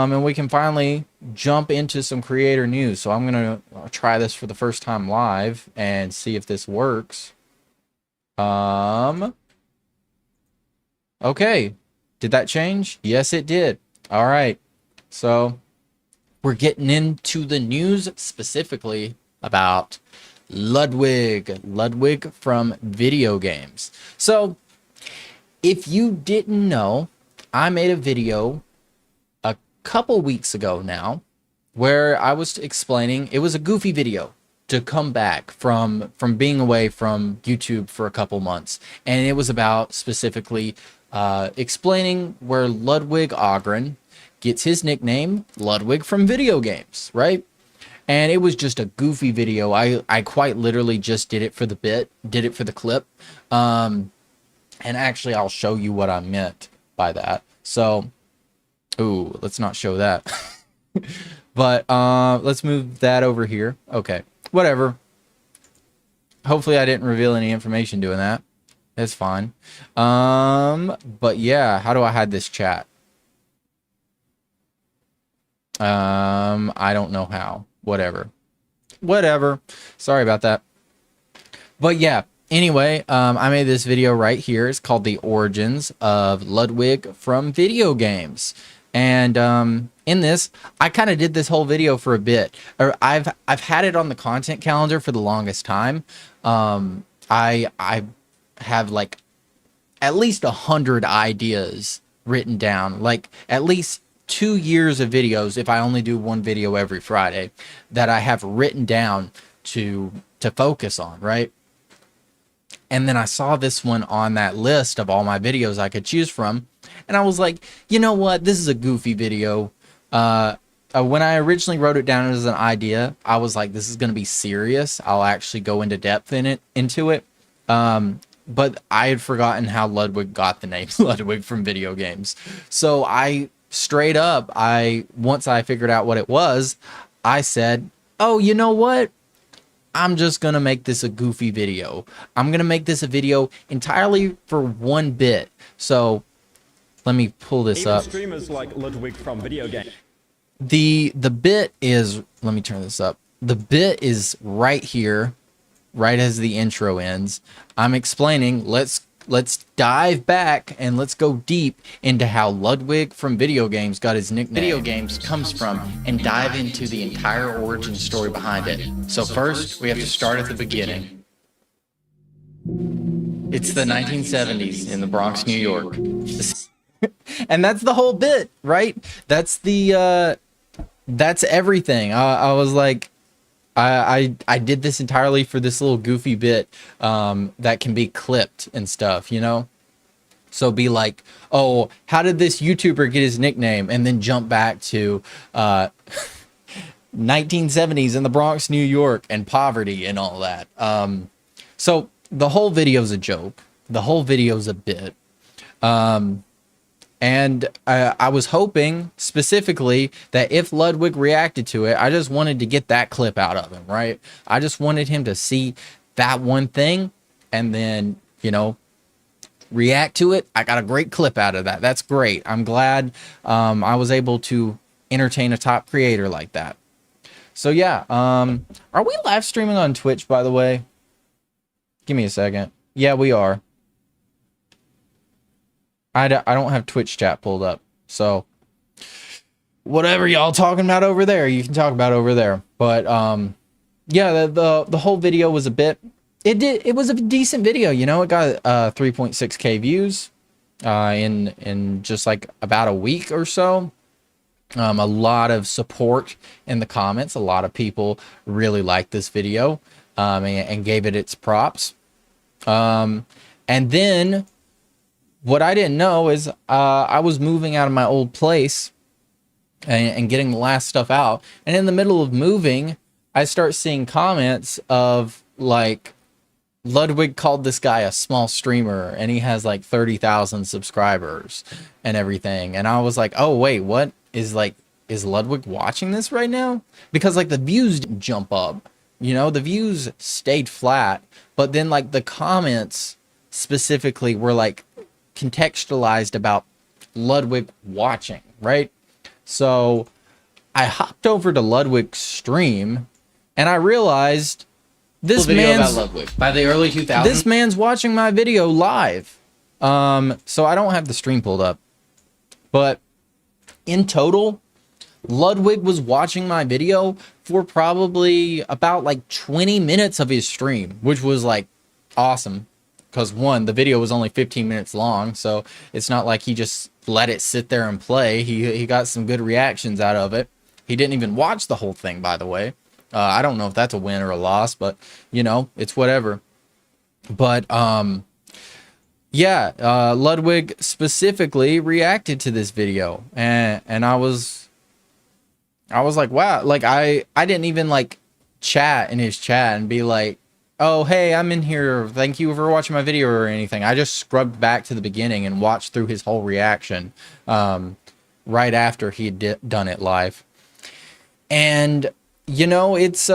And we can finally jump into some creator news. So I'm gonna try this for the first time live and see if this works. Okay, did that change? Yes, it did. All right, so we're getting into the news specifically about Ludwig from video games. So if you didn't know, I made a video a couple weeks ago now where I was explaining, it was a goofy video to come back from being away from YouTube for a couple months, and it was about specifically explaining where Ludwig Ogren gets his nickname Ludwig from video games, right? And it was just a goofy video. I quite literally just did it for the bit, did it for the clip. And actually I'll show you what I meant by that. So, ooh, let's not show that. But let's move that over here. Okay, whatever. Hopefully I didn't reveal any information doing that. That's fine. But yeah, how do I hide this chat? I don't know how. Whatever. Sorry about that. But yeah, anyway, I made this video right here. It's called The Origins of Ludwig from Video Games. And in this, I kind of did this whole video for a bit. Or I've had it on the content calendar for the longest time. I have like at least 100 ideas written down, like at least 2 years of videos, if I only do one video every Friday, that I have written down to focus on, right? And then I saw this one on that list of all my videos I could choose from, and I was like, you know what, this is a goofy video. When I originally wrote it down as an idea, I was like, this is going to be serious. I'll actually go into depth into it. But I had forgotten how Ludwig got the name Ludwig from video games. So I straight up, once I figured out what it was, I said, oh, you know what? I'm just going to make this a goofy video. I'm going to make this a video entirely for one bit. So let me pull this Even up. streamers like Ludwig from video games. The bit is, let me turn this up. The bit is right here, right as the intro ends. I'm explaining, let's dive back and let's go deep into how Ludwig from video games got his nickname. Video games comes from, and dive into the entire origin story behind it. So first, we have to start at the beginning. It's the 1970s in the Bronx, New York. And that's the whole bit, right? That's everything. I was like, I did this entirely for this little goofy bit that can be clipped and stuff, you know? So be like, oh, how did this YouTuber get his nickname? And then jump back to 1970s in the Bronx, New York, and poverty and all that. So the whole video's a joke. The whole video's a bit. And I was hoping specifically that if Ludwig reacted to it, I just wanted to get that clip out of him, right? I just wanted him to see that one thing and then, you know, react to it. I got a great clip out of that. That's great. I'm glad I was able to entertain a top creator like that. So yeah, are we live streaming on Twitch, by the way? Give me a second. Yeah, we are. I don't have Twitch chat pulled up, so whatever y'all talking about over there, you can talk about over there. But yeah, the whole video was a bit. It was a decent video, you know. It got 3.6K views in just like about a week or so. A lot of support in the comments. A lot of people really liked this video and gave it its props. And then what I didn't know is I was moving out of my old place and getting the last stuff out. And in the middle of moving, I start seeing comments of like, Ludwig called this guy a small streamer and he has like 30,000 subscribers and everything. And I was like, oh, wait, what is Ludwig watching this right now? Because like the views didn't jump up, you know, the views stayed flat. But then like the comments specifically were like, contextualized about Ludwig watching, right? So I hopped over to Ludwig's stream and I realized this man's Ludwig by the early 2000s. This man's watching my video live. So I don't have the stream pulled up, but in total, Ludwig was watching my video for probably about like 20 minutes of his stream, which was like awesome. Because one, the video was only 15 minutes long, so it's not like he just let it sit there and play. He got some good reactions out of it. He didn't even watch the whole thing, by the way. I don't know if that's a win or a loss, but you know, it's whatever. But yeah, Ludwig specifically reacted to this video, and I was like, wow, like I didn't even like chat in his chat and be like, oh, hey, I'm in here, thank you for watching my video or anything. I just scrubbed back to the beginning and watched through his whole reaction right after he'd done it live. And you know, it's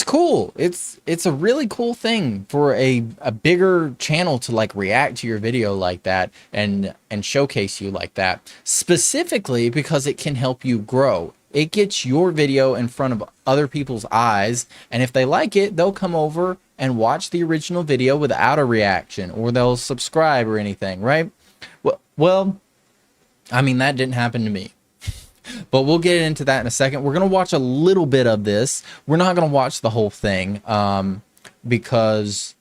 cool. It's a really cool thing for a bigger channel to like react to your video like that and showcase you like that, specifically because it can help you grow. It gets your video in front of other people's eyes, and if they like it, they'll come over and watch the original video without a reaction, or they'll subscribe or anything, right? Well, I mean, that didn't happen to me. But we'll get into that in a second. We're going to watch a little bit of this. We're not going to watch the whole thing because,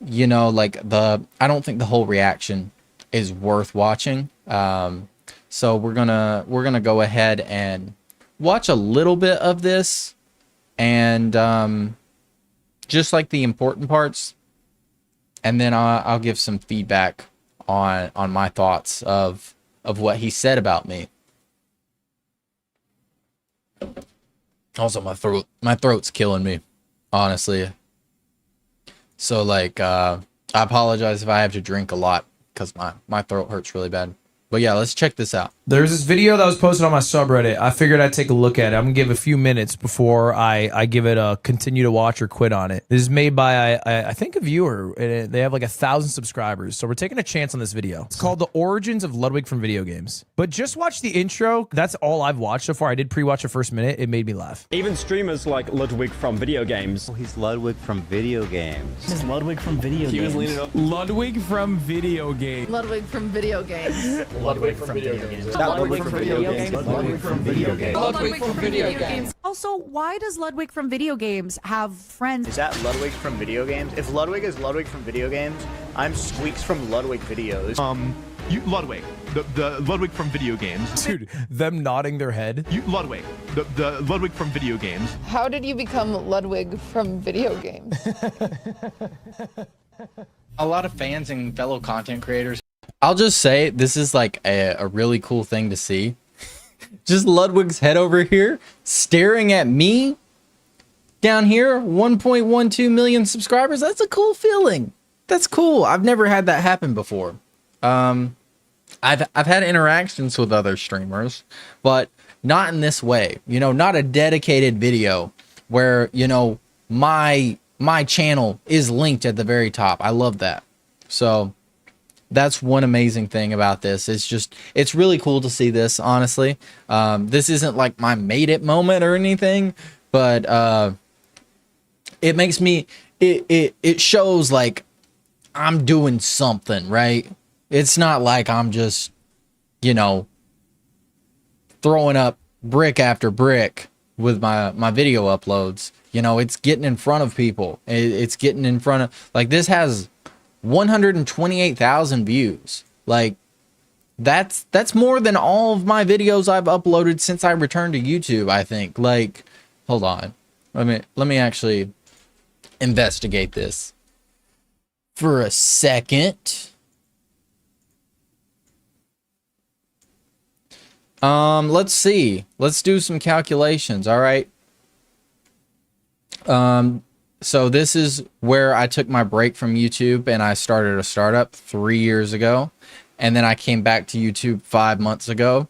you know, like I don't think the whole reaction is worth watching. So we're gonna go ahead and watch a little bit of this, and just like the important parts, and then I'll give some feedback on my thoughts of what he said about me. Also, my throat's killing me, honestly. So like, I apologize if I have to drink a lot because my throat hurts really bad. But yeah, let's check this out. There's this video that was posted on my subreddit. I figured I'd take a look at it. I'm gonna give a few minutes before I give it a continue to watch or quit on it. This is made by I think a viewer. They have like 1,000 subscribers, so we're taking a chance on this video. It's called The Origins of Ludwig from Video Games. But just watch the intro. That's all I've watched so far. I did pre-watch the first minute. It made me laugh. Even streamers like Ludwig from video games. Oh, he's Ludwig from video games. This is Ludwig from video games. Ludwig from video games. Ludwig from video games. Ludwig from video games. Ludwig from video games. Ludwig from video games. Ludwig from video games. Also, why does Ludwig from video games have friends? Is that Ludwig from video games? If Ludwig is Ludwig from video games, I'm Squeaks from Ludwig videos. Ludwig, the Ludwig from video games. Dude, them nodding their head. Ludwig, the Ludwig from video games. How did you become Ludwig from video games? A lot of fans and fellow content creators. I'll just say this is like a really cool thing to see. Just Ludwig's head over here staring at me down here, 1.12 million subscribers. That's a cool feeling. That's cool. I've never had that happen before. I've had interactions with other streamers, but not in this way. You know, not a dedicated video where, you know, my channel is linked at the very top. I love that. So that's one amazing thing about this. It's really cool to see this, honestly. This isn't like my made it moment or anything, but it makes me, it shows like I'm doing something, right? It's not like I'm just, you know, throwing up brick after brick with my video uploads. You know, it's getting in front of people. It's getting in front of, like, this has 128,000 views. Like, that's more than all of my videos I've uploaded since I returned to YouTube, I think. Like, hold on. Let me actually investigate this for a second. Let's see. Let's do some calculations, all right? So this is where I took my break from YouTube and I started a startup 3 years ago. And then I came back to YouTube 5 months ago.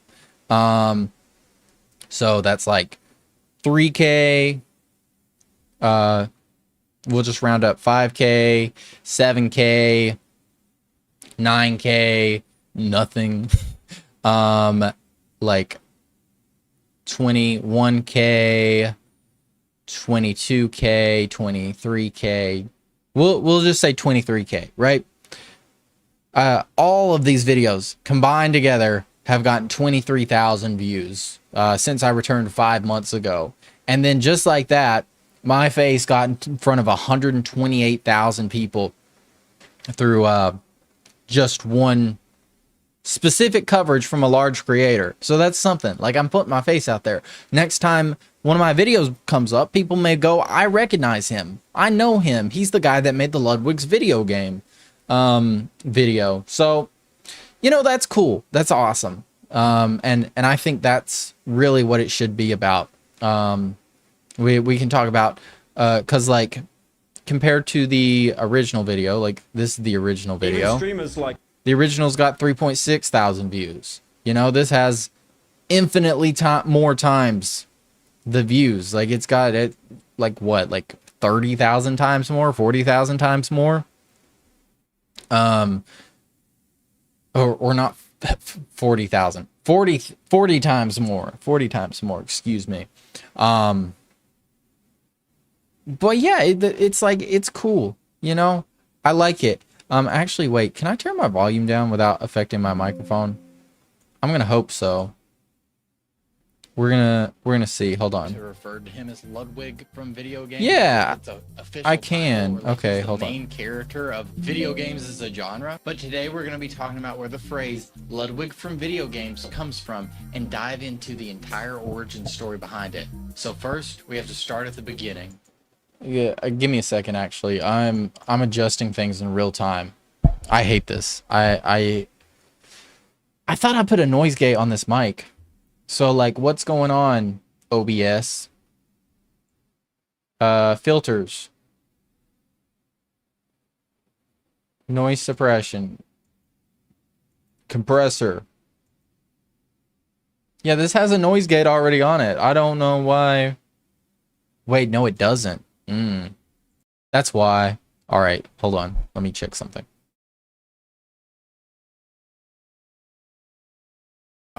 So that's like 3K. We'll just round up 5K, 7K, 9K, nothing. Like 21K, 22K, 23K. We'll just say 23K, right? All of these videos combined together have gotten 23,000 views since I returned 5 months ago. And then just like that, my face got in front of 128,000 people through just one specific coverage from a large creator. So that's something. Like, I'm putting my face out there. Next time one of my videos comes up, people may go, I recognize him. I know him. He's the guy that made the Ludwig's video game video. So, you know, that's cool. That's awesome. And I think that's really what it should be about. We can talk about, cause like compared to the original video, like this is the original video. Streamers like The original's got 3.6 thousand views. You know, this has infinitely more times the views. Like, it's got it, like what, like 30,000 times more, 40,000 times more. Or not 40,000, 40 times more, 40 times more, excuse me. But yeah, it's like, it's cool, you know, I like it. Actually, wait, can I turn my volume down without affecting my microphone? I'm gonna hope so. We're gonna see. Hold on. To refer to him as Ludwig from video games. Yeah, I can. Okay, hold on. Main character of video games as a genre. But today we're gonna be talking about where the phrase Ludwig from video games comes from and dive into the entire origin story behind it. So first, we have to start at the beginning. Yeah, give me a second. Actually, I'm adjusting things in real time. I hate this. I thought I put a noise gate on this mic. So like, what's going on? OBS. Filters. Noise suppression. Compressor. Yeah, this has a noise gate already on it. I don't know why. Wait, no, it doesn't. That's why. All right, hold on. Let me check something.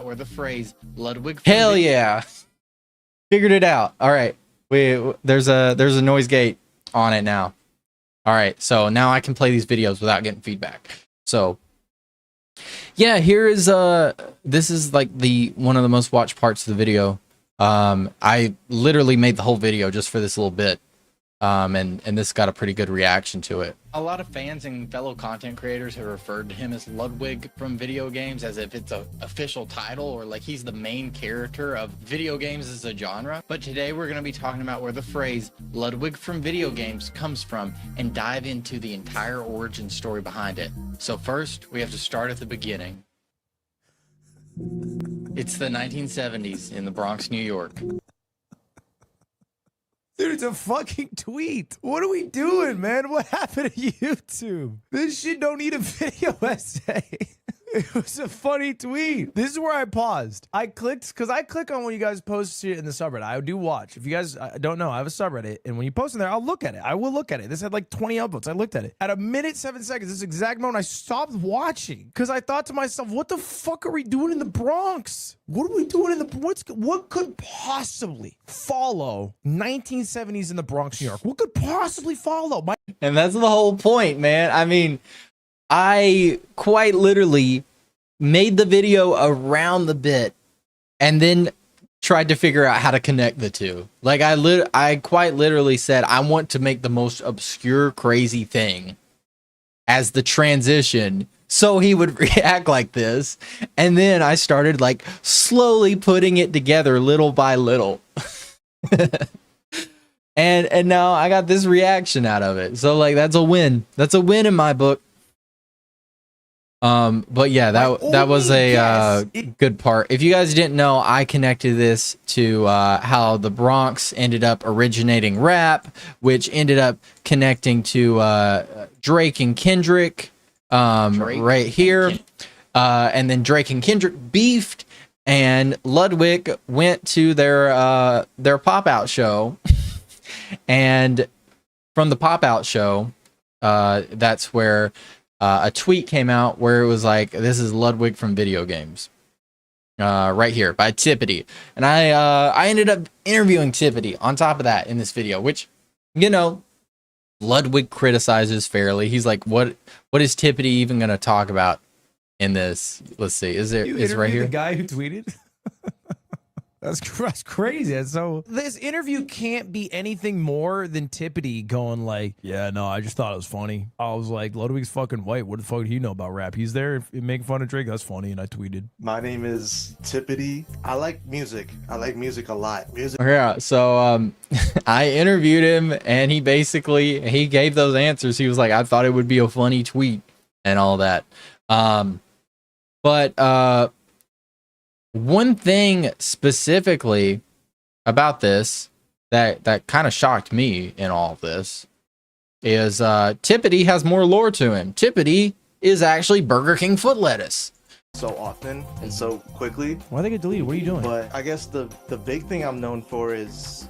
Where the phrase Ludwig. Hell yeah! Figured it out. All right, there's a noise gate on it now. All right, so now I can play these videos without getting feedback. So yeah, here is this is like one of the most watched parts of the video. I literally made the whole video just for this little bit. And this got a pretty good reaction to it. A lot of fans and fellow content creators have referred to him as Ludwig from video games as if it's an official title or like he's the main character of video games as a genre. But today we're going to be talking about where the phrase Ludwig from video games comes from and dive into the entire origin story behind it. So first, we have to start at the beginning. It's the 1970s in the Bronx, New York. Dude, it's a fucking tweet. What are we doing, man? What happened to YouTube? This shit don't need a video essay. It was a funny tweet. This is where I paused. I clicked, because I click on when you guys post it in the subreddit. I do watch. If you guys don't know, I have a subreddit, and when you post in there, I'll look at it. I will look at it. This had like 20 upvotes. I looked at it. At a minute, 7 seconds, this exact moment, I stopped watching, because I thought to myself, what the fuck are we doing in the Bronx? What are we doing in the... What could possibly follow 1970s in the Bronx, New York? What could possibly follow? And that's the whole point, man. I mean, I quite literally made the video around the bit and then tried to figure out how to connect the two. Like, I quite literally said, I want to make the most obscure, crazy thing as the transition so he would react like this. And then I started like slowly putting it together little by little. And now I got this reaction out of it. So like, that's a win. That's a win in my book. But yeah, that was a good part. If you guys didn't know, I connected this to how the Bronx ended up originating rap, which ended up connecting to Drake and Kendrick right here. And then Drake and Kendrick beefed, and Ludwig went to their pop-out show. And from the pop-out show, that's where a tweet came out where it was like, this is Ludwig from video games. right here by Tippity. And I ended up interviewing Tippity on top of that in this video, which, you know, Ludwig criticizes fairly. He's like, what is Tippity even going to talk about in this? Let's see. Is it right here? The guy who tweeted? That's crazy. So this interview can't be anything more than Tippity going like, yeah, no, I just thought it was funny. I was like, Ludwig's fucking white. What the fuck do you know about rap? He's there making fun of Drake. That's funny. And I tweeted. My name is Tippity. I like music. I like music a lot. Music. Yeah. So I interviewed him, and he gave those answers. He was like, I thought it would be a funny tweet and all that. But one thing specifically about this that kind of shocked me in all of this is Tippity has more lore to him. Tippity is actually Burger King foot lettuce. So often and so quickly. Why they get deleted? What are you doing? But I guess the big thing I'm known for is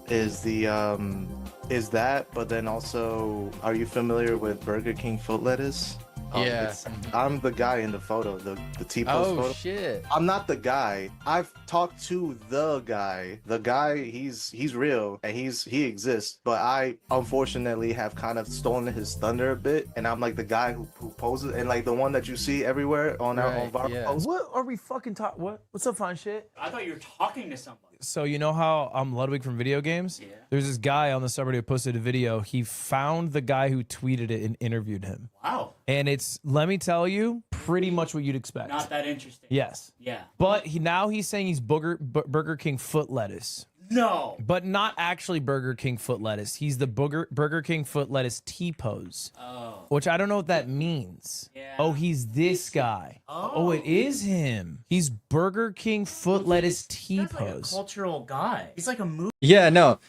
that. But then also, are you familiar with Burger King foot lettuce? Yeah. I'm the guy in the photo, the T-post photo. Shit. I'm not the guy. I've talked to the guy. The guy, he's real and he exists. But I unfortunately have kind of stolen his thunder a bit, and I'm like the guy who poses, and like the one that you see everywhere on our own viral posts. What are we fucking talking? What's up, fun shit? I thought you were talking to somebody. So you know how I'm Ludwig from video games? Yeah. There's this guy on the subreddit who posted a video. He found the guy who tweeted it and interviewed him. Wow. And it's, let me tell you, pretty much what you'd expect. Not that interesting. Yes. Yeah. But he's saying he's Burger King foot lettuce. No. But not actually Burger King foot lettuce. He's the Burger King foot lettuce T-pose. Oh. Which I don't know what that means. Yeah. Oh, he's this guy. Oh. It is him. He's Burger King foot lettuce That's like a T-pose. cultural guy. He's like a movie. Yeah, no.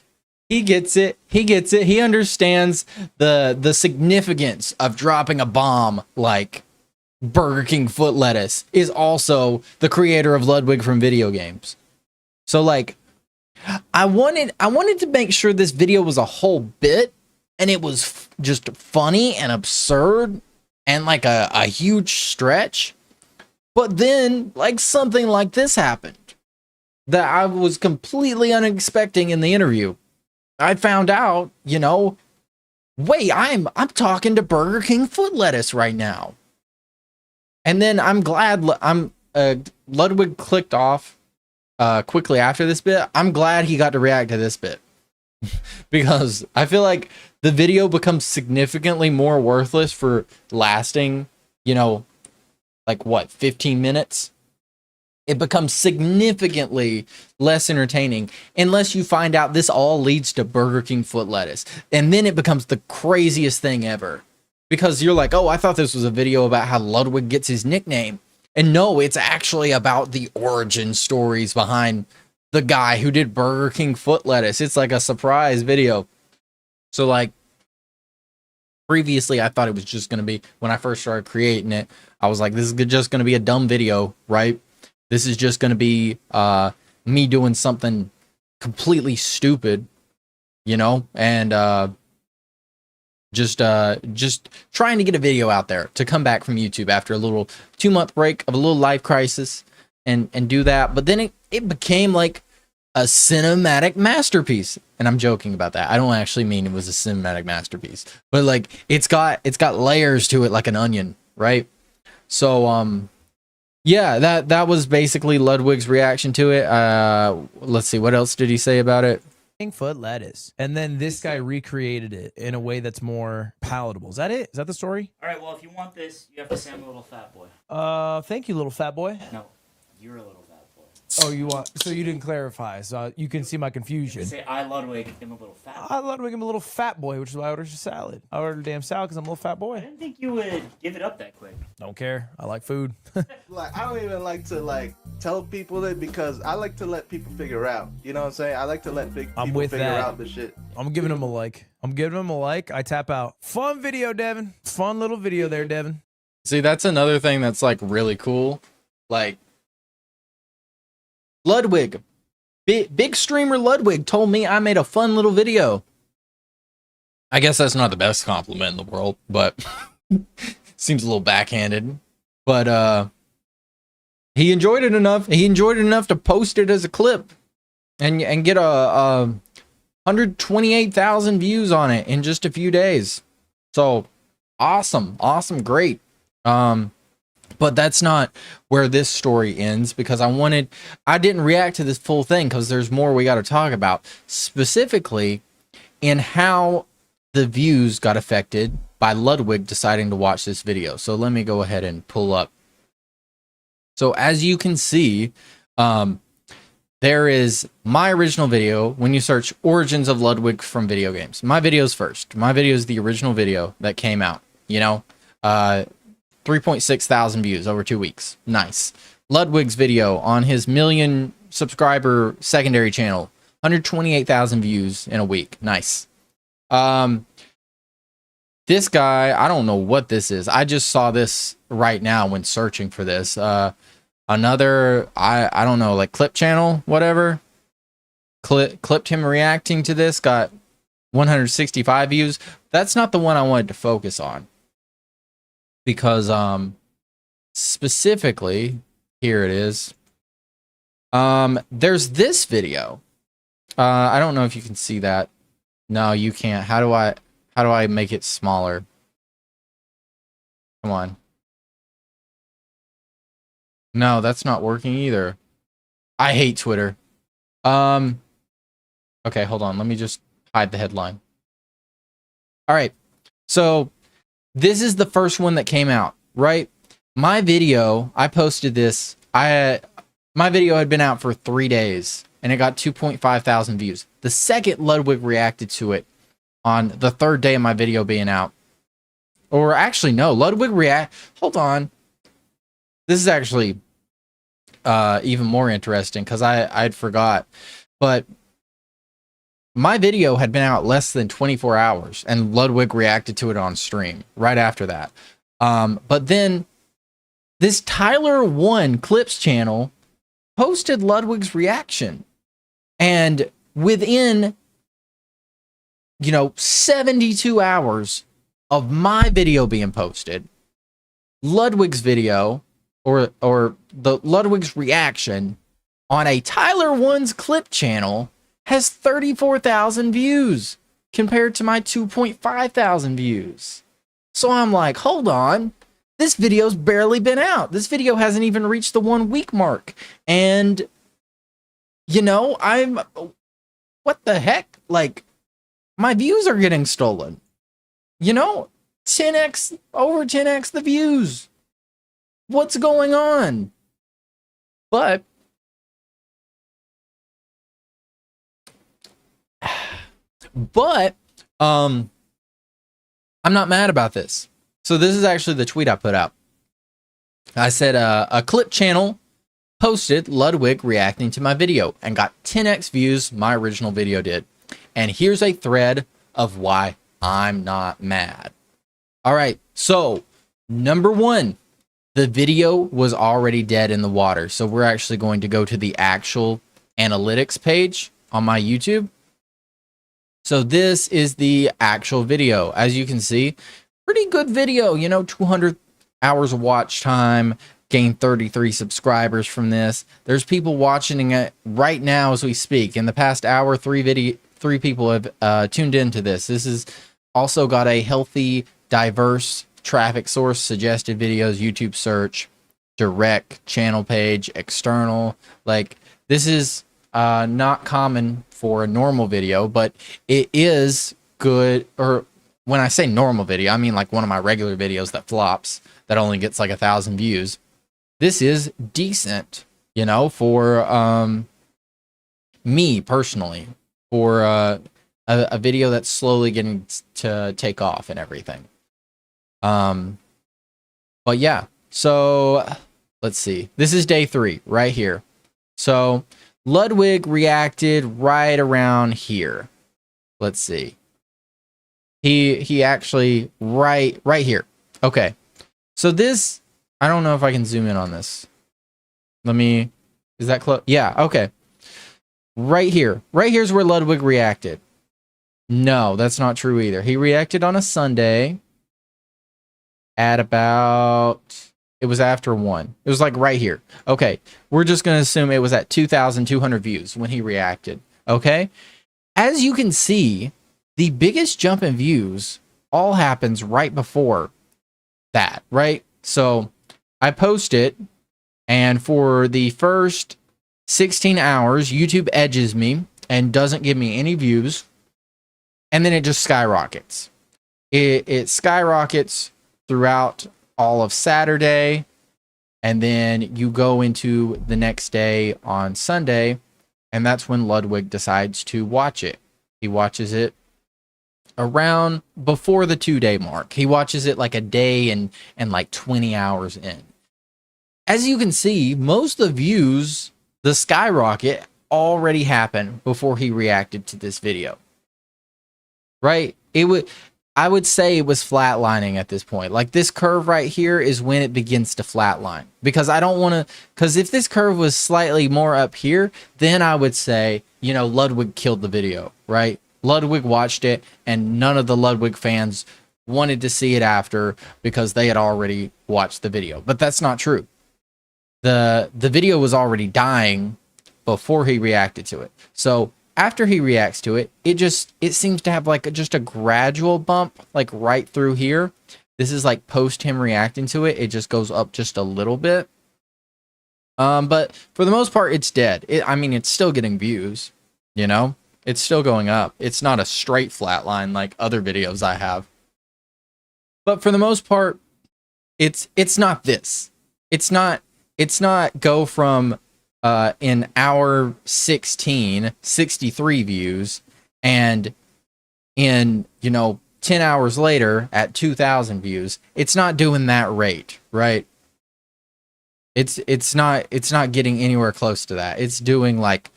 He gets it. He gets it. He understands the significance of dropping a bomb like Burger King foot lettuce is also the creator of Ludwig from video games. So like I wanted to make sure this video was a whole bit and it was just funny and absurd and like a huge stretch. But then like something like this happened that I was completely unexpecting in the interview. I found out, you know, wait, I'm talking to Burger King foot lettuce right now. And then I'm glad Ludwig clicked off quickly after this bit. I'm glad he got to react to this bit because I feel like the video becomes significantly more worthless for lasting, you know, like what, 15 minutes? It becomes significantly less entertaining unless you find out this all leads to Burger King foot lettuce. And then it becomes the craziest thing ever. Because you're like, oh, I thought this was a video about how Ludwig gets his nickname. And no, it's actually about the origin stories behind the guy who did Burger King foot lettuce. It's like a surprise video. So like, previously I thought it was just going to be, when I first started creating it, I was like, this is just going to be a dumb video, right? This is just going to be me doing something completely stupid, you know, and just trying to get a video out there to come back from YouTube after a little 2-month break of a little life crisis and do that. But then it became like a cinematic masterpiece. And I'm joking about that. I don't actually mean it was a cinematic masterpiece, but like it's got layers to it like an onion, right? So yeah, that was basically Ludwig's reaction to it. Let's see, what else did he say about it? Foot lettuce. And then this guy recreated it in a way that's more palatable. Is that it? Is that the story? All right, well, if you want this, you have to say I'm a little fat boy. Thank you, little fat boy. No, you're a little fat boy. Oh, you want? So you didn't clarify. So you can see my confusion. You say I, Ludwig, am a little fat boy. I Ludwig, I'm a little fat boy, which is why I ordered a salad. I ordered a damn salad because I'm a little fat I boy. didn't think you would give it up that quick. Don't care. I like food. Like, I don't even like to like tell people that because I like to let people figure out. You know what I'm saying? I like to let people figure out the shit. I'm giving him a like. I tap out. Fun video, Devin. Fun little video there, Devin. See, that's another thing that's like really cool. Like Ludwig, big streamer Ludwig told me I made a fun little video. I guess that's not the best compliment in the world, but seems a little backhanded. But He enjoyed it enough. He enjoyed it enough to post it as a clip and get a 128,000 views on it in just a few days. So awesome, great. But that's not where this story ends, because I didn't react to this full thing because there's more we got to talk about, specifically in how the views got affected by Ludwig deciding to watch this video. So let me go ahead and pull up. So as you can see, there is my original video. When you search origins of Ludwig from video games, my video's first. My video is the original video that came out, 3.6 thousand views over 2 weeks. Nice. Ludwig's video on his million subscriber secondary channel, 128,000 views in a week. Nice. This guy, I don't know what this is. I just saw this right now when searching for this. Another, I don't know, like clip channel, whatever. Clipped him reacting to this, got 165 views. That's not the one I wanted to focus on, because specifically, here it is. There's this video. I don't know if you can see that. No, you can't. How do I make it smaller? Come on. No, that's not working either. I hate Twitter. Okay, hold on. Let me just hide the headline. All right. So this is the first one that came out, right? My video, I posted this. My video had been out for 3 days and it got 2.5 thousand views. The second Ludwig reacted to it on the third day of my video being out. Or actually, no, hold on. This is actually even more interesting because I'd forgot. But my video had been out less than 24 hours and Ludwig reacted to it on stream right after that. But then this Tyler1 Clips channel posted Ludwig's reaction. And within 72 hours of my video being posted, Ludwig's video or the Ludwig's reaction on a Tyler1's clip channel has 34,000 views compared to my 2.5 thousand views. So I'm like, hold on, this video's barely been out. This video hasn't even reached the 1 week mark. And what the heck? Like, my views are getting stolen. 10x, over 10x the views. What's going on? But I'm not mad about this. So this is actually the tweet I put out. I said a clip channel posted Ludwig reacting to my video and got 10x views my original video did. And here's a thread of why I'm not mad. All right, so number one, the video was already dead in the water. So we're actually going to go to the actual analytics page on my YouTube. So this is the actual video. As you can see, pretty good video, 200 hours of watch time, gained 33 subscribers from this. There's people watching it right now as we speak. In the past hour, three people have tuned into this. This has also got a healthy, diverse traffic source, suggested videos, YouTube search, direct channel page, external. Like, this is not common for a normal video, but it is good. Or when I say normal video, I mean like one of my regular videos that flops that only gets like 1,000 views. This is decent, for me personally, for a video that's slowly getting to take off and everything. But yeah, so let's see. This is day 3 right here. So Ludwig reacted right around here. Let's see. He actually right here. Okay. So this, I don't know if I can zoom in on this. Is that close? Yeah, okay. Right here. Right here's where Ludwig reacted. No, that's not true either. He reacted on a Sunday at about It was after 1. It was like right here. Okay, we're just going to assume it was at 2,200 views when he reacted. Okay? As you can see, the biggest jump in views all happens right before that, right? So I post it, and for the first 16 hours, YouTube edges me and doesn't give me any views, and then it just skyrockets. It skyrockets throughout all of Saturday, and then you go into the next day on Sunday, and that's when Ludwig decides to watch it. He watches it around before the 2-day mark. He watches it like a day and like 20 hours in. As you can see, most of the views, the skyrocket, already happened before he reacted to this video. Right? I would say it was flatlining at this point. Like this curve right here is when it begins to flatline. Because I don't want to, because if this curve was slightly more up here, then I would say, you know, Ludwig killed the video, right? Ludwig watched it, and none of the Ludwig fans wanted to see it after because they had already watched the video. But that's not true. The video was already dying before he reacted to it. So after he reacts to it, it seems to have like just a gradual bump, like right through here. This is like post him reacting to it. It just goes up just a little bit. But for the most part, it's dead. I mean, it's still getting views, you know? It's still going up. It's not a straight flat line like other videos I have. But for the most part, it's not this. It's not go from in hour 16, 63 views, and in, you know, 10 hours later at 2,000 views. It's not doing that rate, right? It's not getting anywhere close to that. It's doing like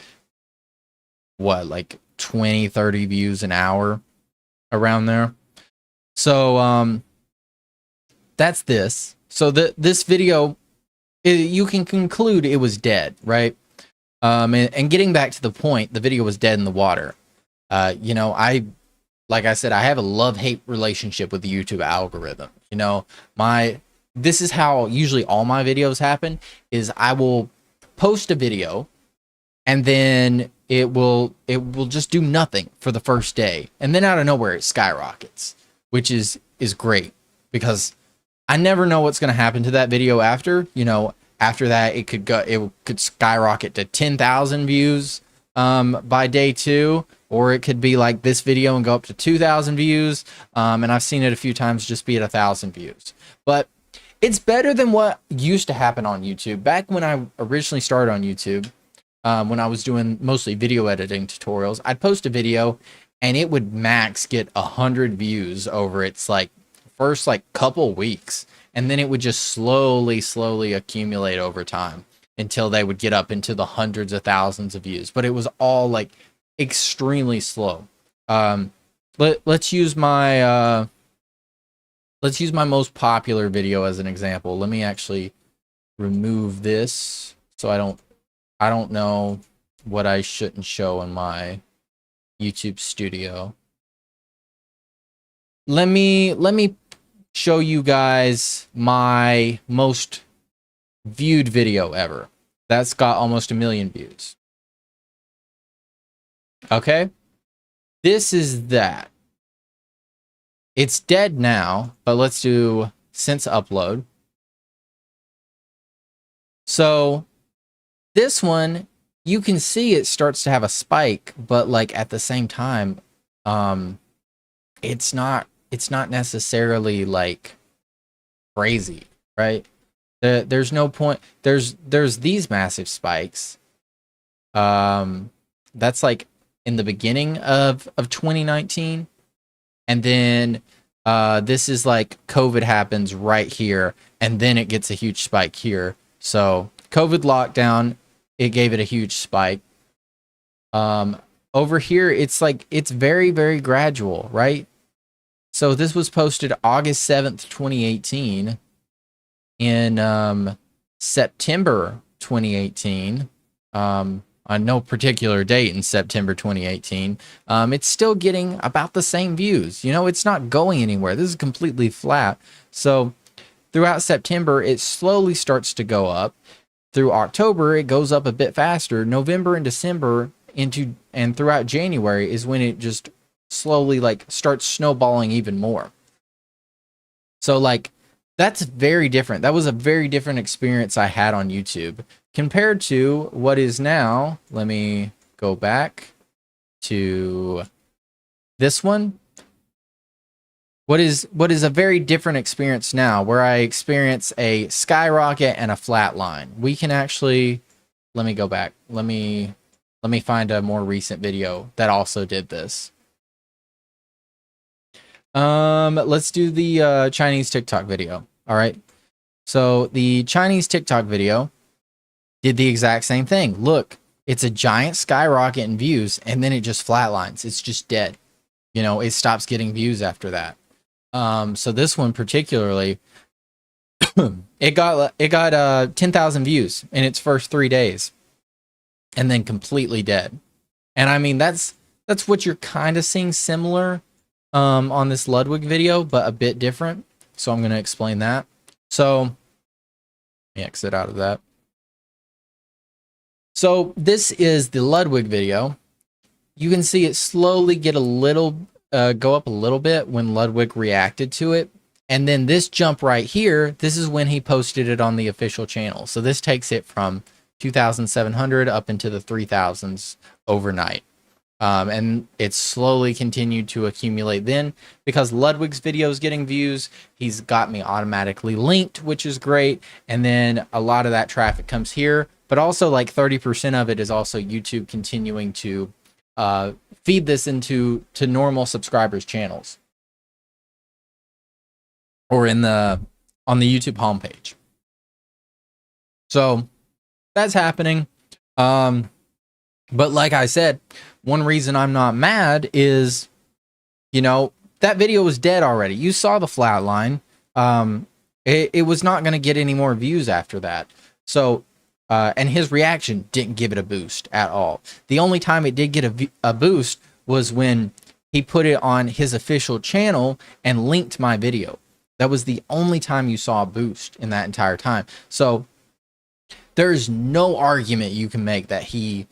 what, like 20, 30 views an hour around there. So that's this. So this video, you can conclude it was dead, right? And getting back to the point, the video was dead in the water. You know, like I said, I have a love-hate relationship with the YouTube algorithm. You know, this is how usually all my videos happen, is I will post a video and then it will just do nothing for the first day. And then out of nowhere it skyrockets, which is great because I never know what's going to happen to that video after. You know, after that it could skyrocket to 10,000 views by day 2, or it could be like this video and go up to 2,000 views. And I've seen it a few times just be at 1,000 views. But it's better than what used to happen on YouTube. Back when I originally started on YouTube, when I was doing mostly video editing tutorials, I'd post a video and it would max get 100 views over its like first like couple weeks, and then it would just slowly accumulate over time until they would get up into the hundreds of thousands of views. But it was all like extremely slow. Let's use my most popular video as an example. Let me actually remove this so I don't know what I shouldn't show in my YouTube studio. Let me show you guys my most viewed video ever. That's got almost 1 million views. Okay? This is that. It's dead now, but let's do since upload. So this one, you can see it starts to have a spike, but like at the same time, it's not necessarily like crazy, right? There's no point. There's these massive spikes. That's like in the beginning of 2019, and then this is like COVID happens right here, and then it gets a huge spike here. So COVID lockdown, it gave it a huge spike. Over here, it's like it's very, very gradual, right? So this was posted August 7th, 2018. In September 2018, on no particular date in September 2018, it's still getting about the same views. You know, it's not going anywhere. This is completely flat. So throughout September, it slowly starts to go up. Through October, it goes up a bit faster. November and December and throughout January is when it just slowly like starts snowballing even more. So like that's very different. That was a very different experience I had on YouTube compared to what is now. Let me go back to this one. What is a very different experience now, where I experience a skyrocket and a flat line. We can actually, let me go back. Let me find a more recent video that also did this. Let's do the Chinese TikTok video. All right. So the Chinese TikTok video did the exact same thing. Look, it's a giant skyrocket in views, and then it just flatlines. It's just dead. You know, it stops getting views after that. So this one particularly, it got 10,000 views in its first 3 days, and then completely dead. And I mean, that's what you're kind of seeing similar on this Ludwig video, but a bit different. So I'm going to explain that. So let me exit out of that. So this is the Ludwig video. You can see it slowly get a little, go up a little bit when Ludwig reacted to it. And then this jump right here, this is when he posted it on the official channel. So this takes it from 2,700 up into the 3,000s overnight. And it slowly continued to accumulate then, because Ludwig's video is getting views. He's got me automatically linked, which is great. And then a lot of that traffic comes here, but also like 30% of it is also YouTube continuing to feed this into normal subscribers' channels, or on the YouTube homepage. So that's happening. But like I said, one reason I'm not mad is, you know, that video was dead already. You saw the flat line. It was not going to get any more views after that. So, and his reaction didn't give it a boost at all. The only time it did get a boost was when he put it on his official channel and linked my video. That was the only time you saw a boost in that entire time. So there's no argument you can make that he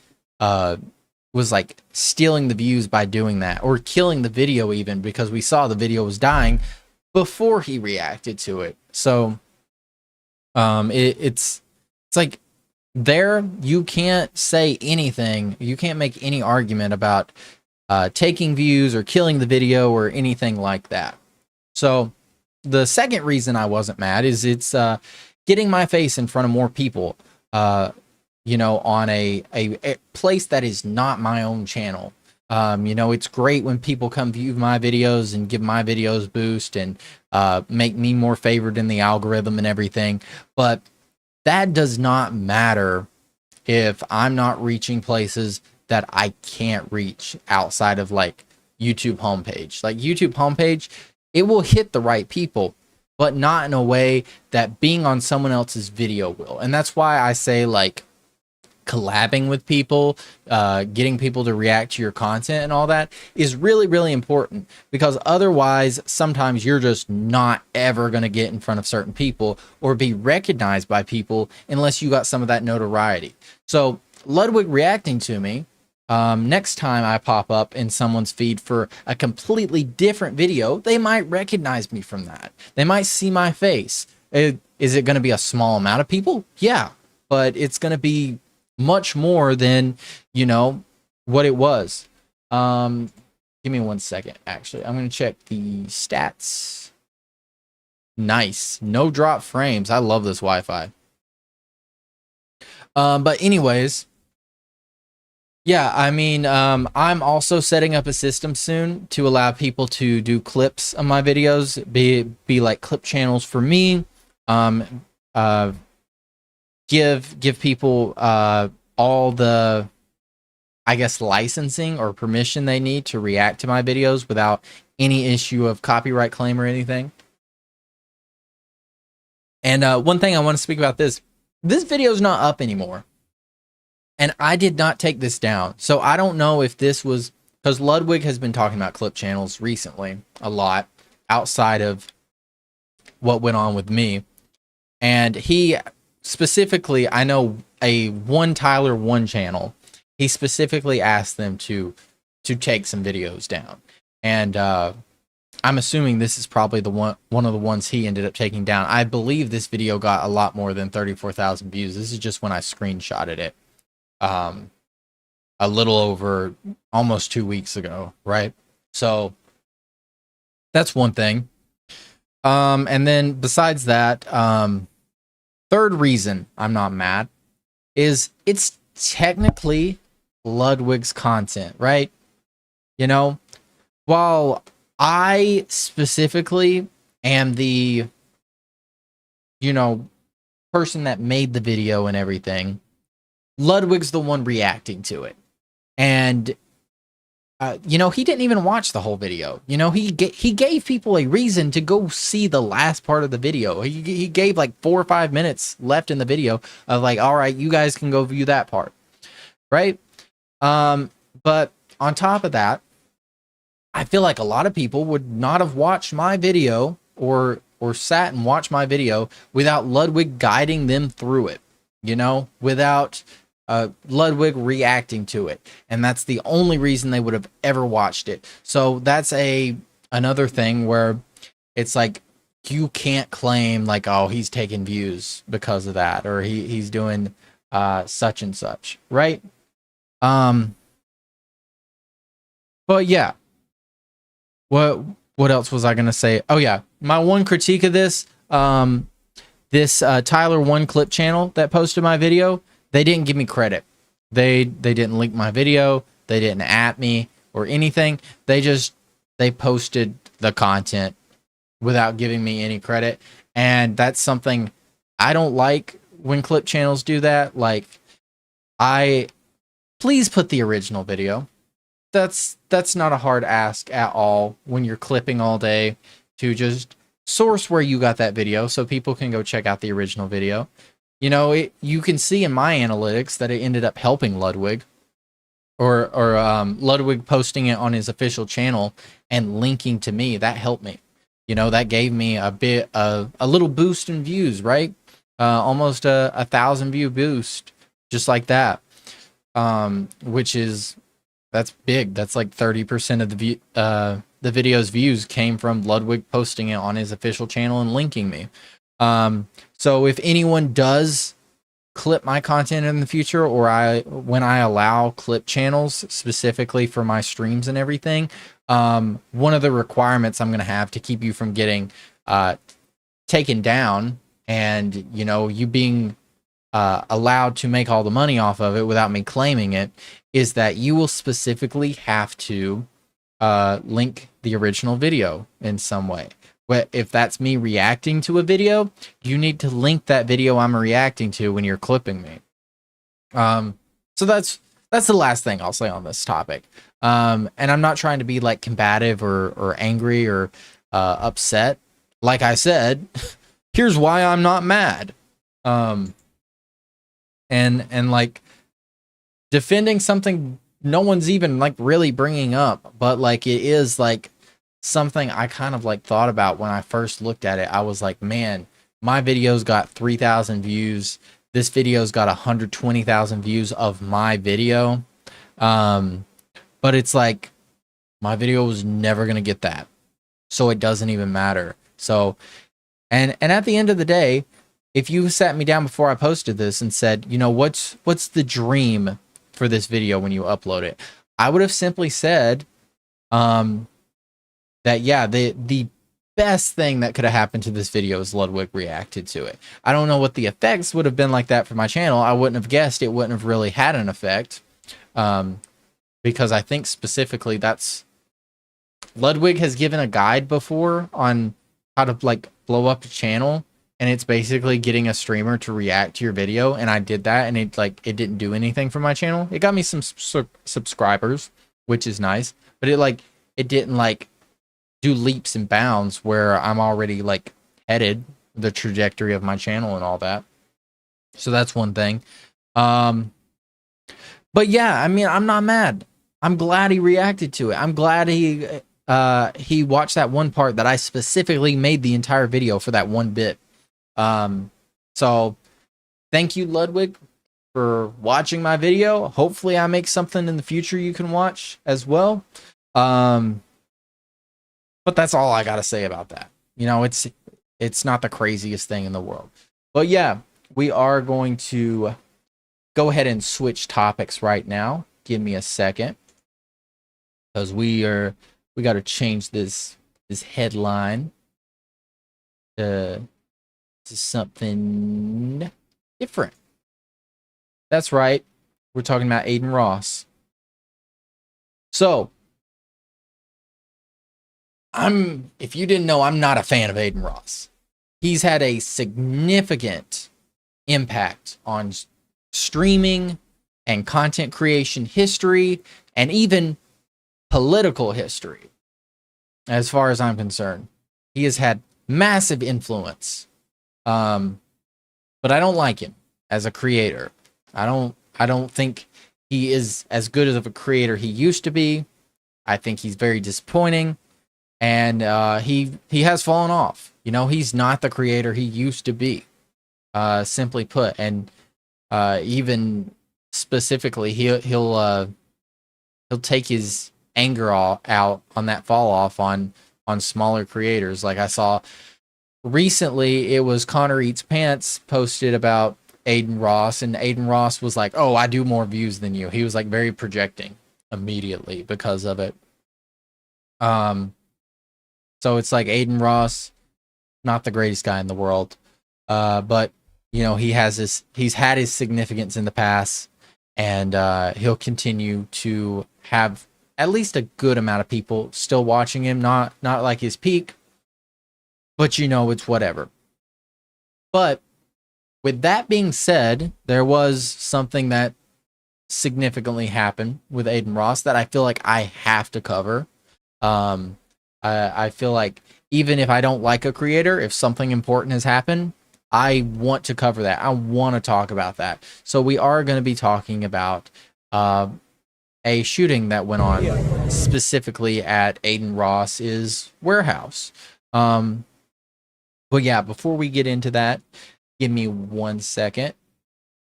was like stealing the views by doing that, or killing the video even, because we saw the video was dying before he reacted to it. So it's like, there you can't say anything. You can't make any argument about taking views or killing the video or anything like that. So the second reason I wasn't mad is it's getting my face in front of more people, you know, on a place that is not my own channel. You know, it's great when people come view my videos and give my videos boost and make me more favored in the algorithm and everything. But that does not matter if I'm not reaching places that I can't reach outside of like YouTube homepage. Like YouTube homepage, it will hit the right people, but not in a way that being on someone else's video will. And that's why I say, like, collabing with people, getting people to react to your content and all that is really, really important, because otherwise sometimes you're just not ever going to get in front of certain people or be recognized by people unless you got some of that notoriety. So Ludwig reacting to me, next time I pop up in someone's feed for a completely different video, they might recognize me from that. They might see my face. Is it going to be a small amount of people? Yeah, but it's going to be much more than, you know, what it was. Give me 1 second. Actually, I'm going to check the stats. Nice. No drop frames. I love this Wi-Fi. But anyways, yeah, I mean, I'm also setting up a system soon to allow people to do clips on my videos, be like clip channels for me. Give people all the, I guess, licensing or permission they need to react to my videos without any issue of copyright claim or anything. And one thing I want to speak about this video is not up anymore. And I did not take this down. So I don't know if this was, because Ludwig has been talking about clip channels recently a lot outside of what went on with me. And he specifically, I know a One Tyler One channel, he specifically asked them to take some videos down. And I'm assuming this is probably the one of the ones he ended up taking down. I believe this video got a lot more than 34,000 views. This is just when I screenshotted it. A little over almost 2 weeks ago, right? So that's one thing. And then besides that, third reason I'm not mad is it's technically Ludwig's content, right? You know, while I specifically am the, you know, person that made the video and everything, Ludwig's the one reacting to it. And you know, he didn't even watch the whole video. You know, he gave people a reason to go see the last part of the video. He gave like 4 or 5 minutes left in the video of like, all right, you guys can go view that part, right? But on top of that, I feel like a lot of people would not have watched my video or sat and watched my video without Ludwig guiding them through it, you know, without Ludwig reacting to it. And that's the only reason they would have ever watched it. So that's another thing where it's like, you can't claim like, oh, he's taking views because of that, or he's doing such and such, right? But yeah, what else was I gonna say? Oh yeah, my one critique of this this Tyler One Clip channel that posted my video, they didn't give me credit. They didn't link my video. They didn't at me or anything. They posted the content without giving me any credit. And that's something I don't like when clip channels do that. Like, please put the original video. That's not a hard ask at all when you're clipping all day, to just source where you got that video so people can go check out the original video. You know, you can see in my analytics that it ended up helping Ludwig, or Ludwig posting it on his official channel and linking to me. That helped me. You know, that gave me a little boost in views, right? Almost a 1,000 view boost, just like that. That's big. That's like 30% of the video's views came from Ludwig posting it on his official channel and linking me. So if anyone does clip my content in the future, or when I allow clip channels specifically for my streams and everything, one of the requirements I'm going to have to keep you from getting taken down, and you know, you being allowed to make all the money off of it without me claiming it, is that you will specifically have to link the original video in some way. If that's me reacting to a video, you need to link that video I'm reacting to when you're clipping me. So that's the last thing I'll say on this topic. And I'm not trying to be like combative or angry or upset. Like I said, here's why I'm not mad. And like defending something no one's even like really bringing up, but like it is like something I kind of like thought about when I first looked at it. I was like, man, my video's got 3,000 views. This video's got 120,000 views of my video. But it's like, my video was never going to get that. So it doesn't even matter. So, and at the end of the day, if you sat me down before I posted this and said, you know, what's the dream for this video when you upload it, I would have simply said, that yeah, the best thing that could have happened to this video is Ludwig reacted to it. I don't know what the effects would have been like that for my channel. I wouldn't have guessed it wouldn't have really had an effect, because I think specifically that's Ludwig has given a guide before on how to like blow up a channel, and it's basically getting a streamer to react to your video, and I did that, and it didn't do anything for my channel. It got me some subscribers, which is nice, but it didn't like do leaps and bounds where I'm already like headed the trajectory of my channel and all that. So that's one thing. But yeah, I mean, I'm not mad. I'm glad he reacted to it. I'm glad he he watched that one part that I specifically made the entire video for that one bit. So thank you, Ludwig, for watching my video. Hopefully I make something in the future you can watch as well. But that's all I gotta say about that. You know, it's not the craziest thing in the world. But yeah, we are going to go ahead and switch topics right now. Give me a second, because we got to change this headline to something different. That's right. We're talking about Adin Ross. So, if you didn't know, I'm not a fan of Adin Ross. He's had a significant impact on streaming and content creation history, and even political history. As far as I'm concerned, he has had massive influence. But I don't like him as a creator. I don't think he is as good of a creator he used to be. I think he's very disappointing, and he has fallen off. You know, he's not the creator he used to be. Simply put, and even specifically, he'll take his anger out on that fall off on smaller creators. Like I saw recently, it was Connor Eats Pants posted about Adin Ross, and Adin Ross was like, "Oh, I do more views than you." He was like very projecting immediately because of it. So it's like Adin Ross, not the greatest guy in the world, but you know, he's had his significance in the past, and he'll continue to have at least a good amount of people still watching him. Not like his peak, but you know, it's whatever. But with that being said, there was something that significantly happened with Adin Ross that I feel like I have to cover. I feel like even if I don't like a creator, if something important has happened, I want to cover that. I want to talk about that. So we are going to be talking about a shooting that went on specifically at Adin Ross's warehouse. But yeah, before we get into that, give me 1 second.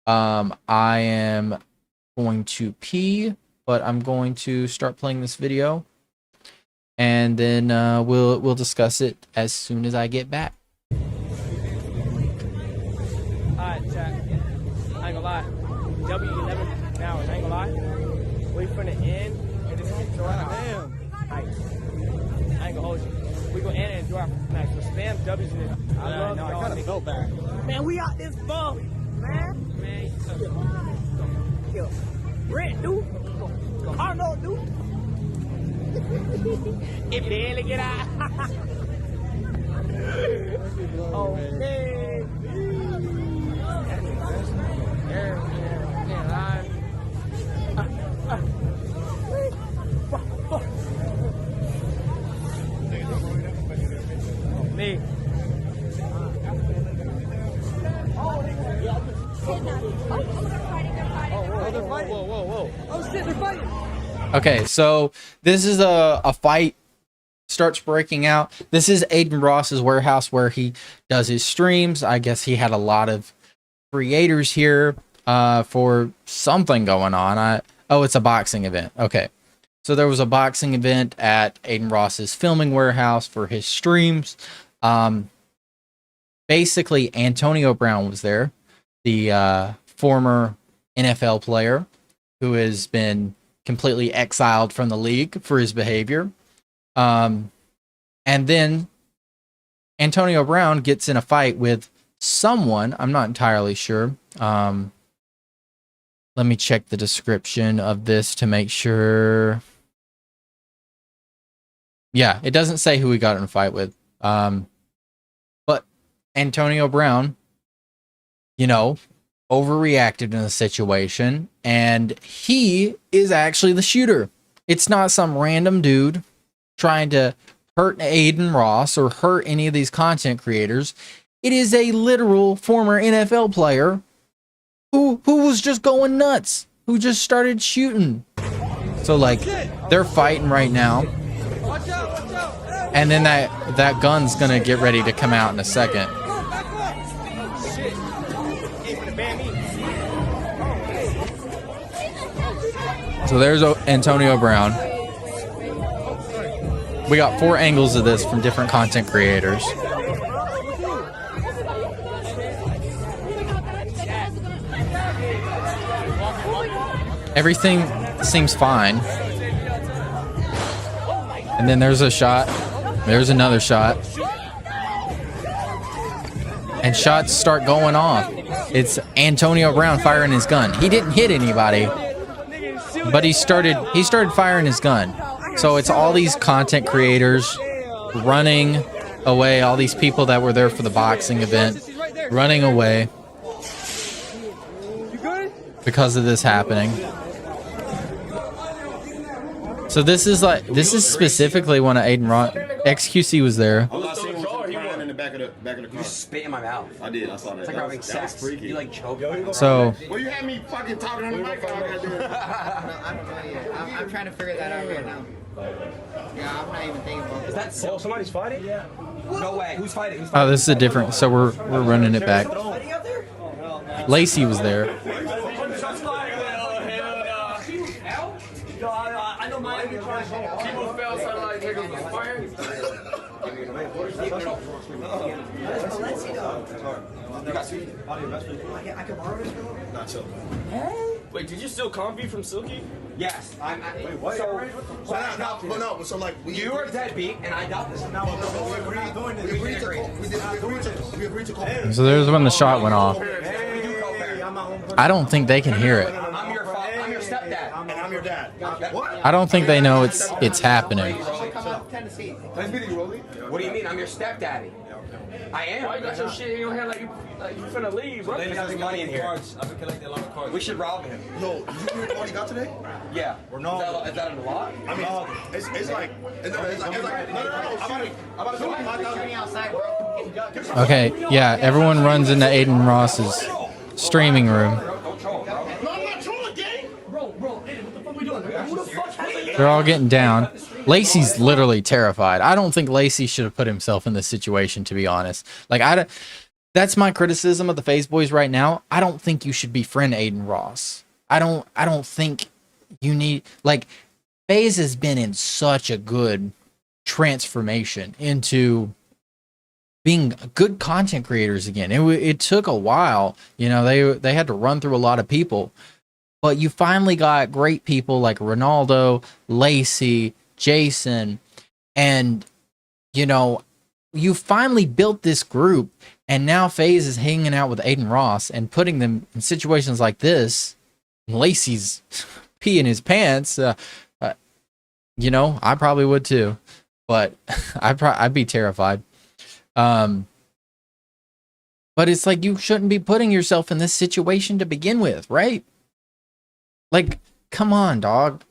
I am going to pee, but I'm going to start playing this video, and then we'll discuss it as soon as I get back. Alright, chat. I ain't gonna lie. W11 now, I ain't gonna lie. We finna end and just enjoy our night. I ain't gonna hold you. We gonna end and enjoy our night. So spam W's in it. I love y'all. I kinda felt bad. Man, we out this ball, man. Yo, Brent, dude. I don't know, dude. If you barely get out. Oh, man. Me. Oh shit, they're fighting. Okay, so this is a fight starts breaking out. This is Adin Ross's warehouse where he does his streams. I guess he had a lot of creators here for something going on. Oh, it's a boxing event. Okay. So there was a boxing event at Adin Ross's filming warehouse for his streams. Basically, Antonio Brown was there, the former NFL player who has been completely exiled from the league for his behavior. And then Antonio Brown gets in a fight with someone. I'm not entirely sure. Let me check the description of this to make sure. Yeah, it doesn't say who he got in a fight with. But Antonio Brown, you know, overreacted in the situation, and he is actually the shooter. It's not some random dude trying to hurt Adin Ross or hurt any of these content creators. It is a literal former NFL player who was just going nuts, who just started shooting. So like, they're fighting right now. And then that gun's gonna get ready to come out in a second. So there's Antonio Brown. We got 4 angles of this from different content creators. Everything seems fine. And then there's a shot. There's another shot. And shots start going off. It's Antonio Brown firing his gun. He didn't hit anybody, but he started firing his gun. So it's all these content creators running away, all these people that were there for the boxing event running away because of this happening. So this is specifically one of Adin Ross. XQC was there. Back of the car. You spit in my mouth. I did. I saw that. It's like having sex. You like choke. So. Well, you had me fucking talking on the mic. I don't know yet. I'm trying to figure that out right now. Yeah, I'm not even thinking about it. Is that so? Somebody's fighting? Yeah. No way. Who's fighting? Oh, this is a different. So we're running it back. Lacey was there. I know my people fell so like niggas was firing. I can borrow this girl? Not so. Wait, did you steal comfy from Silky? Yes. Wait, what? So like you were deadbeat and I got this. Now we agreed to call. So there's when the shot went off. I don't think they can hear it. I'm your stepdad. And I'm your dad. What? I don't think they know it's happening. What do you mean? I'm your stepdaddy. I am. Why you got your shit in your hand like you finna leave, bro? There's nothing money in here. I've been collecting a lot of cards. We should rob him. Yo, did you hear what he got today? Yeah. Or no? Is that a lot? I mean, it's like no. I'm about to go outside, bro. Okay, yeah, everyone runs into Adin Ross's streaming room. They're all getting down. Lacey's literally terrified. I don't think Lacey should have put himself in this situation, to be honest. Like, that's my criticism of the FaZe Boys right now. I don't think you should befriend Adin Ross. I don't think you need, like, FaZe has been in such a good transformation into being good content creators again. It took a while. You know, they had to run through a lot of people. But you finally got great people like Ronaldo, Lacey, Jason, and, you know, you finally built this group, and now FaZe is hanging out with Adin Ross and putting them in situations like this. Lacey's peeing his pants. You know, I probably would too, but I'd be terrified. But it's like, you shouldn't be putting yourself in this situation to begin with, right? Like, come on, dog.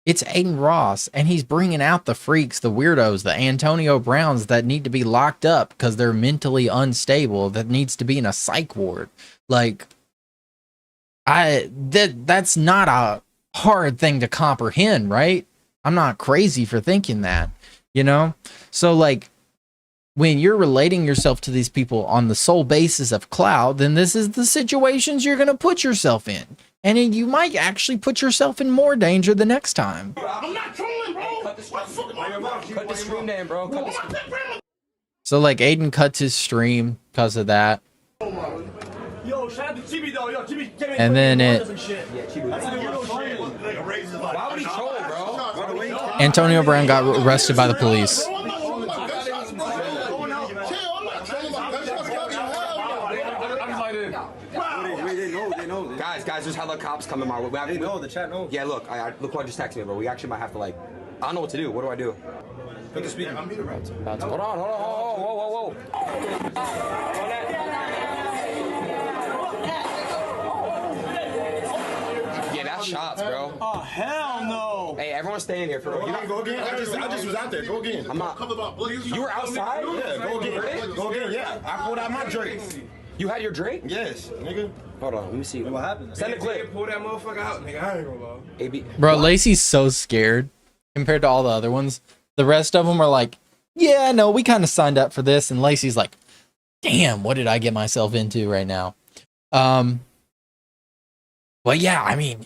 It's Adin Ross, and he's bringing out the freaks, the weirdos, the Antonio Browns that need to be locked up because they're mentally unstable, that needs to be in a psych ward. Like, that's not a hard thing to comprehend, right? I'm not crazy for thinking that, you know? So, like, when you're relating yourself to these people on the sole basis of clout, then this is the situations you're going to put yourself in. And then you might actually put yourself in more danger the next time. I'm not trolling, bro. Cut the stream down, bro. Cut the stream. So, like, Adin cuts his stream because of that. Yo, shout out to Chibi though. Yo, Chibi. And then Why would he troll, bro? Antonio Brown got arrested by the police. Guys, there's hella cops coming my way. They know, the chat knows. Yeah, look, look what just texted me, bro. We actually might have to, like, I don't know what to do. What do I do? Put the speaker. I'm muted, bro. Hold on. Whoa. Yeah, that's shots, bro. Oh, hell no. Hey, everyone stay in here for real. You go again? I just was out there. Go again. I'm not. You were outside? Yeah, go again. Go again, yeah. I pulled out my drink. You had your drink? Yes, nigga. Hold on, let me see. What happened? Send a clip. Pull that motherfucker out, nigga. I ain't gonna lie. Bro, Lacey's so scared compared to all the other ones. The rest of them are like, yeah, no, we kind of signed up for this. And Lacey's like, damn, what did I get myself into right now? But yeah, I mean,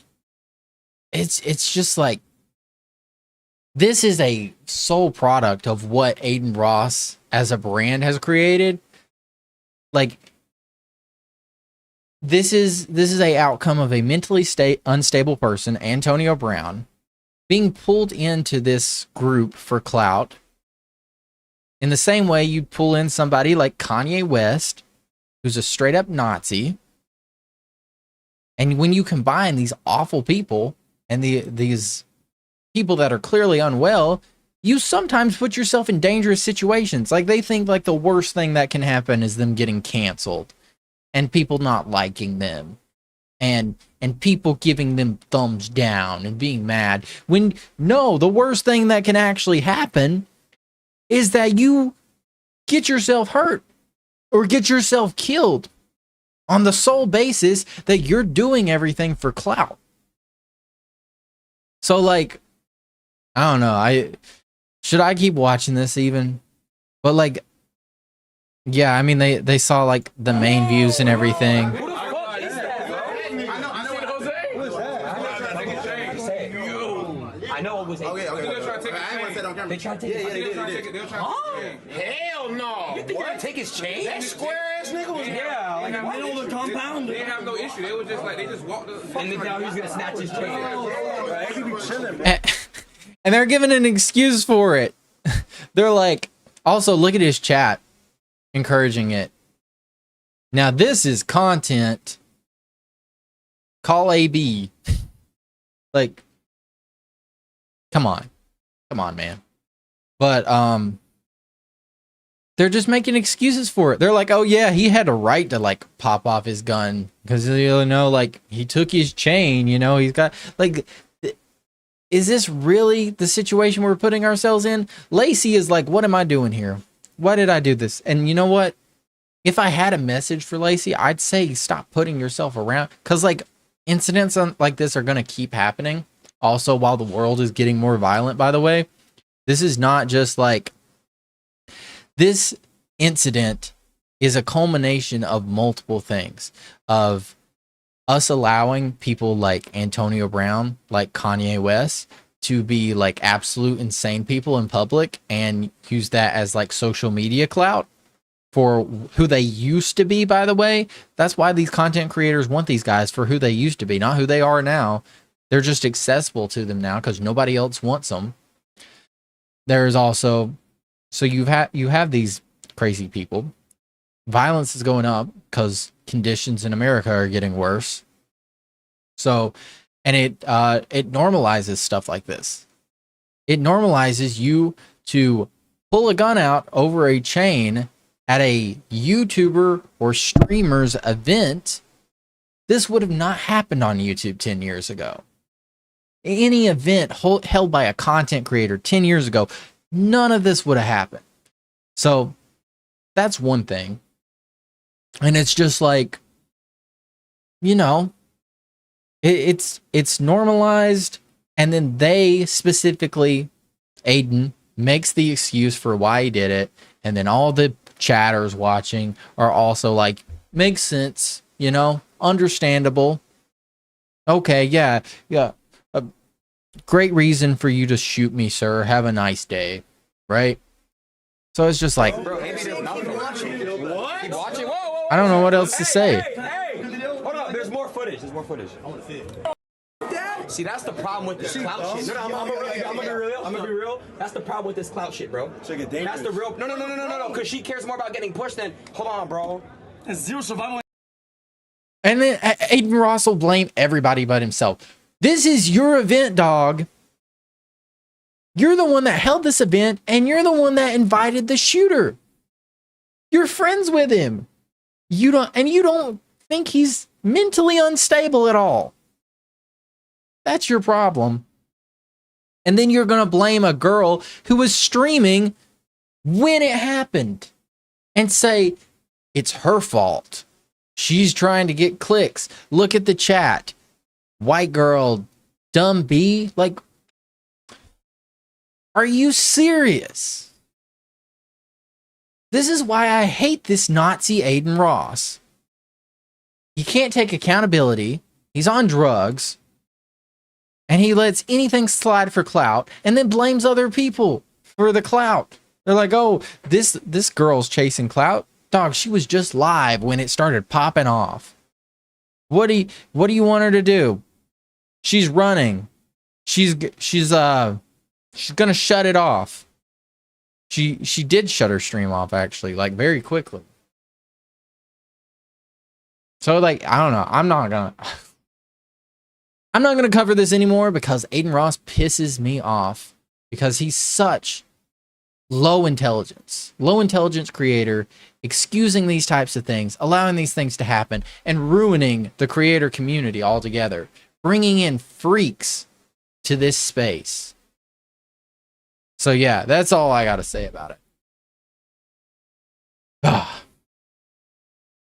it's just like, this is a sole product of what Adin Ross as a brand has created. Like, this is a outcome of a mentally unstable person, Antonio Brown, being pulled into this group for clout. In the same way you'd pull in somebody like Kanye West, who's a straight up Nazi. And when you combine these awful people and these people that are clearly unwell, you sometimes put yourself in dangerous situations. Like, they think like the worst thing that can happen is them getting canceled and people not liking them and people giving them thumbs down and being mad. When no, the worst thing that can actually happen is that you get yourself hurt or get yourself killed on the sole basis that you're doing everything for clout. So, like, I don't know. Should I keep watching this even? But, like, yeah, I mean, they saw, like, the main views and everything. I know it was. Okay. They tried to take his chain. Hell no! You think they're gonna take his chain? That square ass nigga was like in the middle of the compound. They didn't have no issue. They was just like, they just walked. And then now he's gonna snatch his chain. And they're giving an excuse for it. They're like, also look at his chat, encouraging it. Now this is content. Call AB. Like, come on, man. But they're just making excuses for it. They're like, oh yeah, he had a right to like pop off his gun because, you know, like, he took his chain. You know, he's got, like, is this really the situation we're putting ourselves in? Lacey is like, what am I doing here? Why did I do this? And you know what? If I had a message for Lacey, I'd say stop putting yourself around, because like, incidents like this are going to keep happening. Also, while the world is getting more violent, by the way, this is not just like, this incident is a culmination of multiple things, of us allowing people like Antonio Brown, like Kanye West, to be like absolute insane people in public and use that as like social media clout for who they used to be, by the way. That's why these content creators want these guys, for who they used to be, not who they are now. They're just accessible to them now because nobody else wants them. There's also, so you have these crazy people. Violence is going up because conditions in America are getting worse. So, and it normalizes stuff like this. It normalizes you to pull a gun out over a chain at a YouTuber or streamer's event. This would have not happened on YouTube 10 years ago. Any event held by a content creator 10 years ago, none of this would have happened. So that's one thing. And it's just like, you know, it's normalized. And then they specifically, Adin makes the excuse for why he did it. And then all the chatters watching are also like, makes sense, you know, understandable. Okay, yeah. Great reason for you to shoot me, sir. Have a nice day, right? So it's just like, I don't know what else to say. Hey, hold on. There's more footage. I want to see it. See, that's the problem with this clout shit. No, I'm gonna be real. That's the problem with this clout shit, bro. That's the real. No. Because she cares more about getting pushed than. Hold on, bro. It's zero survival. And then Adin Ross will blame everybody but himself. This is your event, dog. You're the one that held this event, and you're the one that invited the shooter. You're friends with him. You don't think he's mentally unstable at all. That's your problem. And then you're going to blame a girl who was streaming when it happened and say it's her fault. She's trying to get clicks. Look at the chat. White girl, dumb B. Like, Are you serious? This is why I hate this Nazi Adin Ross. He can't take accountability. He's on drugs. And he lets anything slide for clout and then blames other people for the clout. They're like, oh, this girl's chasing clout. Dog, she was just live when it started popping off. What do you want her to do? She's running. She's gonna shut it off. She did shut her stream off, actually, like very quickly. So like, I don't know. I'm not gonna cover this anymore because Adin Ross pisses me off because he's such low intelligence creator, excusing these types of things, allowing these things to happen, and ruining the creator community altogether, bringing in freaks to this space. So yeah, that's all I gotta say about it.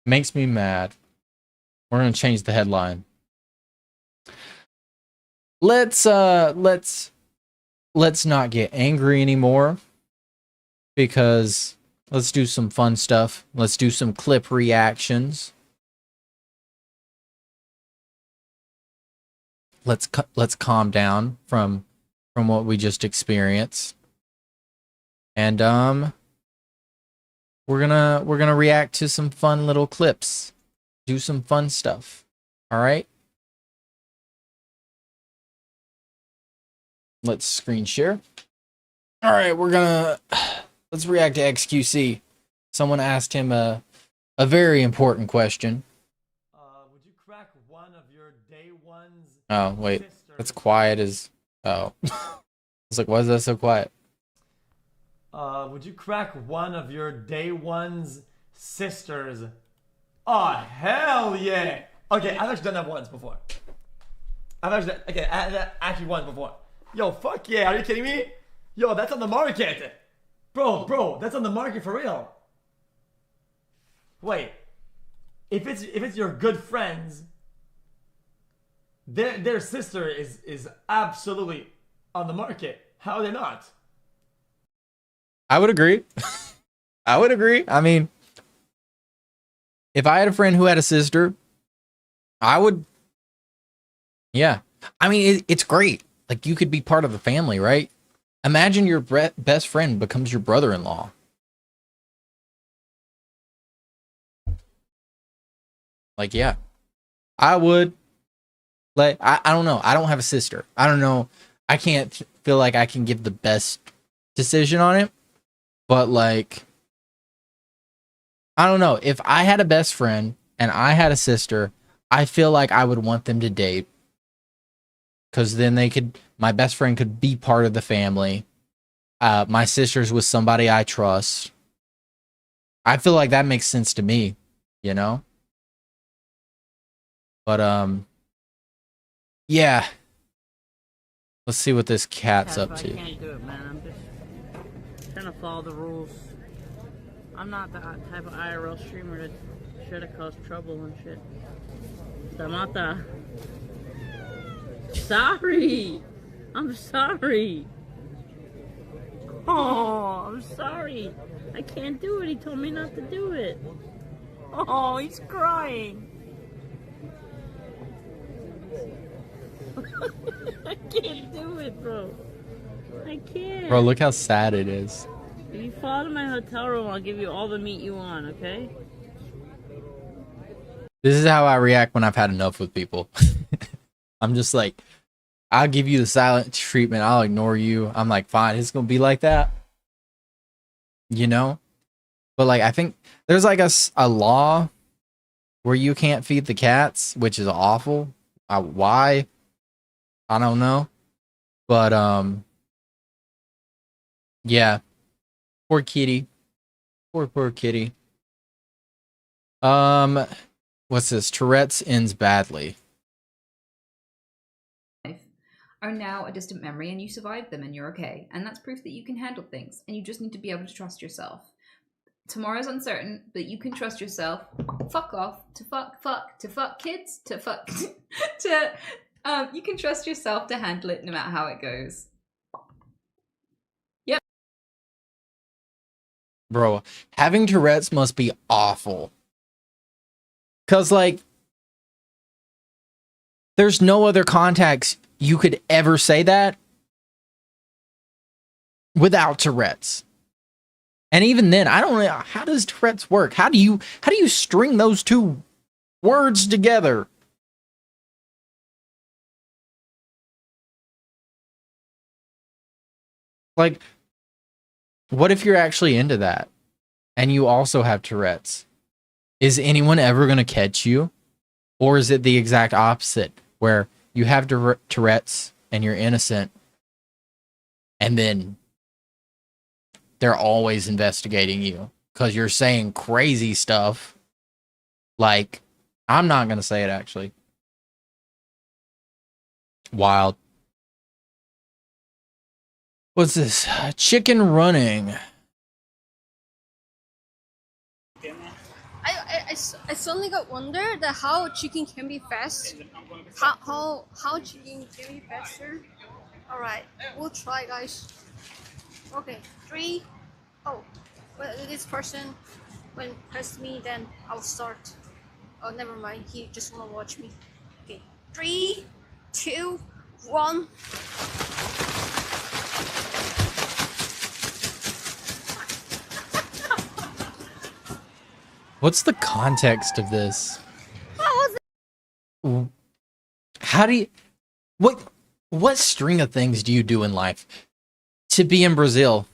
Makes me mad. We're gonna change the headline. Let's not get angry anymore, because let's do some fun stuff. Let's do some clip reactions. Let's calm down from what we just experienced. And we're gonna react to some fun little clips. Do some fun stuff. All right? Let's screen share. All right, let's react to XQC. Someone asked him a very important question. Would you crack one of your day ones? Oh, wait. That's quiet as... Oh. I was like, why is that so quiet? Would you crack one of your day one's sisters? Oh, hell yeah! Okay, I've actually done that once before. I actually once before. Yo, fuck yeah, are you kidding me? Yo, that's on the market! Bro, that's on the market for real. Wait, if it's your good friends, their sister is absolutely on the market. How are they not? I would agree. I would agree. I mean, if I had a friend who had a sister, I would. Yeah. I mean, it's great. Like, you could be part of the family, right? Imagine your best friend becomes your brother-in-law. Like, yeah. I would. Like, I don't know. I don't have a sister. I don't know. I can't feel like I can give the best decision on it. But, like, I don't know. If I had a best friend and I had a sister, I feel like I would want them to date. Because then my best friend could be part of the family. My sister's with somebody I trust. I feel like that makes sense to me, you know? But, yeah. Let's see what this cat's up to. I can't do it, man. I'm just trying to follow the rules. I'm not the type of IRL streamer that should have caused trouble and shit. Samantha. Sorry. I'm sorry. Oh, I'm sorry. I can't do it. He told me not to do it. Oh, he's crying. I can't do it, bro. I can't. Bro, look how sad it is. If you fall to my hotel room, I'll give you all the meat you want, okay? This is how I react when I've had enough with people. I'm just like, I'll give you the silent treatment. I'll ignore you. I'm like, fine, it's going to be like that. You know? But like, I think there's like a law where you can't feed the cats, which is awful. Why? I don't know. But, yeah. Poor kitty. Poor kitty. What's this? Tourette's ends badly. Are now a distant memory and you survived them and you're okay. And that's proof that you can handle things and you just need to be able to trust yourself. Tomorrow's uncertain, but you can trust yourself. Fuck off. To fuck kids. To fuck... you can trust yourself to handle it no matter how it goes. Bro, having Tourette's must be awful. Cause like there's no other context you could ever say that without Tourette's. And even then, I don't know, how does Tourette's work? How do you string those two words together? Like, what if you're actually into that and you also have Tourette's? Is anyone ever going to catch you? Or is it the exact opposite where you have Tourette's and you're innocent and then they're always investigating you because you're saying crazy stuff? Like, I'm not going to say it actually. Wild. What's this? Chicken running. I suddenly got wondered that how chicken can be fast. How chicken can be faster. All right, we'll try, guys. Okay, 3. Oh, well, this person when press me, then I'll start. Oh, never mind. He just wanna watch me. Okay, 3, 2, 1. What's the context of this? How do you, what string of things do you do in life to be in Brazil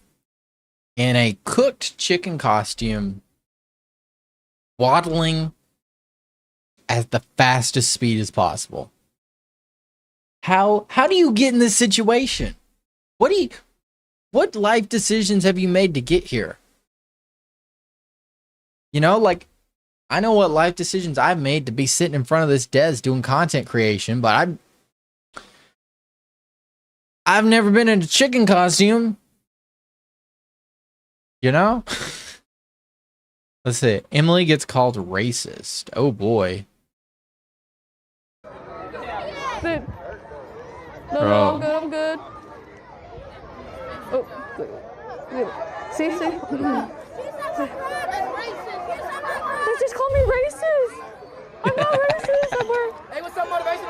in a cooked chicken costume, waddling at the fastest speed as possible? How do you get in this situation? What life decisions have you made to get here? You know, like, I know what life decisions I've made to be sitting in front of this desk doing content creation, but I've never been in a chicken costume. You know? Let's see. Emily gets called racist. Oh boy. Babe. No, Bro. I'm good. Oh, good. See? They just called me racist. I'm not racist. Hey, what's up, motivation?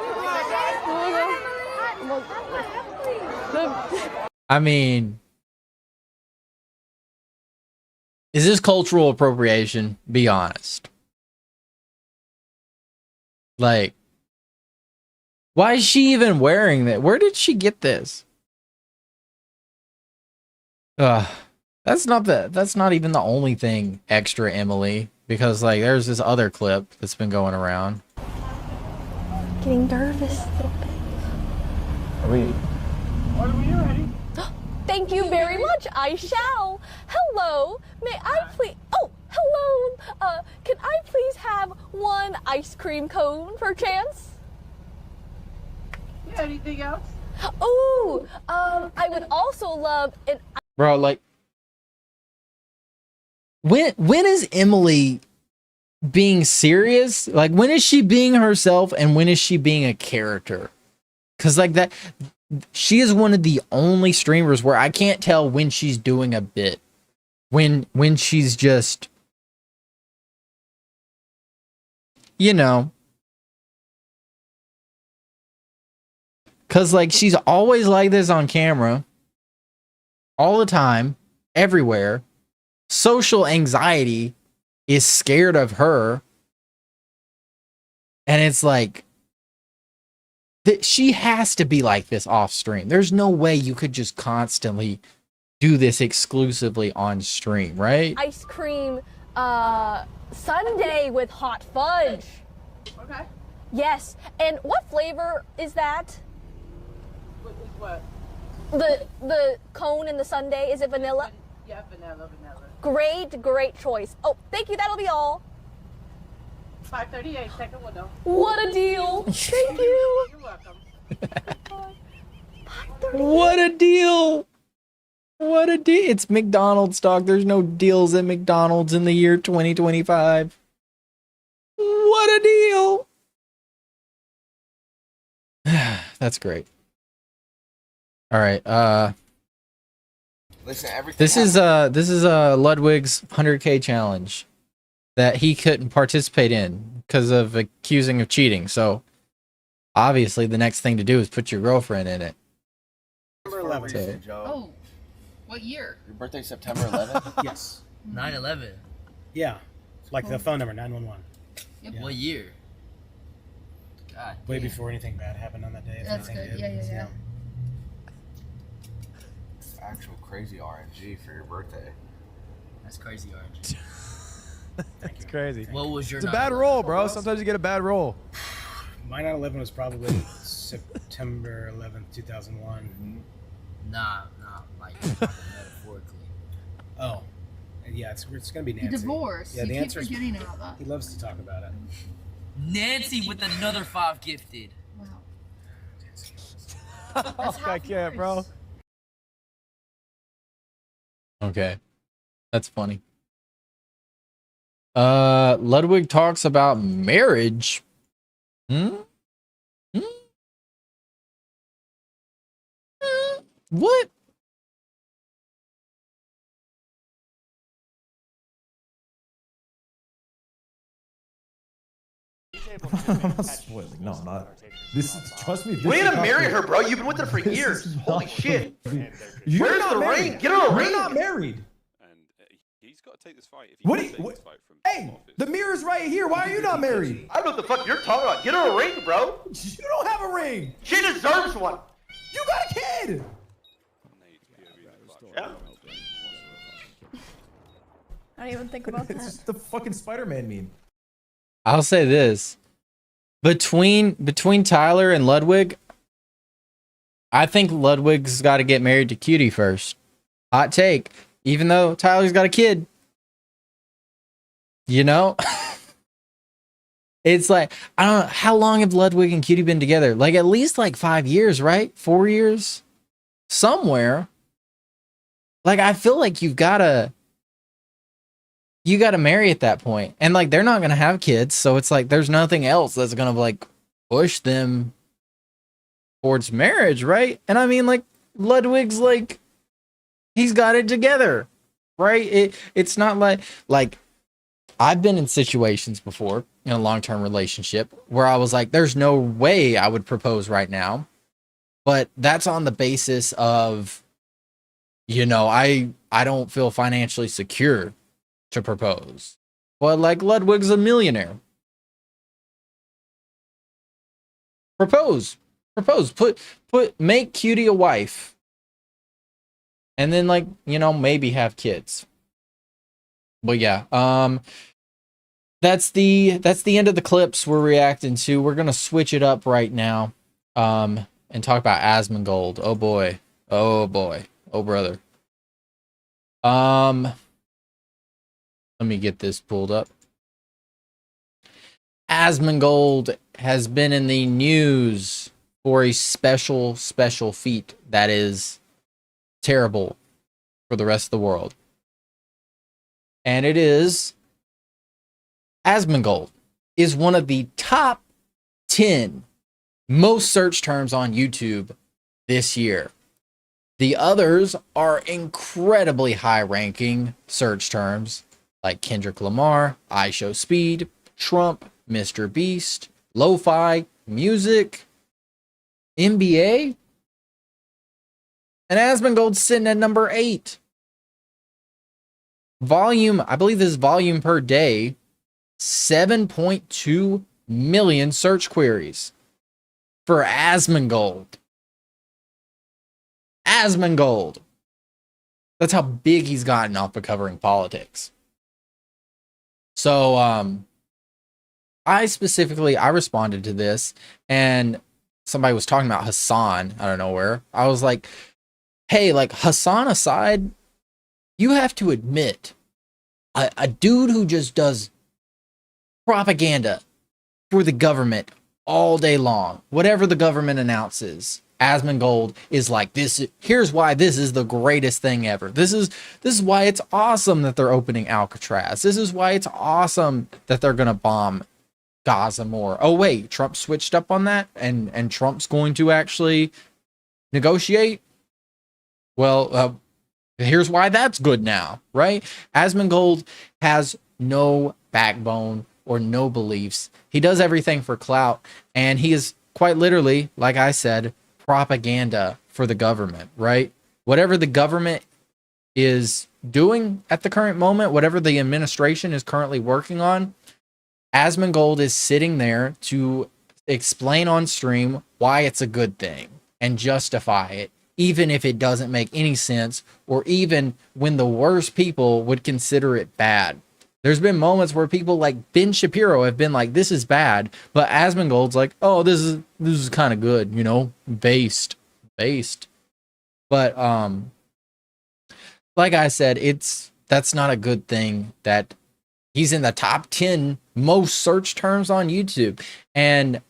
I mean, is this cultural appropriation? Be honest. Like, why is she even wearing that? Where did she get this? That's not even the only thing extra, Emily, because like there's this other clip that's been going around. Getting nervous. Are we? Thank you very much. I shall. Hello. May I please? Oh, hello. Can I please have one ice cream cone per chance? Yeah, anything else? Oh, I would also love an. Bro, like, when is Emily being serious? Like, when is she being herself and when is she being a character? Because like that, she is one of the only streamers where I can't tell when she's doing a bit, when she's just, you know, because like she's always like this on camera, all the time, everywhere. Social anxiety is scared of her. And it's like, she has to be like this off stream. There's no way you could just constantly do this exclusively on stream, right? Ice cream sundae with hot fudge. Okay. Yes. And what flavor is that? What? The cone and the sundae, is it vanilla? Yeah, vanilla. Great choice. Oh, thank you. That'll be all. 538, second window. What a deal. Thank you. You're welcome. What a deal. What a deal. It's McDonald's stock. There's no deals at McDonald's in the year 2025. What a deal. That's great. All right. Listen, everything. This is Ludwig's 100K challenge that he couldn't participate in because of accusing of cheating. So obviously the next thing to do is put your girlfriend in it. September 11th. Oh, what year? Your birthday's September 11th? Yes. 9/11. Yeah. Like the phone number 911. Yep. What year? God. Way damn. before anything bad happened on that day. if That's anything good. did, Yeah. Actual crazy RNG for your birthday. That's crazy, orange. It's crazy. What was your? It's a bad roll, bro. Sometimes you get a bad roll. My 9/11 was probably September 11th, 2001. Nah, like metaphorically. Oh. Yeah, it's gonna be Nancy. divorced. Yeah, You the keep answer is forgetting about that. He loves to talk about it. Nancy with another 5 gifted. I can't, bro. Okay. That's funny. Ludwig talks about marriage. What? I'm not spoiling. No, I'm not. This is, trust me. This Way is to not marry good. her, bro. You've been with her for This years. is Holy not shit. good. You're Where's not the married. ring? Get her a You're ring. not married. He's got to take this fight. If he What? can't take What? this fight from Hey, the mirror's right here. Why are you not married? I don't know what the fuck you're talking about. Get her a ring, bro. You don't have a ring. She deserves one. You got a kid. Yeah. I didn't even think about It's that. just the fucking Spider-Man meme. I'll say this. Between Tyler and Ludwig, I think Ludwig's got to get married to Cutie first. Hot take. Even though Tyler's got a kid. You know? It's like, I don't know, how long have Ludwig and Cutie been together? Like at least like 5 years, right? 4 years? Somewhere. Like I feel like you gotta marry at that point. And like they're not gonna have kids, so it's like there's nothing else that's gonna like push them towards marriage, right? And I mean like Ludwig's like he's got it together, right? It's not like I've been in situations before in a long-term relationship where I was like, there's no way I would propose right now. But that's on the basis of, you know, I don't feel financially secure to propose. But like Ludwig's a millionaire. Propose. Make Cutie a wife. And then like, you know, maybe have kids. But yeah, that's the end of the clips we're reacting to. We're gonna switch it up right now, and talk about Asmongold. Oh boy, oh brother. Let me get this pulled up. Asmongold has been in the news for a special feat that is terrible for the rest of the world. And it is Asmongold is one of the top 10 most search terms on YouTube this year. The others are incredibly high ranking search terms like Kendrick Lamar, iShowSpeed, Trump, Mr. Beast, Lo-Fi, music, NBA. And Asmongold's sitting at number 8. Volume, I believe this is volume per day, 7.2 million search queries for Asmongold. Asmongold. That's how big he's gotten off of covering politics. So, I responded to this, and somebody was talking about Hassan out of nowhere. I was like, hey, like Hassan aside, you have to admit, a dude who just does propaganda for the government all day long, whatever the government announces, Asmongold is like, this. Here's why this is the greatest thing ever. This is why it's awesome that they're opening Alcatraz. This is why it's awesome that they're gonna bomb Gaza more. Oh wait, Trump switched up on that, and Trump's going to actually negotiate. Well, Here's why that's good now, right? Asmongold has no backbone or no beliefs. He does everything for clout, and he is quite literally, like I said, propaganda for the government, right? Whatever the government is doing at the current moment, whatever the administration is currently working on, Asmongold is sitting there to explain on stream why it's a good thing and justify it, even if it doesn't make any sense, or even when the worst people would consider it bad. There's been moments where people like Ben Shapiro have been like, this is bad, but Asmongold's like, oh, this is kind of good, you know, based. But like I said, that's not a good thing that he's in the top 10 most search terms on YouTube. And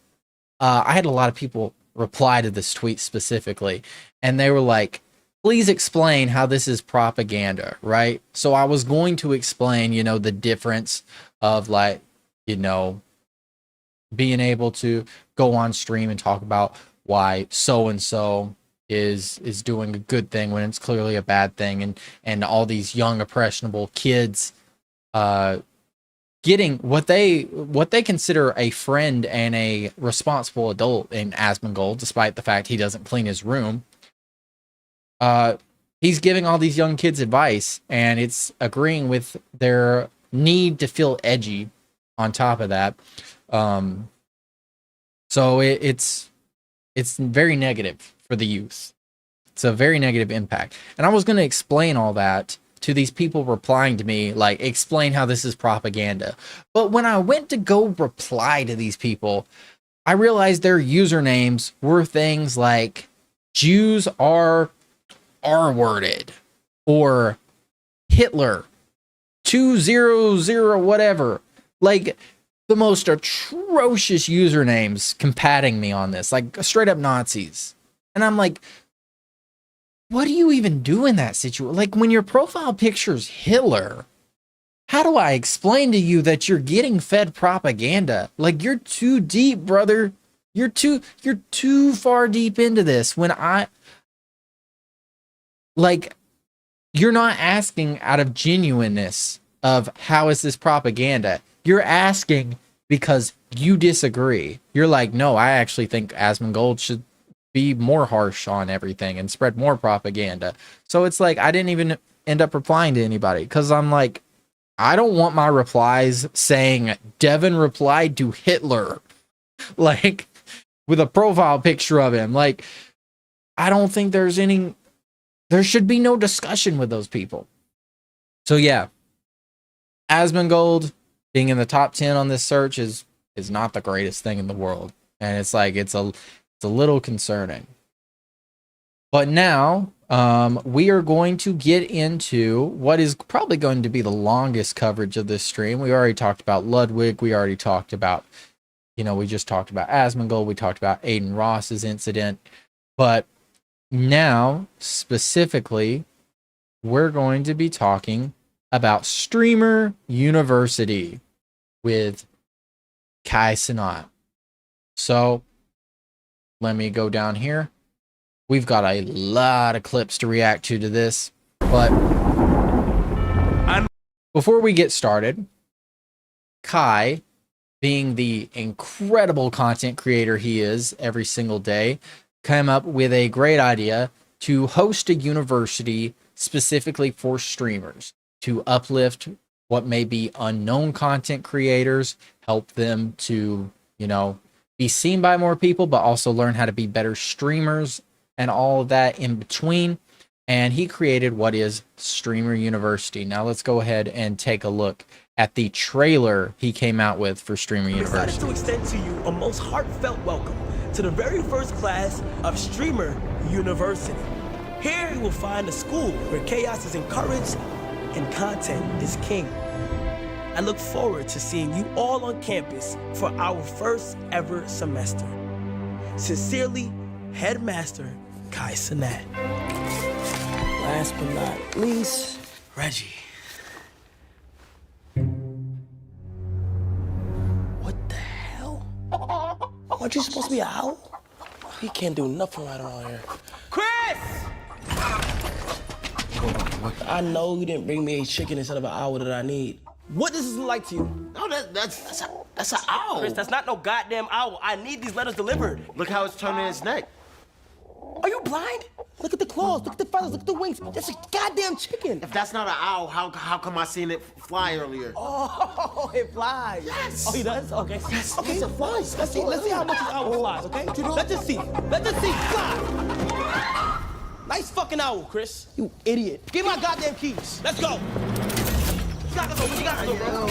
I had a lot of people reply to this tweet specifically, and they were like, please explain how this is propaganda, right? So I was going to explain, you know, the difference of like, you know, being able to go on stream and talk about why so-and-so is doing a good thing when it's clearly a bad thing, and all these young impressionable kids getting what they consider a friend and a responsible adult in Asmongold, despite the fact he doesn't clean his room. He's giving all these young kids advice, and it's agreeing with their need to feel edgy on top of that. So it's very negative for the youth. It's a very negative impact. And I was going to explain all that to these people replying to me, like, explain how this is propaganda. But when I went to go reply to these people, I realized their usernames were things like Jews are R-worded, or Hitler 200 whatever, like the most atrocious usernames combating me on this, like straight up Nazis. And I'm like, what do you even do in that situation? Like, when your profile picture's Hitler, how do I explain to you that you're getting fed propaganda? Like, you're too deep, brother. You're too far deep into this. When you're not asking out of genuineness of how is this propaganda. You're asking because you disagree. You're like, no, I actually think Asmongold should be more harsh on everything and spread more propaganda. So it's like, I didn't even end up replying to anybody, because I'm like, I don't want my replies saying Devin replied to Hitler, like, with a profile picture of him. Like, I don't think there should be no discussion with those people. So yeah, Asmongold being in the top 10 on this search is not the greatest thing in the world. And it's like, it's a little concerning. But now we are going to get into what is probably going to be the longest coverage of this stream. We already talked about Ludwig. We already talked about, you know, we just talked about Asmongold. We talked about Adin Ross's incident. But now, specifically, we're going to be talking about Streamer University with Cenat. So let me go down here. We've got a lot of clips to react to this, but before we get started, Kai, being the incredible content creator he is every single day, came up with a great idea to host a university specifically for streamers, to uplift what may be unknown content creators, help them to, you know, be seen by more people, but also learn how to be better streamers and all of that in between. And he created what is Streamer University. Now let's go ahead and take a look at the trailer he came out with for Streamer University. I'm excited to extend to you a most heartfelt welcome to the very first class of Streamer University. Here you will find a school where chaos is encouraged and content is king. I look forward to seeing you all on campus for our first ever semester. Sincerely, Headmaster Cenat. Last but not least, Reggie. What the hell? Aren't you supposed to be an owl? He can't do nothing right around here. Chris! I know you didn't bring me a chicken instead of an owl that I need. What does this look like to you? No, that's an owl. Chris, that's not no goddamn owl. I need these letters delivered. Look how it's turning its neck. Are you blind? Look at the claws, look at the feathers, look at the wings. That's a goddamn chicken. If that's not an owl, how come I seen it fly earlier? Oh, it flies. Yes. Oh, he does? Okay. Yes, Okay, it flies. Let's see how much this owl flies, okay? Let's just see. Fly. Nice fucking owl, Chris. You idiot. Give me my goddamn keys. Let's go. What you got, bro?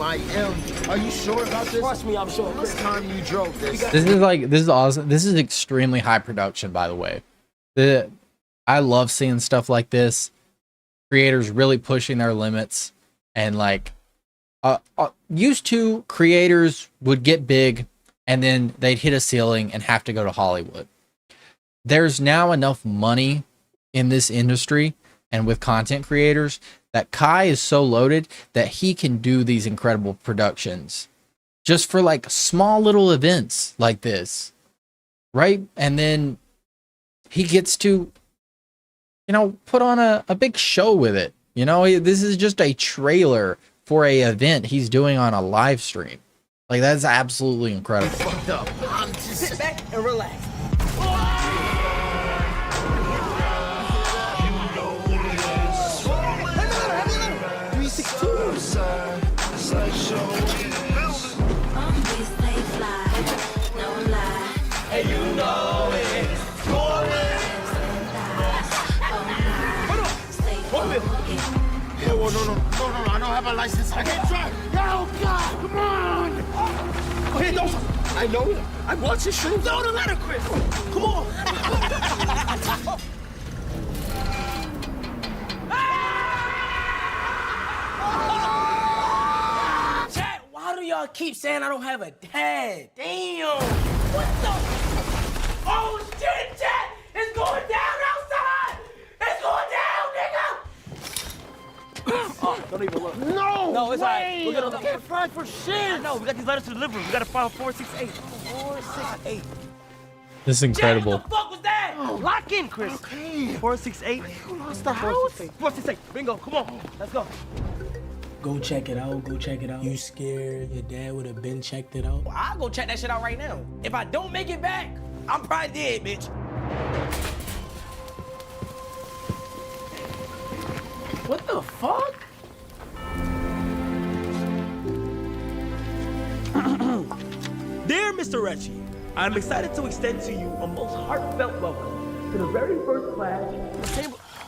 I am. Are you sure about this? Trust me, I'm sure. This time you drove this. This is awesome. This is extremely high production, by the way. I love seeing stuff like this. Creators really pushing their limits, and like used to, creators would get big and then they'd hit a ceiling and have to go to Hollywood. There's now enough money in this industry and with content creators that Kai is so loaded that he can do these incredible productions just for like small little events like this, right? And then he gets to, you know, put on a big show with it. You know, this is just a trailer for a event he's doing on a live stream. Like, that's absolutely incredible. Fucked up. Sit back and relax. Hey, you know it. No, I don't have a license. I can't drive. No, God, come on. Go ahead, don't. I know. I watch your streams. Don't let her, Chris. Come on. Chat, why do y'all keep saying I don't have a dad? Damn. What the? Oh, shit, chat. It's going down outside. It's going down, nigga. Oh, don't even look. No, it's all right. We're gonna get fried for shit. No, we got these letters to deliver. We gotta file 468. 468. This is incredible. What the fuck was that? Lock in, Chris. Okay. 468. You lost the house? 468. Bingo. Come on. Let's go. Go check it out. Go check it out. You scared your dad would have been checked it out? Well, I'll go check that shit out right now. If I don't make it back, I'm probably dead, bitch. What the fuck? Dear Mr. Recchi, I'm excited to extend to you a most heartfelt welcome to the very first class.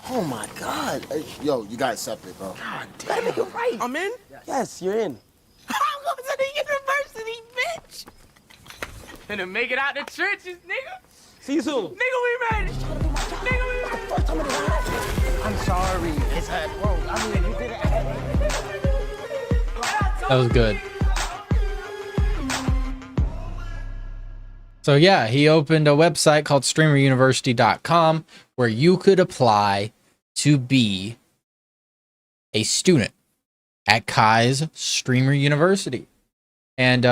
Oh my God. Yo, you got accepted, bro. God damn it, you're right. I'm in? Yes, you're in. I'm going to the university, bitch. Finna make it out the trenches, nigga. See you soon. Nigga, we made it. Nigga, we made it. I'm sorry. It's bro. I mean, you did it. That was good. So yeah, he opened a website called streameruniversity.com where you could apply to be a student at Kai's Streamer University. And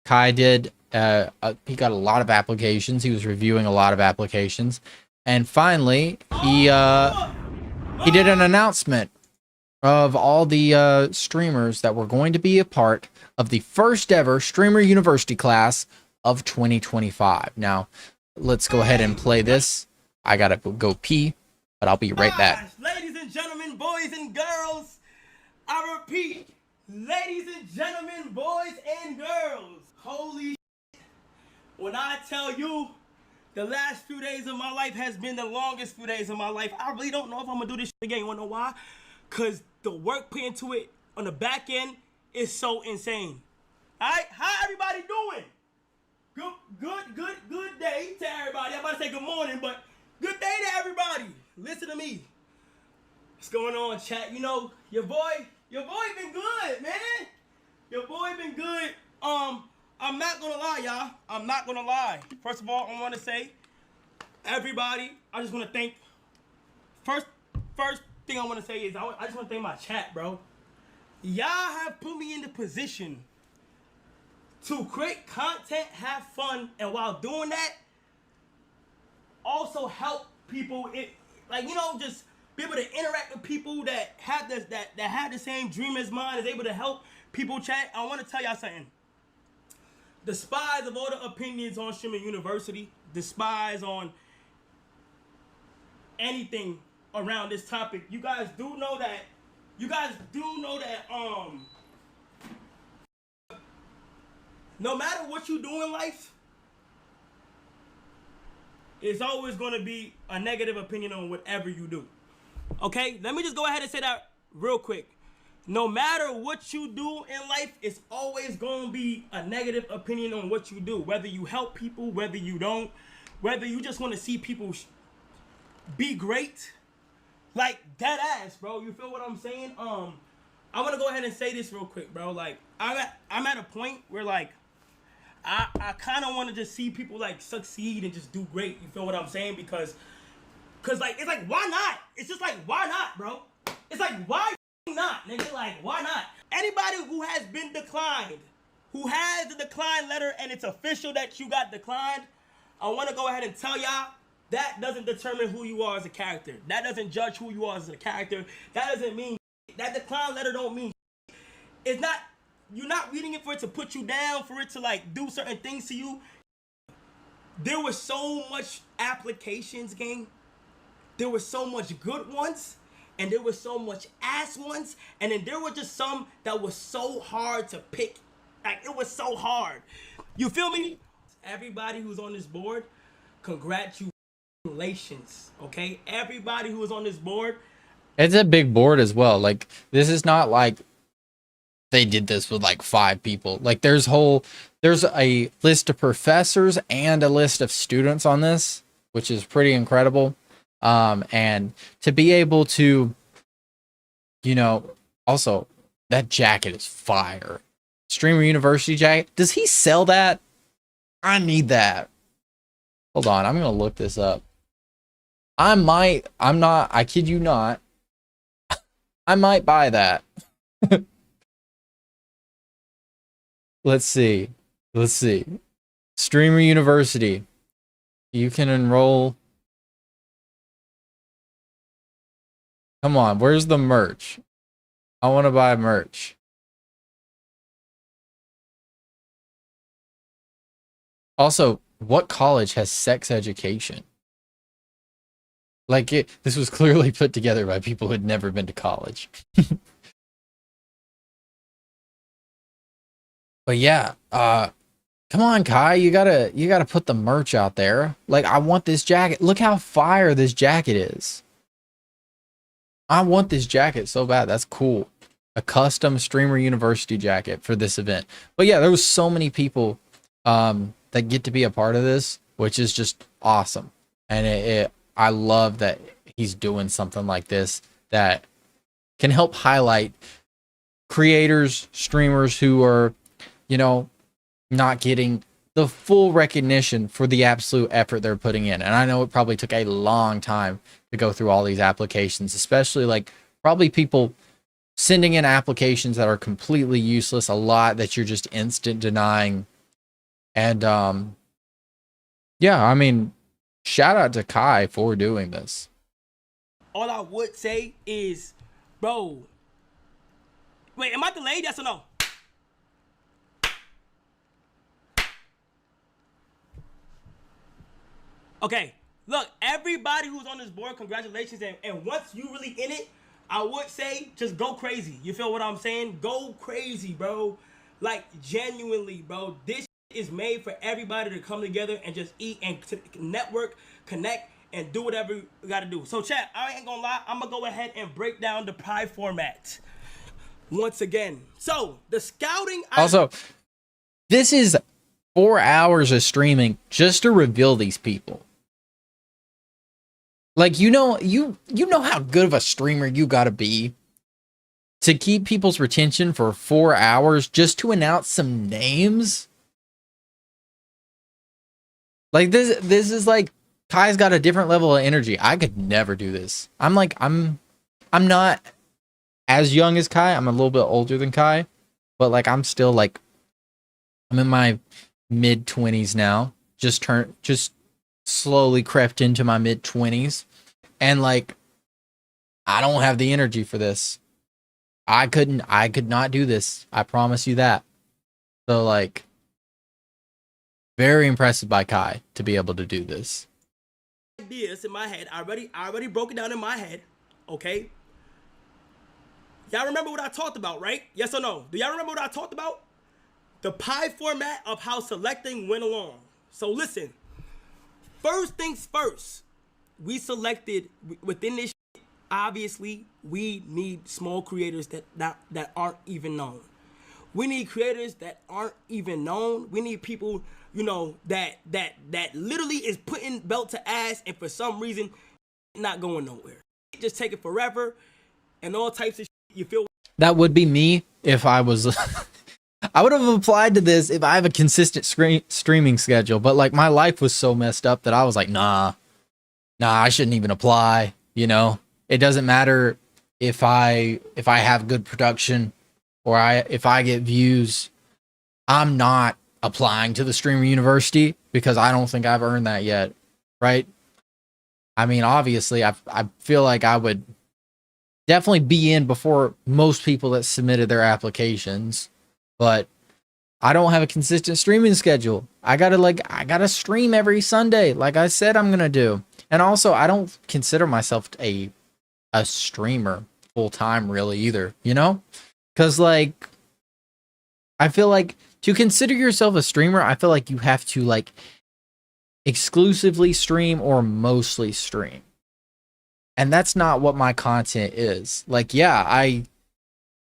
Kai did, he got a lot of applications. He was reviewing a lot of applications. And finally, he did an announcement of all the streamers that were going to be a part of the first ever Streamer University class of 2025. Now, let's go ahead and play this. I gotta go pee, but I'll be right back. Ladies and gentlemen, boys and girls, I repeat, ladies and gentlemen, boys and girls, holy shit. When I tell you the last few days of my life has been the longest few days of my life, I really don't know if I'm gonna do this shit again. You wanna know why? Cause the work put into it on the back end is so insane. All right, how everybody doing? Good day to everybody. I'm about to say good morning, but good day to everybody. Listen to me. What's going on, chat? You know, your boy been good, man. Your boy been good. I'm not gonna lie, y'all. I'm not gonna lie. First of all, I want to say, everybody, I just want to thank. First thing I want to say is I just want to thank my chat, bro. Y'all have put me in the position to create content, have fun, and while doing that, also help people. Like, you know, just be able to interact with people that have this, that have the same dream as mine, is able to help people chat. I want to tell y'all something. Despise of all the opinions on Streamer University, despise on anything around this topic. You guys do know that. No matter what you do in life, it's always going to be a negative opinion on whatever you do. Okay? Let me just go ahead and say that real quick. No matter what you do in life, it's always going to be a negative opinion on what you do. Whether you help people, whether you don't, whether you just want to see people be great. Like, dead ass, bro. You feel what I'm saying? I want to go ahead and say this real quick, bro. Like, I'm at a point where, like, I kind of want to just see people, like, succeed and just do great. You feel what I'm saying? Because like, it's like, why not? It's just like, why not, bro? It's like, why not, nigga? Like, why not? Anybody who has been declined, who has the decline letter and it's official that you got declined, I want to go ahead and tell y'all, that doesn't determine who you are as a character. That doesn't judge who you are as a character. That doesn't mean, that decline letter don't mean it's not, you're not reading it for it to put you down, for it to, like, do certain things to you. There was so much applications, gang. There were so much good ones, and there was so much ass ones, and then there were just some that was so hard to pick. Like, it was so hard. You feel me? Everybody who's on this board, congratulations, okay? Everybody who is on this board. It's a big board as well. Like, this is not like they did this with like 5 people. Like, there's a list of professors and a list of students on this, which is pretty incredible. And to be able to, you know, also that jacket is fire. Streamer University jacket. Does he sell that? I need that. Hold on, I'm gonna look this up. I kid you not. I might buy that. Let's see. Streamer University. You can enroll. Come on, where's the merch? I want to buy merch. Also, what college has sex education? Like, this was clearly put together by people who had never been to college. But yeah, come on, Kai, you gotta put the merch out there. Like, I want this jacket. Look how fire this jacket is. I want this jacket so bad. That's cool. A custom Streamer University jacket for this event. But yeah, there was so many people that get to be a part of this, which is just awesome. And I love that he's doing something like this that can help highlight creators, streamers who are, you know, not getting the full recognition for the absolute effort they're putting in. And I know it probably took a long time to go through all these applications, especially like probably people sending in applications that are completely useless, a lot that you're just instant denying. And yeah, I mean, shout out to Kai for doing this. All I would say is, bro, wait, am I delayed? Yes or no? Okay, look, everybody who's on this board, congratulations. And once you really in it, I would say just go crazy. You feel what I'm saying? Go crazy, bro. Like, genuinely, bro. This is made for everybody to come together and just eat and network, connect, and do whatever you gotta do. So, chat, I ain't gonna lie. I'm gonna go ahead and break down the pie format once again. So, the scouting... Also, this is 4 hours of streaming just to reveal these people. Like, you know how good of a streamer you gotta be to keep people's retention for 4 hours just to announce some names? Like, this is like, Kai's got a different level of energy. I could never do this. I'm not as young as Kai. I'm a little bit older than Kai, but like, I'm still like, I'm in my mid-20s now. Just slowly crept into my mid-20s. And like, I don't have the energy for this. I could not do this. I promise you that. So like, very impressed by Kai to be able to do this. Ideas in my head. I already broke it down in my head. Okay. Y'all remember what I talked about, right? Yes or no? Do y'all remember what I talked about? The pie format of how selecting went along. So listen. First things first. We selected within this. Obviously, we need small creators that aren't even known. We need creators that aren't even known. We need people, you know, that literally is putting belt to ass and for some reason not going nowhere. Just take it forever and all types of shit. You feel That would be me if I was I would have applied to this if I have a consistent streaming schedule, but like my life was so messed up that I was like, nah, I shouldn't even apply, you know? It doesn't matter if I have good production or if I get views. I'm not applying to the Streamer University because I don't think I've earned that yet, right? I mean, obviously, I feel like I would definitely be in before most people that submitted their applications, but I don't have a consistent streaming schedule. I gotta stream every Sunday, like I said I'm gonna do. And also, I don't consider myself a streamer full time really either, you know? Because like, I feel like to consider yourself a streamer, I feel like you have to like exclusively stream or mostly stream. And that's not what my content is. Like, yeah,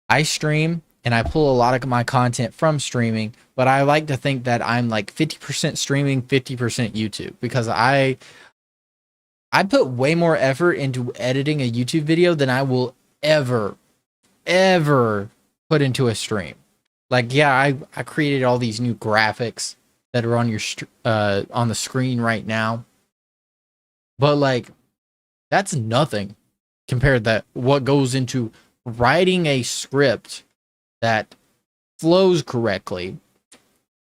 I stream and I pull a lot of my content from streaming, but I like to think that I'm like 50% streaming, 50% YouTube, because I put way more effort into editing a YouTube video than I will ever put into a stream. Like, yeah, I created all these new graphics that are on your on the screen right now, but like, that's nothing compared to what goes into writing a script that flows correctly,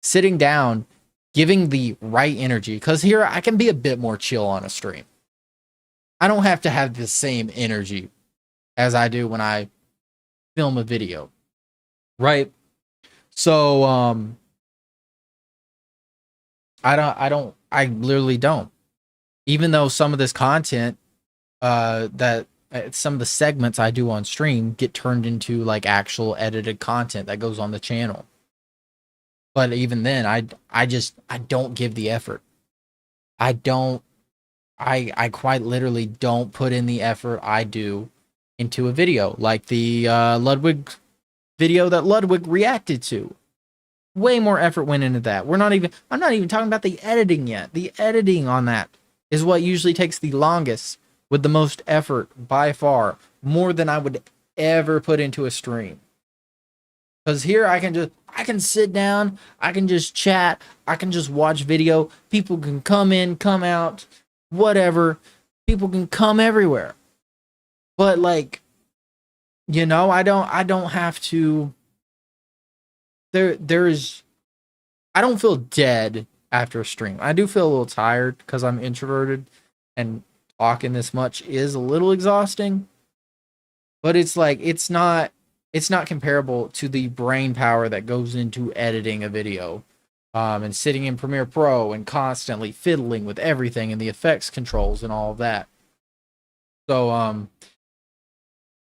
sitting down, giving the right energy. Because here I can be a bit more chill on a stream. I don't have to have the same energy as I do when I film a video, right? So I literally don't. Even though some of this content some of the segments I do on stream get turned into like actual edited content that goes on the channel. But even then, I don't give the effort. I quite literally don't put in the effort I do into a video. Like the Ludwig video that Ludwig reacted to. Way more effort went into that. I'm not even talking about the editing yet. The editing on that is what usually takes the longest, with the most effort by far, more than I would ever put into a stream. Because here I can sit down, I can just chat, I can just watch video. People can come in, come out, whatever. People can come everywhere. But like, you know, I don't have to. I don't feel dead after a stream. I do feel a little tired because I'm introverted, and talking this much is a little exhausting. But it's like, it's not comparable to the brain power that goes into editing a video, and sitting in Premiere Pro and constantly fiddling with everything and the effects controls and all of that. So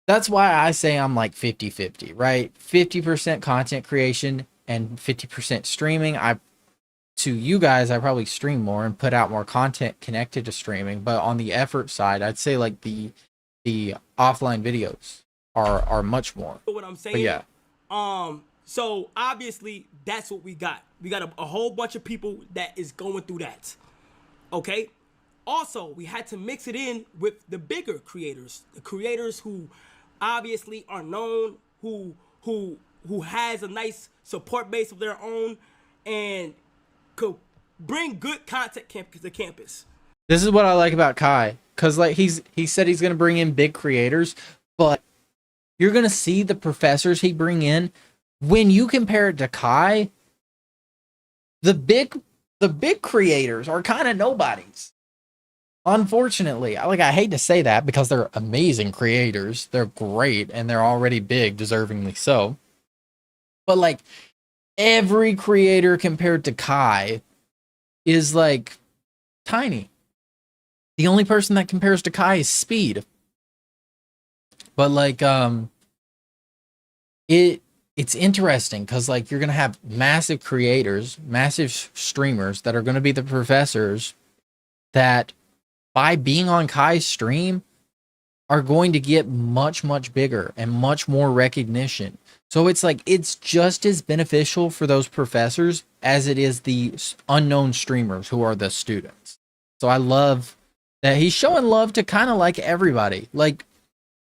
that's why I say I'm like 50-50, right? 50% content creation and 50% streaming. To you guys, I probably stream more and put out more content connected to streaming, but on the effort side, I'd say like the offline videos are much more. What I'm saying? But yeah. So obviously that's what we got. We got a whole bunch of people that is going through that. Okay. Also, we had to mix it in with the bigger creators, the creators who obviously are known, who has a nice support base of their own, and could bring good content to campus. This is what I like about Kai, because like he said he's gonna bring in big creators, but you're gonna see the professors he bring in. When you compare it to Kai, the big creators are kind of nobodies. Unfortunately, I hate to say that because they're amazing creators. They're great and they're already big, deservingly so. But like every creator compared to Kai is like tiny. The only person that compares to Kai is Speed. But like it's interesting because like you're gonna have massive creators, massive streamers that are gonna be the professors that by being on Kai's stream are going to get much, much bigger and much more recognition. So it's like, it's just as beneficial for those professors as it is the unknown streamers who are the students. So I love that he's showing love to kind of like everybody. Like,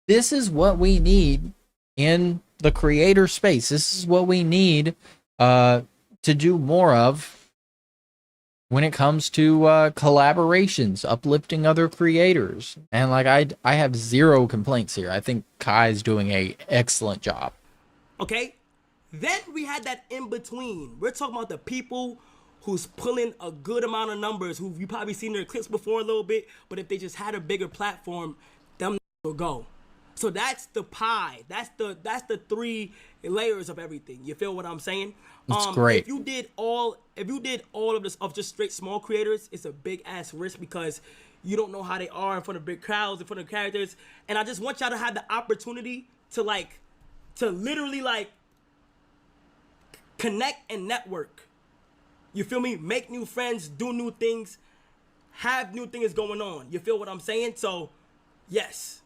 this is what we need in the creator space. This is what we need to do more of when it comes to collaborations, uplifting other creators. And like I have zero complaints here. I think Kai's doing a excellent job. Okay? Then we had that in between. We're talking about the people who's pulling a good amount of numbers, who you probably seen their clips before a little bit, but if they just had a bigger platform, them will go. So that's the pie. That's the 3 layers of everything. You feel what I'm saying? It's great. If you did all of this of just straight small creators, it's a big ass risk because you don't know how they are in front of big crowds, in front of characters. And I just want y'all to have the opportunity to literally connect and network. You feel me? Make new friends, do new things, have new things going on. You feel what I'm saying? So, yes.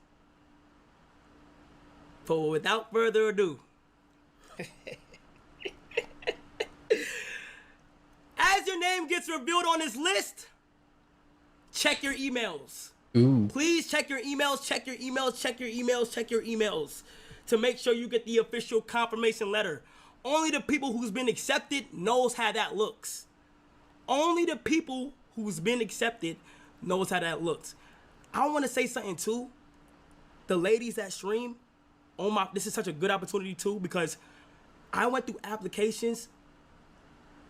For without further ado, as your name gets revealed on this list, check your emails. Ooh. Please check your emails, check your emails, check your emails, check your emails to make sure you get the official confirmation letter. Only the people who's been accepted knows how that looks. Only the people who's been accepted knows how that looks. I want to say something too. The ladies that stream, this is such a good opportunity too, because I went through applications,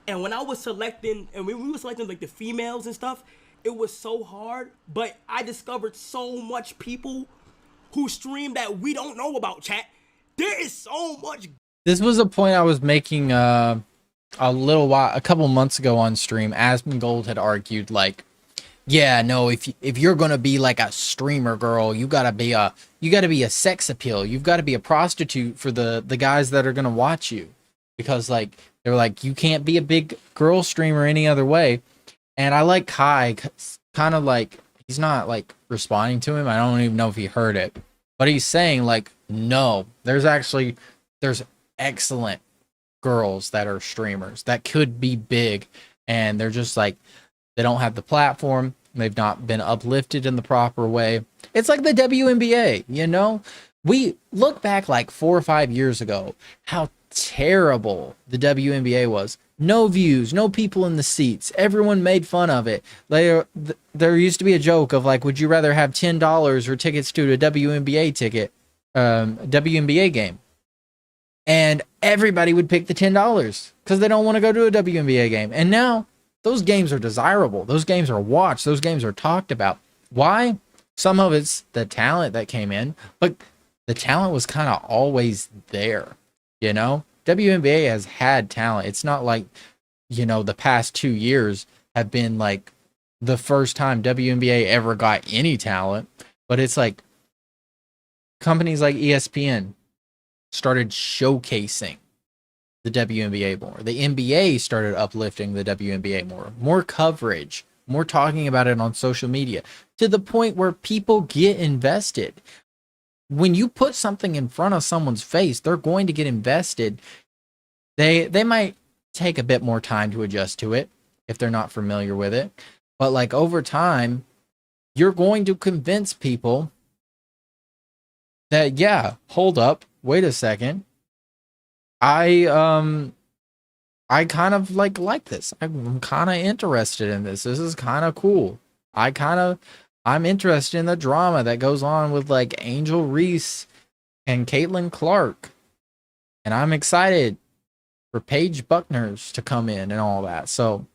and when I was selecting, and when we were selecting like the females and stuff, it was so hard, but I discovered so much people who stream that we don't know about, chat. There is so much. This was a point I was making a couple months ago on stream. Asmongold had argued like, yeah, no, if you're gonna be like a streamer girl, you gotta be a sex appeal. You've got to be a prostitute for the guys that are gonna watch you, because like they're like, you can't be a big girl streamer any other way. And I like Kai, kind of like, he's not like responding to him. I don't even know if he heard it, but he's saying like, no, there's excellent girls that are streamers that could be big, and they're just like, they don't have the platform. They've not been uplifted in the proper way. It's like the WNBA, you know? We look back like 4 or 5 years ago, how terrible the WNBA was. No views, no people in the seats. Everyone made fun of it. There used to be a joke of like, would you rather have $10 or tickets to a WNBA WNBA game? And everybody would pick the $10 because they don't want to go to a WNBA game. And now those games are desirable. Those games are watched. Those games are talked about. Why? Some of it's the talent that came in, but the talent was kind of always there, you know? WNBA has had talent. It's not like, you know, the past 2 years have been like the first time WNBA ever got any talent, but it's like companies like ESPN started showcasing the WNBA more. The NBA started uplifting the WNBA more coverage, more talking about it on social media, to the point where people get invested. When you put something in front of someone's face, they're going to get invested. They might take a bit more time to adjust to it if they're not familiar with it, but like over time, you're going to convince people that, yeah, hold up, wait a second. I kind of like this. I'm kind of interested in this. This is kind of cool. I'm interested in the drama that goes on with like Angel Reese and Caitlin Clark. And I'm excited for Paige Buckners to come in and all that. So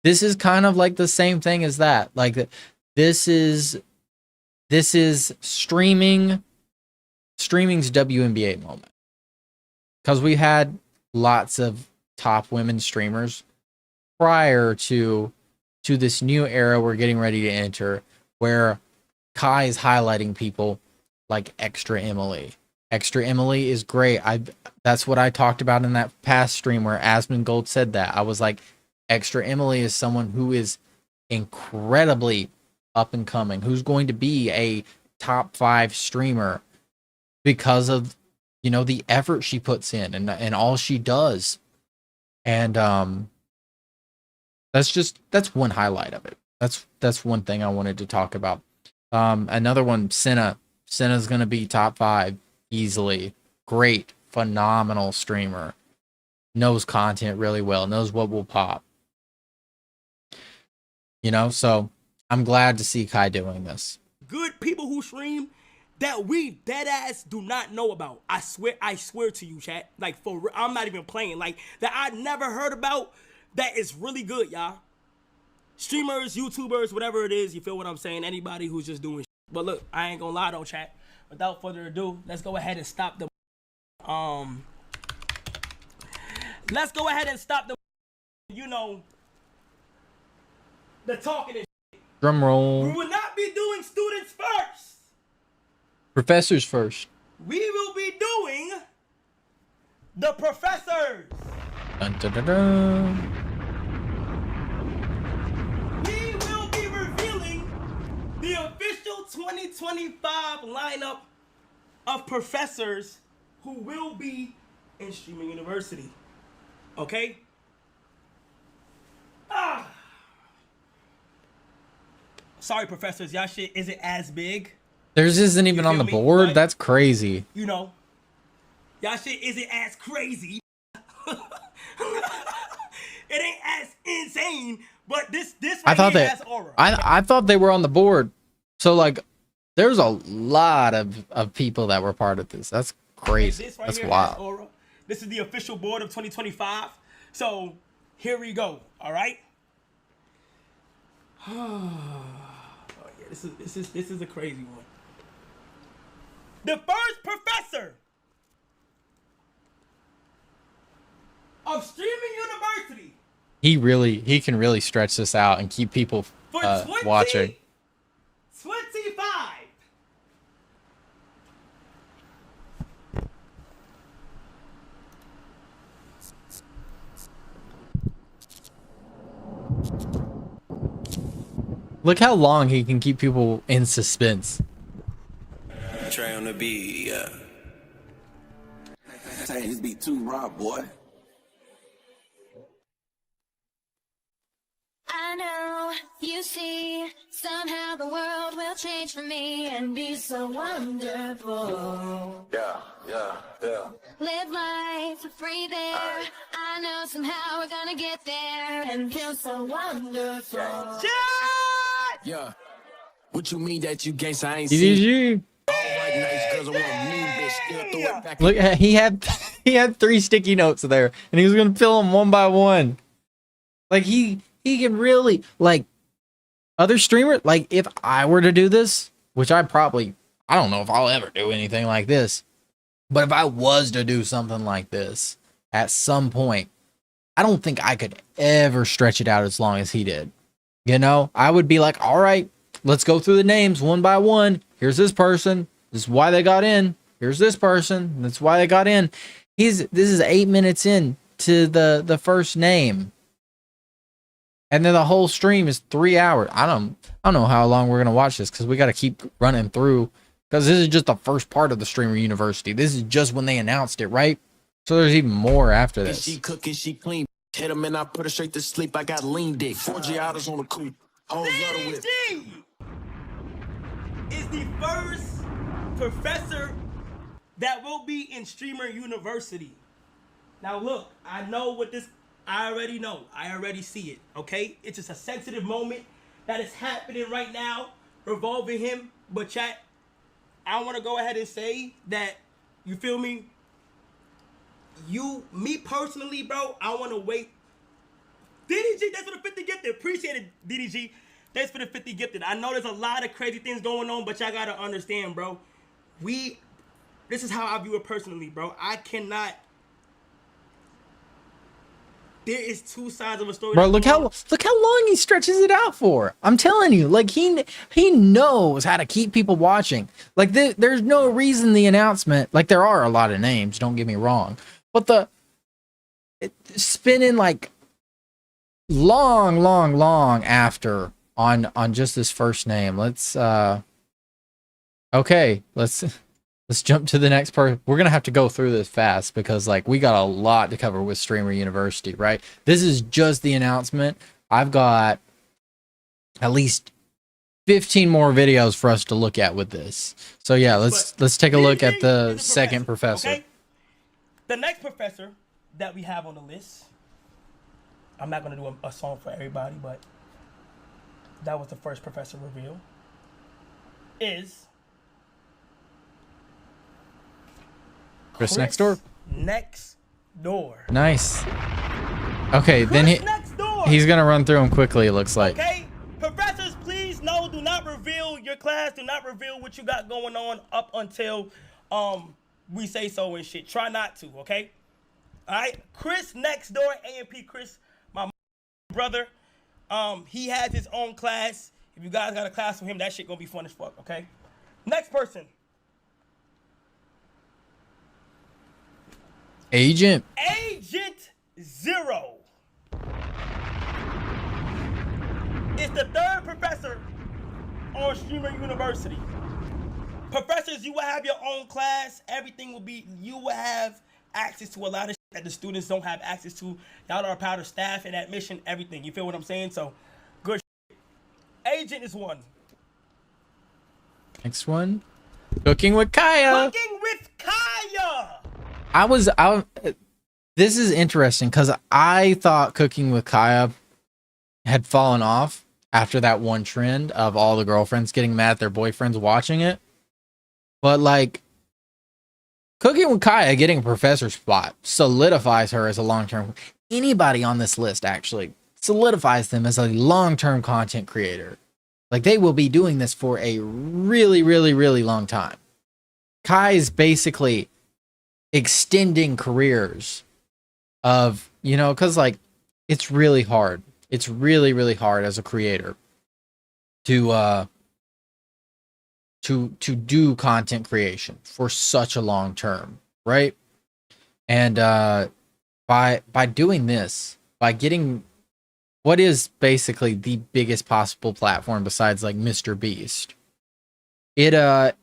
This is kind of like the same thing as that. Like this is streaming's WNBA moment. Because we had lots of top women streamers prior to this new era we're getting ready to enter, where Kai is highlighting people like Extra Emily. Extra Emily is great. That's what I talked about in that past stream where Asmon Gold said that. I was like, Extra Emily is someone who is incredibly up and coming, who's going to be a top 5 streamer because of, you know, the effort she puts in and all she does. And that's one highlight of it. That's one thing I wanted to talk about. Another one, Cenat. Cenat's gonna be top 5 easily. Great, phenomenal streamer. Knows content really well, knows what will pop. You know, so I'm glad to see Kai doing this. Good people who stream that we dead ass do not know about. I swear to you, chat. Like, I'm not even playing. Like, that I never heard about. That is really good, y'all. Streamers, YouTubers, whatever it is, you feel what I'm saying? Anybody who's just doing shit. But look, I ain't gonna lie though, chat. Without further ado, let's go ahead and stop the let's go ahead and stop the, you know, the talking and shit. Drum roll. We will not be doing students first. Professors first. We will be doing the professors. Dun, dun, dun, dun. We will be revealing the official 2025 lineup of professors who will be in Streamer University. Okay? Sorry, professors, y'all shit isn't as big. Theirs isn't even on the board. Like, that's crazy. You know, y'all shit isn't as crazy. It ain't as insane, but this right here has aura. I thought they were on the board. So like, there's a lot of people that were part of this. That's crazy. This right That's here wild. has aura. This is the official board of 2025. So here we go. All right. Oh yeah, this is a crazy one. The first professor of Streaming University. He can really stretch this out and keep people watching. 25. Look how long he can keep people in suspense. Try on the beat, Say this beat too raw, boy. I know, you see, somehow the world will change for me and be so wonderful. Yeah. Live life for free there. I know somehow we're gonna get there and feel so wonderful. Yeah. What you mean that you gangsta? I ain't GG. Look, he had 3 sticky notes there, and he was gonna fill them one by one. Like he can really, like, other streamers. Like, if I were to do this, which I don't know if I'll ever do anything like this, but if I was to do something like this at some point, I don't think I could ever stretch it out as long as he did. You know, I would be like, all right, let's go through the names one by one. Here's this person. This is why they got in. Here's this person. That's why they got in. This is 8 minutes in to the first name. And then the whole stream is 3 hours. I don't know how long we're gonna watch this because we got to keep running through. Because this is just the first part of the Streamer University. This is just when they announced it, right? So there's even more after this. She cooking, she clean. Hit him and I put her straight to sleep. I got lean dick. 4G hours on the coop. CG is the first professor that will be in Streamer University. Now look, I know what this. I already know. I already see it. Okay, it's just a sensitive moment that is happening right now, revolving him. But chat, I want to go ahead and say that, you feel me? Me personally, bro, I want to wait DDG, thanks for the 50 gifted. Appreciate it, DDG. Thanks for the 50 gifted. I know there's a lot of crazy things going on, but y'all gotta understand, bro. This is how I view it personally, bro. I cannot. There is two sides of a story. Bro, look how long he stretches it out for. I'm telling you, like he knows how to keep people watching. Like there's no reason the announcement, like there are a lot of names, don't get me wrong, but spinning like long after on just this first name. Let's okay, let's jump to the next part. We're gonna have to go through this fast because like we got a lot to cover with Streamer University, right? This is just the announcement. I've got at least 15 more videos for us to look at with this. So yeah, let's take a look at the second professor. Okay? The next professor that we have on the list, I'm not gonna do a song for everybody, but that was the first professor reveal, is Chris next door. Next door. Nice. Okay, then he's gonna run through them quickly, it looks like. Okay, professors, please no, do not reveal your class. Do not reveal what you got going on up until we say so and shit. Try not to, okay? All right, Chris next door, AMP Chris, my brother. He has his own class. If you guys got a class with him, that shit gonna be fun as fuck, okay? Next person. Agent Zero. It's the third professor on Streamer University. Professors, you will have your own class. Everything will be, you will have access to a lot of shit that the students don't have access to. Y'all are part of staff and admission, everything. You feel what I'm saying? So, good shit. Agent is one. Next one. Cooking with Kaya. Cooking with Kaya. This is interesting because I thought Cooking with Kaya had fallen off after that one trend of all the girlfriends getting mad at their boyfriends watching it. But like Cooking with Kaya getting a professor spot solidifies her as a long-term. Anybody on this list actually solidifies them as a long-term content creator. Like they will be doing this for a really long time. Kai is basically extending careers of, you know, because like it's really hard. It's really hard as a creator to do content creation for such a long term, right? And by doing this, by getting what is basically the biggest possible platform besides like Mr. Beast, it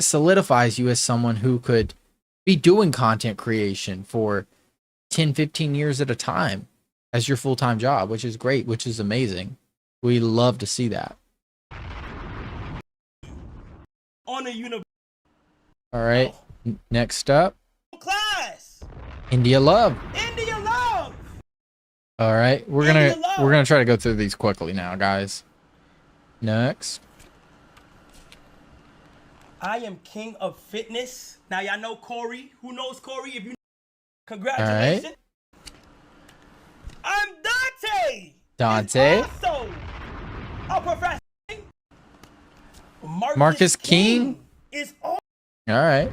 solidifies you as someone who could be doing content creation for 10-15 years at a time as your full-time job, which is great, which is amazing. We love to see that. On the university. All right, next up, Class. India Love. India Love. All right, we're gonna try to go through these quickly now, guys. Next. I am king of fitness. Now y'all know Corey. Who knows Corey? If you know, congratulations. All right. I'm Dante. Dante. Also a professor. Marcus King is all. All right.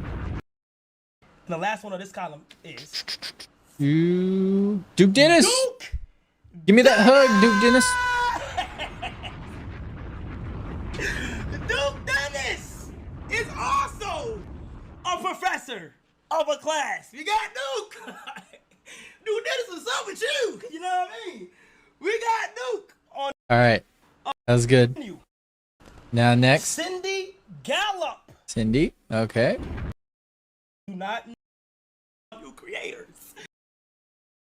The last one of this column is Duke Dennis. Give me that hug, Duke Dennis. Duke Dennis is also a professor of a class. You got Duke. Duke Dennis is up with you. You know what I mean? We got Duke on. All right. That was good. Now next. Cindy Gallup. Cindy. Okay. Do not know new creators.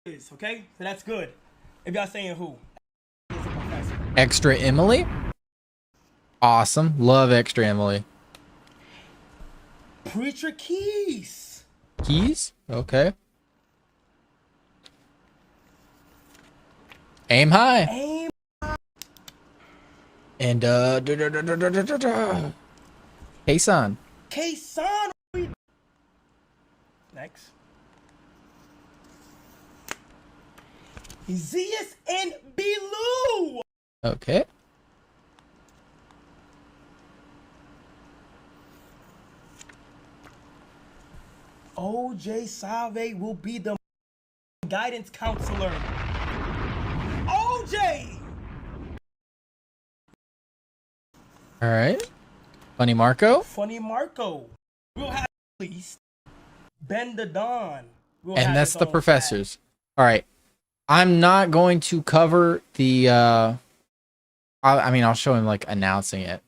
Okay? So that's good. If y'all saying who? Extra Emily. Awesome. Love Extra Emily. Preacher Keys. Keys? Okay. Aim high. Aim. And Kason. Kason. Next. Zeus and Bilou. Okay. OJ Salve will be the guidance counselor. OJ! All right. Funny Marco. Funny Marco. We'll have at least Ben the Don. We'll And have that's his the own professors. All right. I'm not going to cover the I mean, I'll show him like announcing it.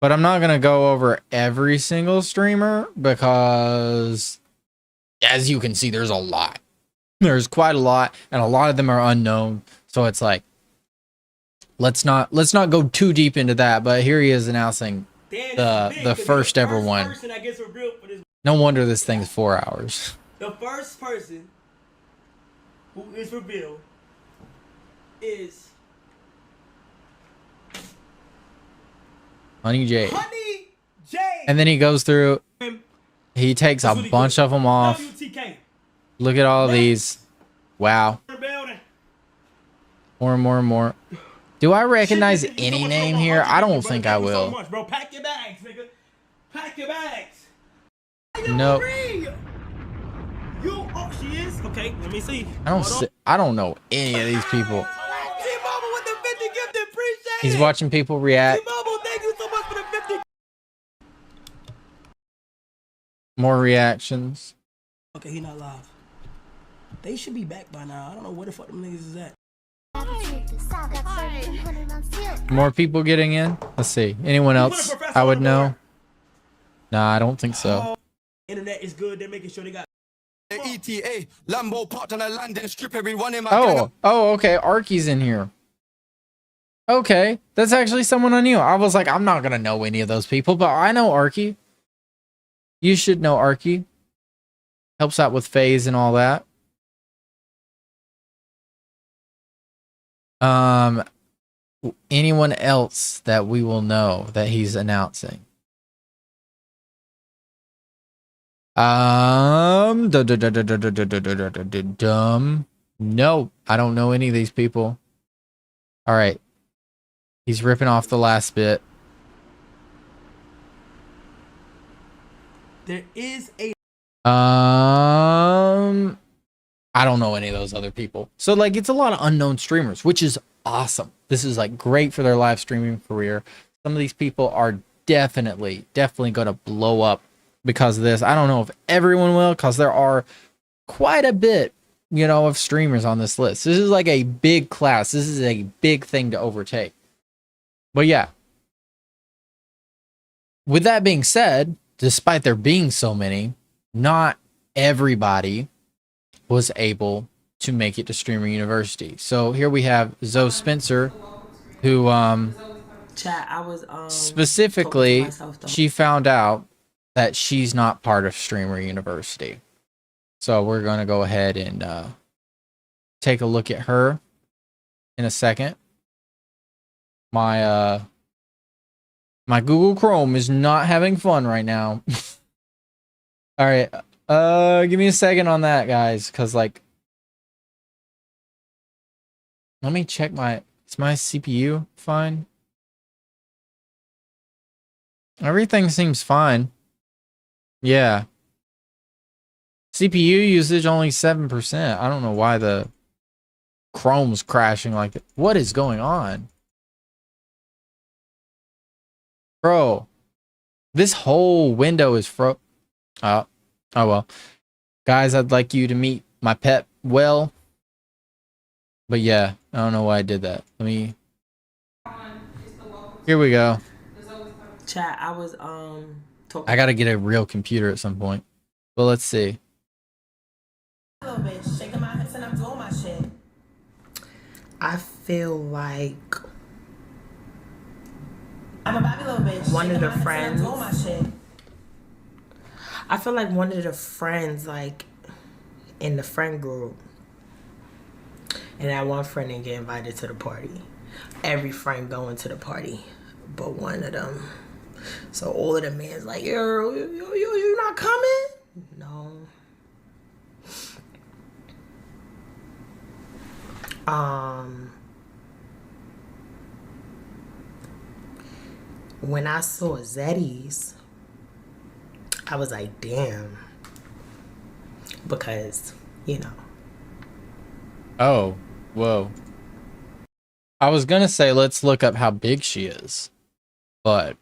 But I'm not going to go over every single streamer because as you can see, there's a lot. There's quite a lot, and a lot of them are unknown. So it's like, let's not go too deep into that. But here he is announcing the first ever one. No wonder this thing's 4 hours. The first person who is revealed is Honey J. Honey J. And then he goes through, he takes a bunch of them off. WTK. Look at all these. Wow. More and more and more. Do I recognize any name here? I don't think I will. Bro, pack your bags, nigga. Pack your bags. Nope. You, oh, she is? Okay, let me see. I don't know any of these people. He's watching people react. Thank you so much for the 50. More reactions. Okay, he not live. They should be back by now. I don't know where the fuck them niggas is at. More people getting in. Let's see. Anyone else I would know? Nah, I don't think so. Internet is good. They're making sure they got. ETA Lambo parked on a landing strip. Everyone in my Oh, okay. Arky's in here. Okay, that's actually someone I knew. I was like, I'm not gonna know any of those people, but I know Arky. You should know Arky. Helps out with FaZe and all that. Anyone else that we will know that he's announcing? No, I don't know any of these people. All right. He's ripping off the last bit. There is a. I don't know any of those other people. So like, it's a lot of unknown streamers, which is awesome. This is like great for their live streaming career. Some of these people are definitely going to blow up because of this. I don't know if everyone will, because there are quite a bit, you know, of streamers on this list. This is like a big class. This is a big thing to overtake. But yeah, with that being said, despite there being so many, not everybody was able to make it to Streamer University. So here we have Zoe Spencer, who Chat, I was specifically, she found out that she's not part of Streamer University. So we're going to go ahead and take a look at her in a second. My Google Chrome is not having fun right now. All right. Give me a second on that, guys, cuz like let me check is my CPU fine? Everything seems fine. Yeah. CPU usage only 7%. I don't know why the Chrome's crashing like that. What is going on? Bro, this whole window is oh well. Guys, I'd like you to meet my pet, Well. But yeah, I don't know why I did that. Here we go. Chat, I was talking. I gotta get a real computer at some point. But let's see. A little bit, shaking my hips and I'm doing my shit. I feel like I'm a Bobby little bitch. One of the friends. I feel like one of the friends, like in the friend group, and that one friend didn't get invited to the party. Every friend going to the party, but one of them. So all of the men's like, you not coming? No. When I saw Zeddy's, I was like, damn. Because, you know. Oh, whoa. I was gonna say let's look up how big she is, but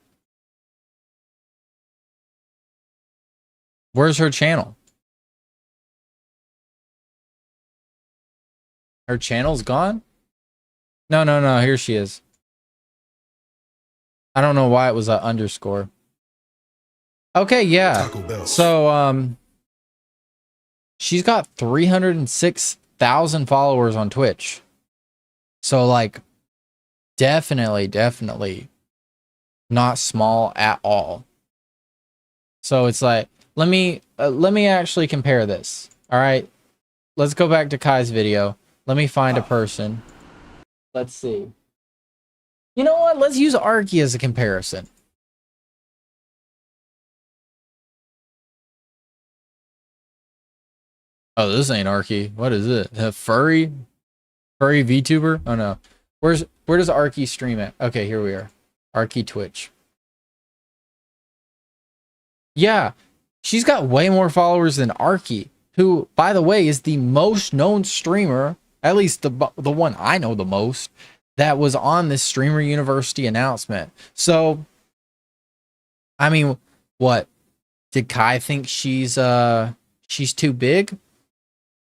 where's her channel? Her channel's gone? No, no, no, here she is. I don't know why it was an underscore. Okay, yeah. So, she's got 306,000 followers on Twitch. So, like, definitely not small at all. So it's like, let me actually compare this. All right, let's go back to Kai's video. Let me find a person. Let's see. You know what? Let's use Arky as a comparison. Oh, this ain't Arky. What is it? A furry VTuber? Oh no. Where does Arky stream at? Okay, here we are. Arky Twitch. Yeah, she's got way more followers than Arky, who, by the way, is the most known streamer, at least the one I know the most, that was on this Streamer University announcement. So, I mean, what? Did Kai think she's too big?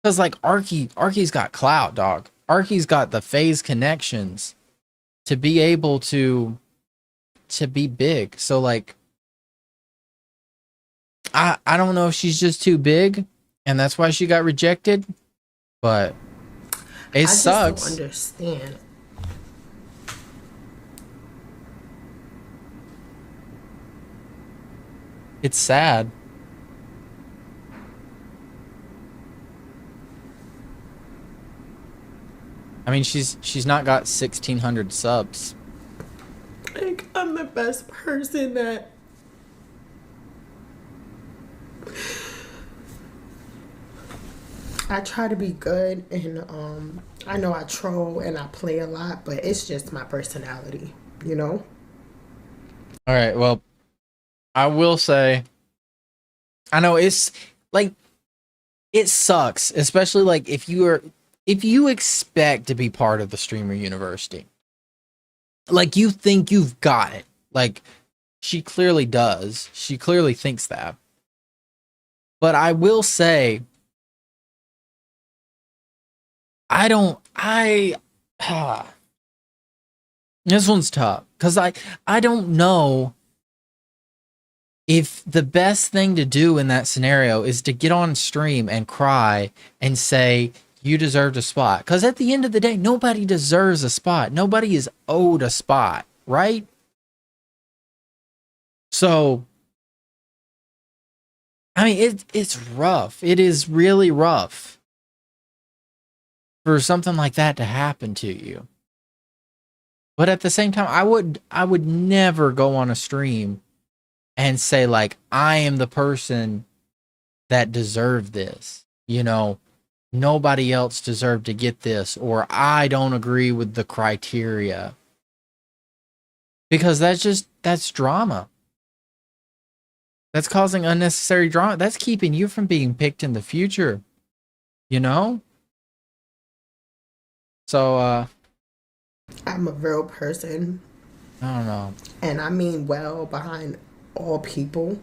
Because like Arky's got clout, dog. Arky's got the phase connections to be able to be big. So like, I don't know if she's just too big and that's why she got rejected, but it sucks. I just don't understand. It's sad. I mean, she's not got 1,600 subs. Like, I'm the best person that I try to be good, and I know I troll and I play a lot, but it's just my personality, you know? All right, well, I will say, I know it's like, it sucks, especially like if you expect to be part of the Streamer University, like you think you've got it, like she clearly does. She clearly thinks that. But I will say, this one's tough because I don't know if the best thing to do in that scenario is to get on stream and cry and say you deserved a spot. Because at the end of the day, nobody deserves a spot. Nobody is owed a spot, right? So, I mean, it's rough. It is really rough for something like that to happen to you. But at the same time, I would never go on a stream and say like, I am the person that deserved this. You know, nobody else deserved to get this, or I don't agree with the criteria. Because that's drama. That's causing unnecessary drama. That's keeping you from being picked in the future. You know? So, I'm a real person. I don't know. And I mean well behind all people.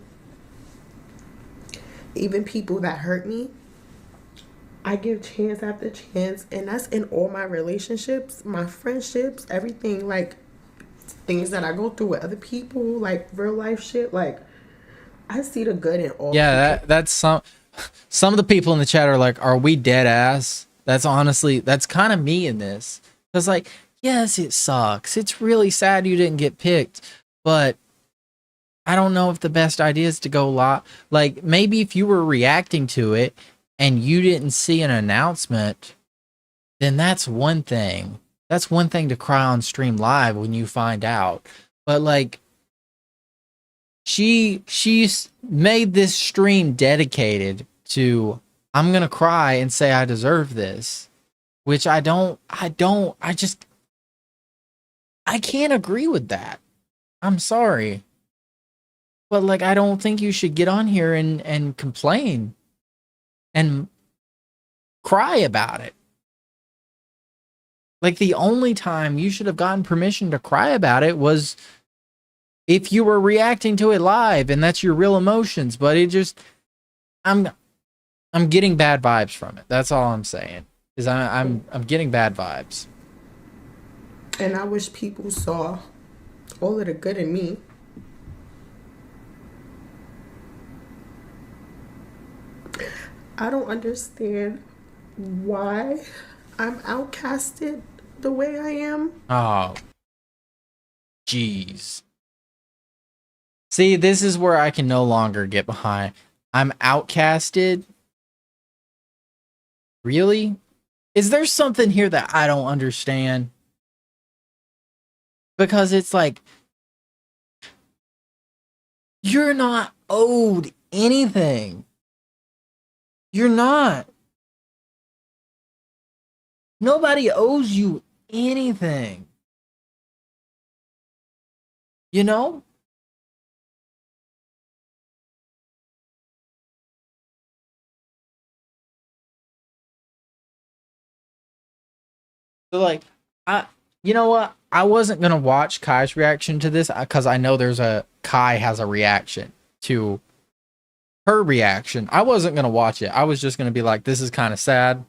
Even people that hurt me, I give chance after chance. And that's in all my relationships, my friendships, everything. Like, things that I go through with other people, like real life shit. Like, I see the good in all people. That's some of the people in the chat are like, are we dead ass? That's honestly, that's kind of me in this. Because like, yes, it sucks. It's really sad you didn't get picked. But I don't know if the best idea is to go like, maybe if you were reacting to it and you didn't see an announcement, then that's one thing. That's one thing to cry on stream live when you find out. But like, she's made this stream dedicated to, I'm gonna cry and say I deserve this. which I can't agree with that. I'm sorry. But like, I don't think you should get on here and complain and cry about it. Like, the only time you should have gotten permission to cry about it was if you were reacting to it live and that's your real emotions. But it just, I'm getting bad vibes from it. That's all I'm saying. Is I'm getting bad vibes. And I wish people saw all of the good in me. I don't understand why I'm outcasted the way I am. Oh, jeez. See, this is where I can no longer get behind. I'm outcasted. Really? Is there something here that I don't understand? Because it's like, you're not owed anything. You're not. Nobody owes you anything. You know? So like, you know what? I wasn't gonna watch Kai's reaction to this because I know Kai has a reaction to her reaction. I wasn't gonna watch it. I was just gonna be like, this is kind of sad,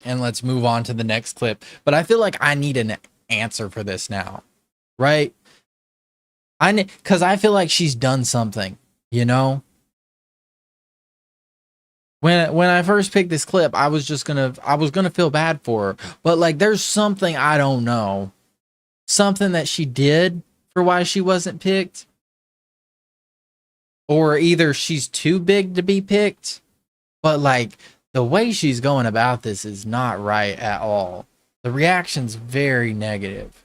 and let's move on to the next clip. But I feel like I need an answer for this now, right? Because I feel like she's done something, you know. When I first picked this clip, I was gonna feel bad for her, but like, there's something I don't know, something that she did for why she wasn't picked, or either she's too big to be picked. But like, the way she's going about this is not right at all. The reaction's very negative.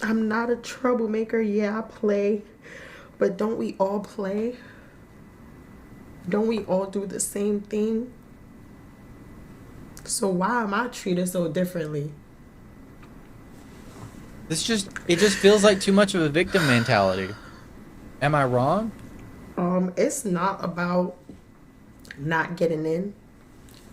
I'm not a troublemaker. Yeah, I play, but don't we all play? Don't we all do the same thing? So why am I treated so differently? It just feels like too much of a victim mentality. Am I wrong? It's not about not getting in.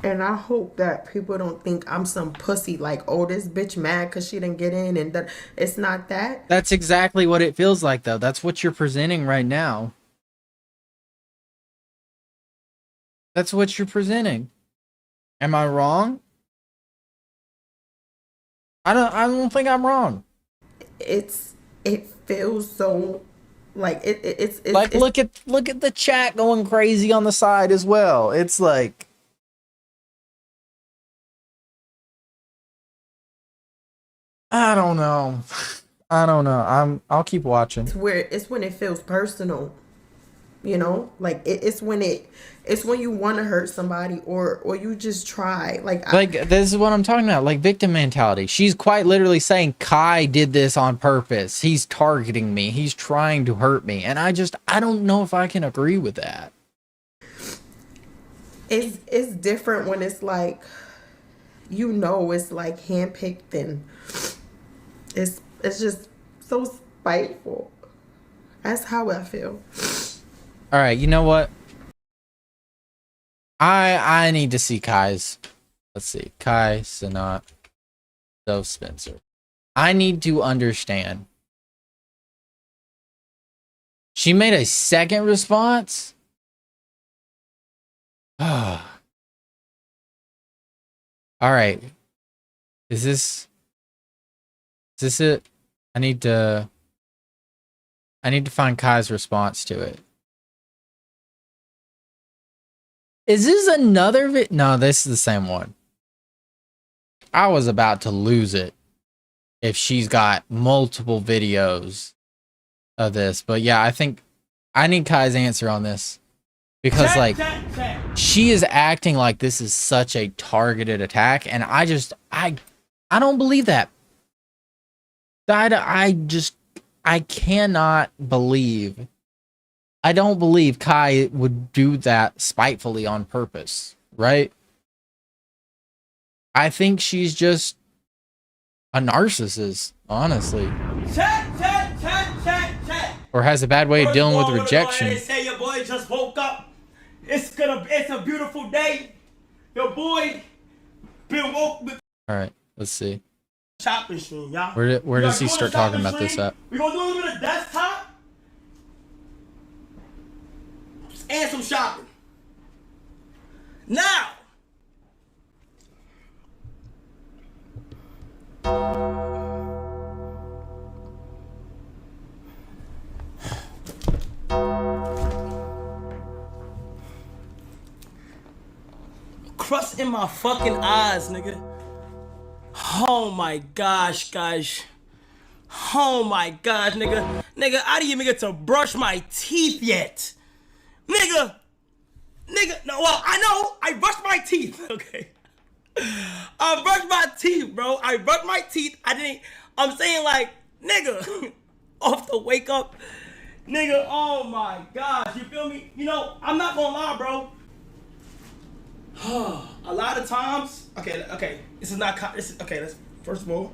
And I hope that people don't think I'm some pussy, like, oh, this bitch mad because she didn't get in, and that it's not that. That's exactly what it feels like, though. That's what you're presenting right now. That's what you're presenting. Am I wrong? I don't think I'm wrong. It feels so like it's like, look at the chat going crazy on the side as well. It's like, I don't know. I'll keep watching. It's when it feels personal. You know, like it's when you want to hurt somebody or you just try. Like this is what I'm talking about. Like, victim mentality. She's quite literally saying Kai did this on purpose. He's targeting me. He's trying to hurt me. And I don't know if I can agree with that. It's different when it's like, you know, it's like handpicked, and it's just so spiteful. That's how I feel. All right, you know what? I need to see Kai's. Let's see. Kai, Cenat, Spencer. I need to understand. She made a second response? All right. Is this it? I need to find Kai's response to it. Is this another No, this is the same one. I was about to lose it if she's got multiple videos of this. But yeah, I think I need Kai's answer on this. Because like, she is acting like this is such a targeted attack, and I don't believe that. I cannot believe. I don't believe Kai would do that spitefully on purpose, right? I think she's just a narcissist, honestly. Check. Or has a bad way of dealing with First of all, rejection. I wanna go ahead and say your boy just woke up. It's a beautiful day. Your boy been woke. All right, let's see. Shopping stream, y'all. Where does he start talking about this at? We're gonna do a little bit of desktop and some shopping. Now, crust in my fucking eyes, nigga. Oh my gosh, guys. Oh my gosh, nigga. Nigga, I didn't even get to brush my teeth yet. Nigga, no, well, I know, I brushed my teeth, okay? I brushed my teeth, bro. I brushed my teeth. I'm saying like, nigga, off the wake up. Nigga, oh my gosh, you feel me? You know, I'm not gonna lie, bro. A lot of times, okay, this is not, let's, first of all,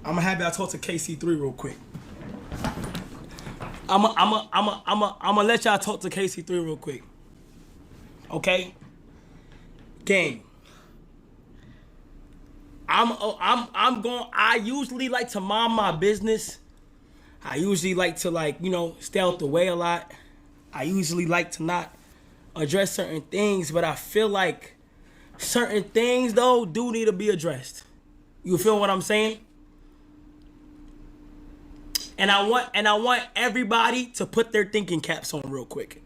I'm happy I talked to KC3 real quick. I'm gonna let y'all talk to KC3 real quick. Okay? Gang. I usually like to mind my business. I usually like to, like, you know, stay out the way a lot. I usually like to not address certain things, but I feel like certain things though do need to be addressed. You feel what I'm saying? And I want everybody to put their thinking caps on real quick.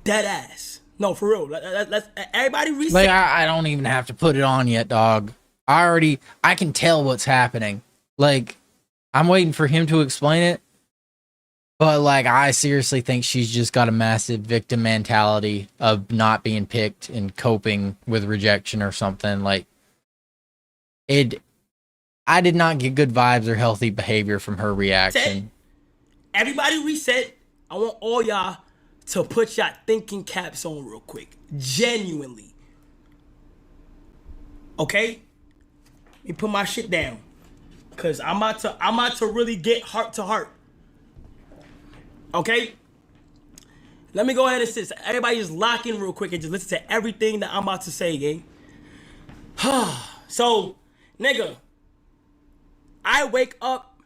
Dead ass. No, for real. Let's everybody reset. Like, I don't even have to put it on yet, dog. I can tell what's happening. Like, I'm waiting for him to explain it. But, like, I seriously think she's just got a massive victim mentality of not being picked and coping with rejection or something. Like, I did not get good vibes or healthy behavior from her reaction. Everybody reset. I want all y'all to put y'all thinking caps on real quick. Genuinely. Okay? Let me put my shit down. Cause I'm about to really get heart to heart. Okay? Let me go ahead and sit. Everybody just lock in real quick and just listen to everything that I'm about to say, gang. So, nigga, I wake up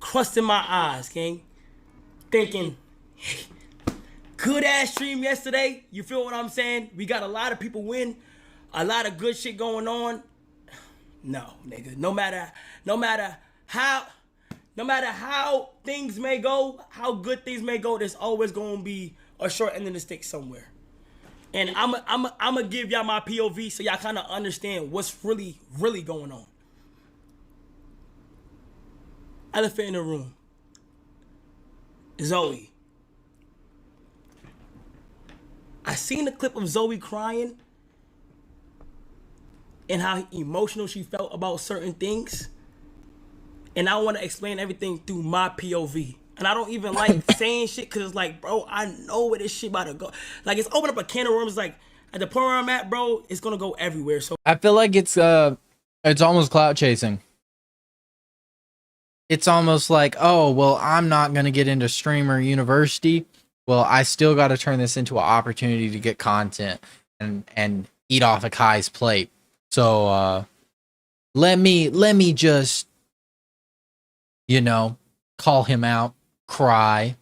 crusting my eyes, gang. Thinking, good ass stream yesterday. You feel what I'm saying? We got a lot of people win. A lot of good shit going on. No, nigga. No matter how things may go, how good things may go, there's always gonna be a short end of the stick somewhere. And I'm gonna give y'all my POV so y'all kind of understand what's really going on. Elephant in the room. Zoe. I seen the clip of Zoe crying and how emotional she felt about certain things. And I want to explain everything through my POV. And I don't even like saying shit because it's like, bro, I know where this shit about to go. Like, it's open up a can of worms. Like, at the point where I'm at, bro, it's going to go everywhere. So I feel like it's almost clout chasing. It's almost like, oh, well, I'm not going to get into Streamer University. Well, I still got to turn this into an opportunity to get content and eat off of Kai's plate. So let me just, you know, call him out, cry,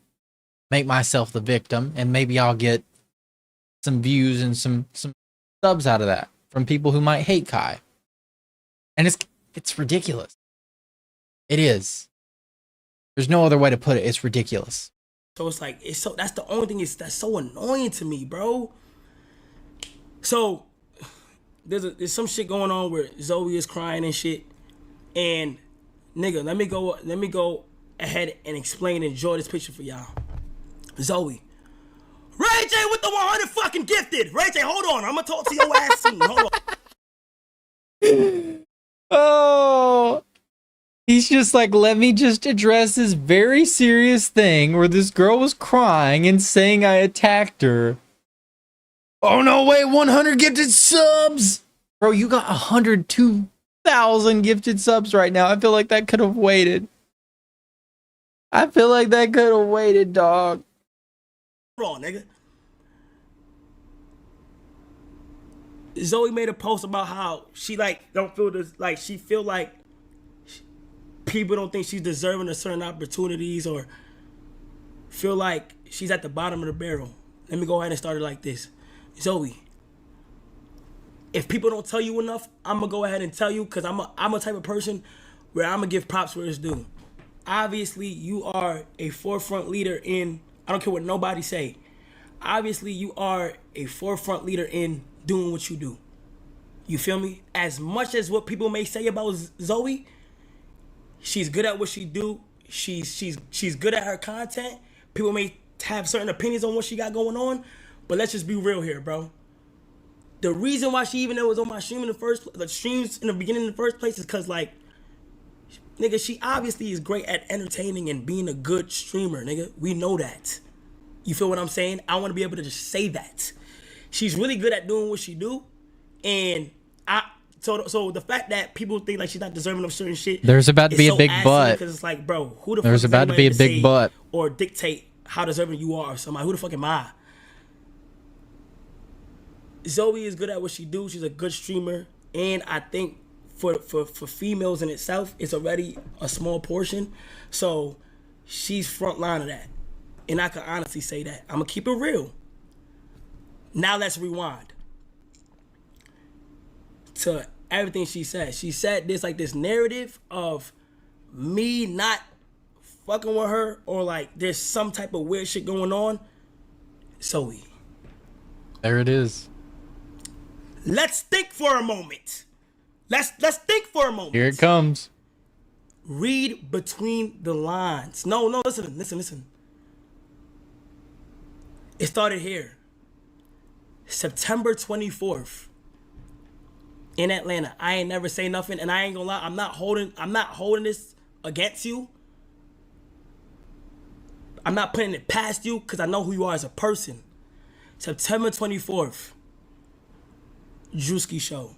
make myself the victim, and maybe I'll get some views and some subs out of that from people who might hate Kai. And it's ridiculous. It is. There's no other way to put it. It's ridiculous. So it's like, that's the only thing that's so annoying to me, bro. So there's some shit going on where Zoe is crying and shit. And nigga, let me go ahead and explain and draw this picture for y'all. Zoe. Ray J with the 100 fucking gifted. Ray J, hold on. I'm gonna talk to your ass soon. Hold on. Oh, he's just like, let me just address this very serious thing where this girl was crying and saying I attacked her. Oh no, wait, 100 gifted subs. Bro, you got 102,000 gifted subs right now. I feel like that could have waited. I feel like that could have waited, dog. Wrong, nigga. Zoe made a post about how she like don't feel this, like she feel like people don't think she's deserving of certain opportunities or feel like she's at the bottom of the barrel. Let me go ahead and start it like this. Zoe, if people don't tell you enough, I'm gonna go ahead and tell you, because I'm a type of person where I'm gonna give props where it's due. Obviously, you are a forefront leader in, I don't care what nobody say. Obviously, you are a forefront leader in doing what you do. You feel me? As much as what people may say about Zoe, she's good at what she do. She's good at her content. People may have certain opinions on what she got going on, but let's just be real here, bro. The reason why she even was on my stream in the streams in the beginning in the first place is because, like, nigga, she obviously is great at entertaining and being a good streamer, nigga. We know that. You feel what I'm saying? I want to be able to just say that. She's really good at doing what she do, and so the fact that people think like she's not deserving of certain shit. There's about to be a big butt. Because it's like, bro, who the There's fuck about to be a big butt or dictate how deserving you are of somebody? Who the fuck am I? Zoe is good at what she do. She's a good streamer, and I think for females in itself, it's already a small portion. So she's front line of that, and I can honestly say that. I'm gonna keep it real. Now let's rewind to everything she said. She said there's like this narrative of me not fucking with her, or like there's some type of weird shit going on. Zoe. There it is. Let's think for a moment. Let's think for a moment. Here it comes. Read between the lines. No, listen. It started here. September 24th in Atlanta. I ain't never say nothing, and I ain't gonna lie, I'm not holding this against you. I'm not putting it past you because I know who you are as a person. September 24th. Drewski show.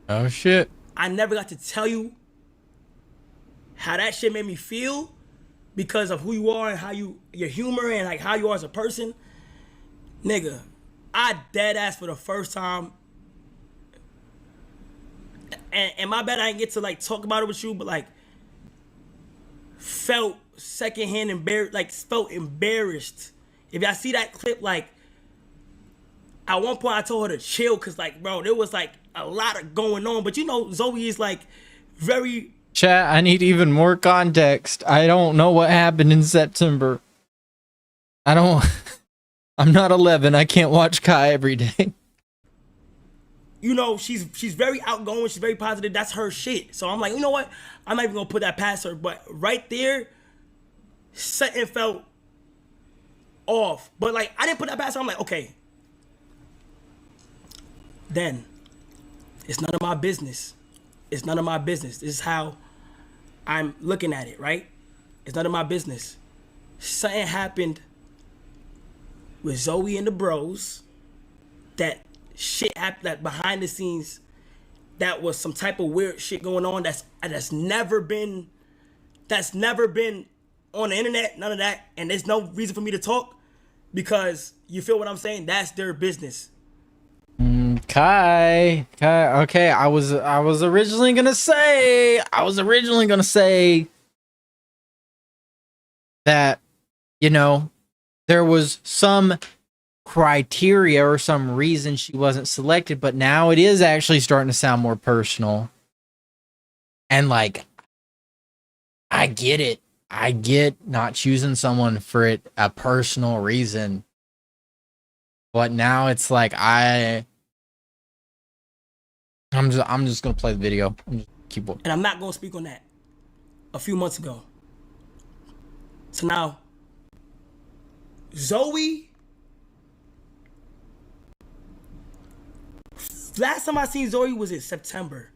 Oh shit. I never got to tell you how that shit made me feel because of who you are and how your humor and like how you are as a person. Nigga, I dead ass for the first time. And my bad I didn't get to like talk about it with you, but like felt secondhand embarrassed, like felt embarrassed. If y'all see that clip, like at one point I told her to chill because like, bro, there was like a lot of going on. But you know, Zoe is like very... Chat, I need even more context. I don't know what happened in September. I'm not 11. I can't watch Kai every day. You know, she's very outgoing. She's very positive. That's her shit. So I'm like, you know what? I'm not even going to put that past her. But right there, something felt off. But like, I didn't put that past her. I'm like, okay. Then, it's none of my business. It's none of my business. This is how I'm looking at it, right? It's none of my business. Something happened with Zoe and the bros that shit happened, that behind the scenes, that was some type of weird shit going on that's never been on the internet, none of that, and there's no reason for me to talk because you feel what I'm saying? That's their business. Kai, okay, I was originally gonna say that, you know, there was some criteria or some reason she wasn't selected, but now it is actually starting to sound more personal. And like, I get it. I get not choosing someone for a personal reason. But now it's like I'm just gonna play the video. And I'm not gonna speak on that. A few months ago. So now, Zoe. Last time I seen Zoe was in September.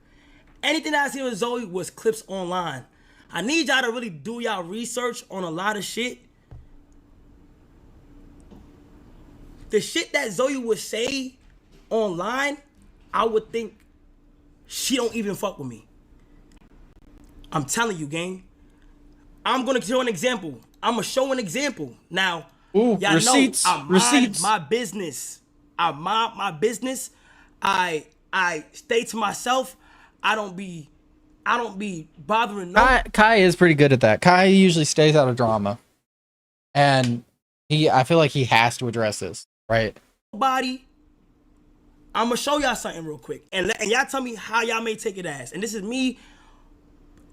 Anything that I seen with Zoe was clips online. I need y'all to really do y'all research on a lot of shit. The shit that Zoe would say online, I would think she don't even fuck with me. I'm telling you, gang. I'm gonna show an example. I'm gonna show an example. Now, Ooh, y'all receipts, know I mind my business. I mind my business. I stay to myself. I don't be bothering no. Kai is pretty good at that. Kai usually stays out of drama, and I feel like he has to address this, right? Nobody. I'm gonna show y'all something real quick, and y'all tell me how y'all may take it as. And this is me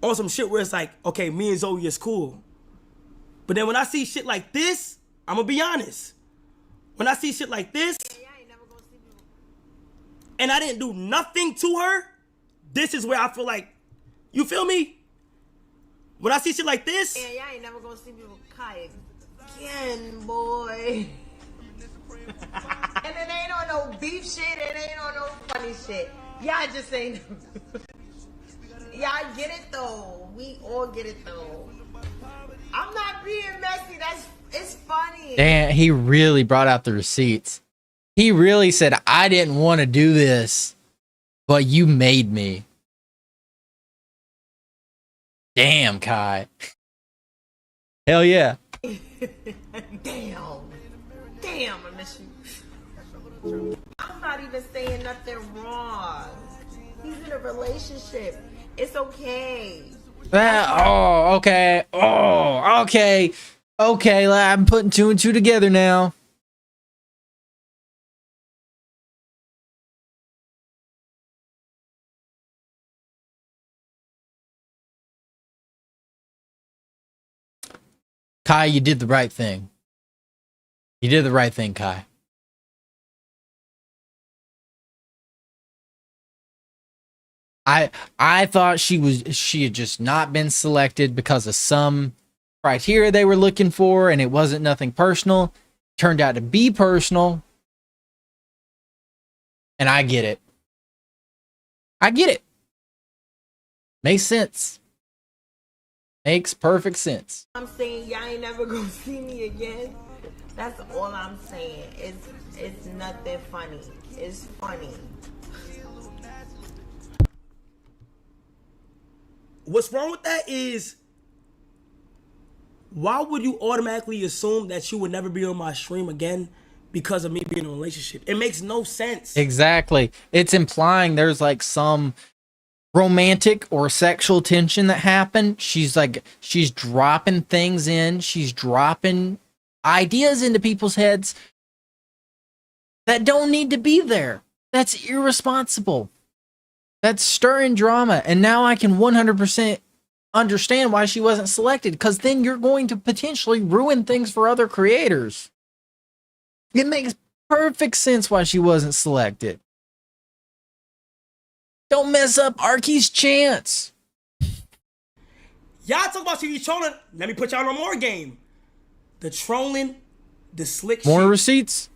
on some shit where it's like, okay, me and Zoe is cool, but then when I see shit like this, I'm gonna be honest. When I see shit like this, and I didn't do nothing to her, this is where I feel like, you feel me? When I see shit like this, yeah, y'all ain't never gonna see me with Kai again, boy. And it ain't on no beef shit, it ain't on no funny shit. Y'all just ain't. Y'all get it though. We all get it though. I'm not being messy. It's funny. Damn, he really brought out the receipts. He really said, I didn't want to do this, but you made me. Damn, Kai. Hell yeah. Damn, I miss you. I'm not even saying nothing wrong. He's in a relationship. It's okay. Oh, okay. Oh, okay. Okay, I'm putting 2 and 2 together now. Kai, you did the right thing. You did the right thing, Kai. I thought she had just not been selected because of some criteria they were looking for, and it wasn't nothing personal. Turned out to be personal. And I get it. I get it. Makes sense. Makes perfect sense. I'm saying y'all ain't never gonna see me again. That's all I'm saying. It's nothing funny. It's funny. what's wrong with that is, why would you automatically assume that you would never be on my stream again because of me being in a relationship? It makes no sense. Exactly. It's implying there's like some romantic or sexual tension that happened. She's dropping things in. She's dropping ideas into people's heads that don't need to be there. That's irresponsible. That's stirring drama. And now I can 100% understand why she wasn't selected, because then you're going to potentially ruin things for other creators. It makes perfect sense why she wasn't selected. Don't mess up Arky's chance. Y'all talk about TV trolling. Let me put y'all on more game. The trolling, the slick More shit. receipts?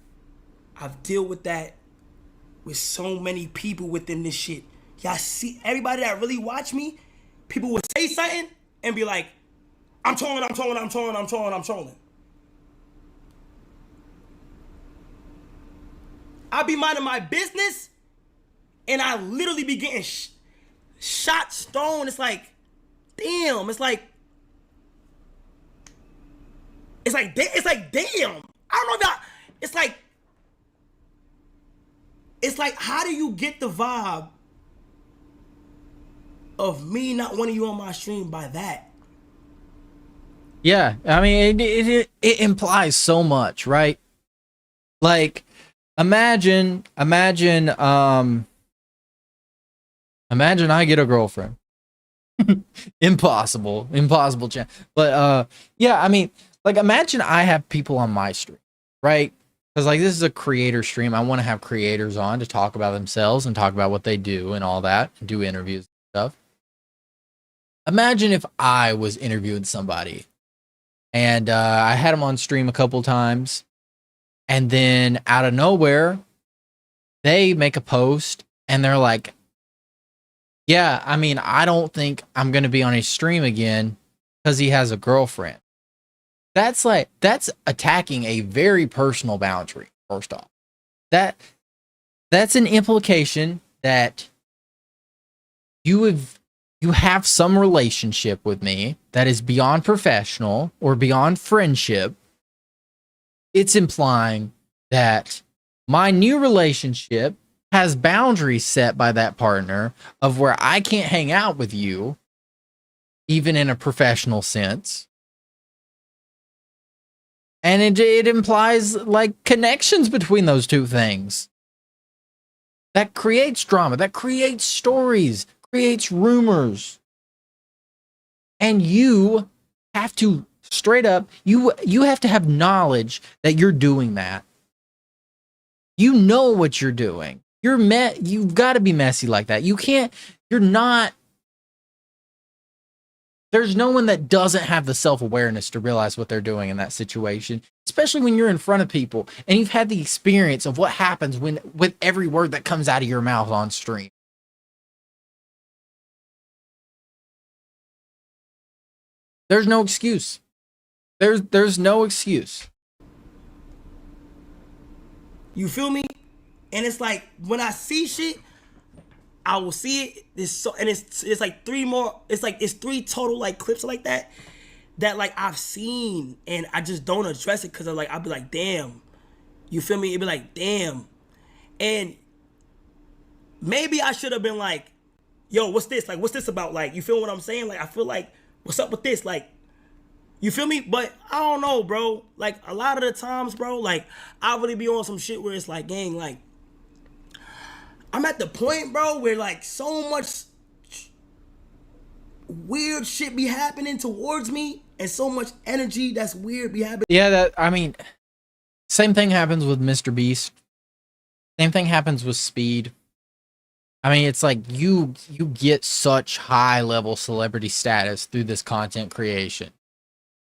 I've dealt with that with so many people within this shit. Y'all see, everybody that really watch me, people would say something and be like, I'm trolling. I be minding my business and I literally be getting shot, stoned. It's like, damn. It's like, damn. I don't know if y'all, it's like, how do you get the vibe of me not wanting you on my stream by that? Yeah, I mean, it implies so much, right? Like, imagine I get a girlfriend. Impossible chance. But yeah, I mean, like, imagine I have people on my stream, right? Because like, this is a creator stream. I want to have creators on to talk about themselves and talk about what they do and all that, and do interviews and stuff. Imagine if I was interviewing somebody and I had them on stream a couple times, and then out of nowhere, they make a post and they're like, yeah, I mean, I don't think I'm going to be on his stream again because he has a girlfriend. That's attacking a very personal boundary, first off. That that's an implication that you have some relationship with me that is beyond professional or beyond friendship. It's implying that my new relationship has boundaries set by that partner of where I can't hang out with you, even in a professional sense. And it implies like connections between those two things. That creates drama, that creates stories, creates rumors. And you have to straight up, you have to have knowledge that you're doing that. You know what you're doing. You've got to be messy like that. There's no one that doesn't have the self-awareness to realize what they're doing in that situation, especially when you're in front of people and you've had the experience of what happens with every word that comes out of your mouth on stream. There's no excuse. There's no excuse. You feel me? And it's like when I see shit, I will see it. It's like three more. It's three total like clips like that like I've seen, and I just don't address it because I'll be like, damn. You feel me? It'd be like, damn. And maybe I should have been like, yo, what's this? Like, what's this about? Like, you feel what I'm saying? Like, I feel like, what's up with this? Like, you feel me? But I don't know, bro. Like, a lot of the times, bro, like, I really be on some shit where it's like, gang, like, I'm at the point, bro, where like so much weird shit be happening towards me and so much energy that's weird be happening. Yeah, same thing happens with Mr. Beast. Same thing happens with Speed. I mean, it's like you get such high level celebrity status through this content creation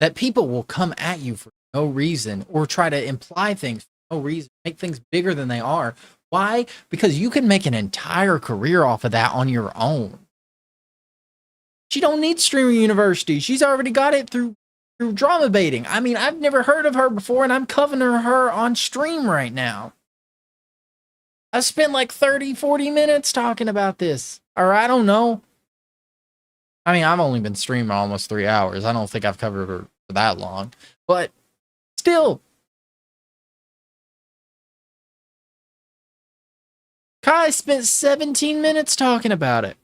that people will come at you for no reason or try to imply things for no reason, make things bigger than they are. Why? Because you can make an entire career off of that on your own. She don't need Streamer University. She's already got it through drama baiting. I mean, I've never heard of her before, and I'm covering her on stream right now. I spent like 30, 40 minutes talking about this. Or I don't know. I mean, I've only been streaming almost 3 hours. I don't think I've covered her for that long. But still. Kai spent 17 minutes talking about it.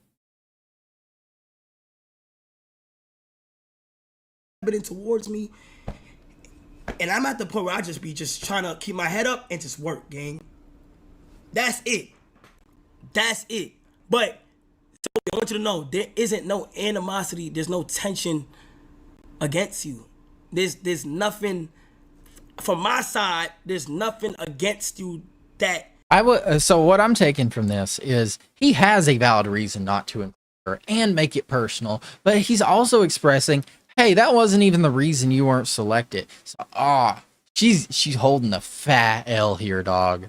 Happening towards me, and I'm at the point where I just be trying to keep my head up and just work, gang. That's it. But I want you to know there isn't no animosity. There's no tension against you. There's nothing from my side. There's nothing against you that. So what I'm taking from this is he has a valid reason not to include her and make it personal, but he's also expressing, hey, that wasn't even the reason you weren't selected. So, she's holding a fat L here, dog.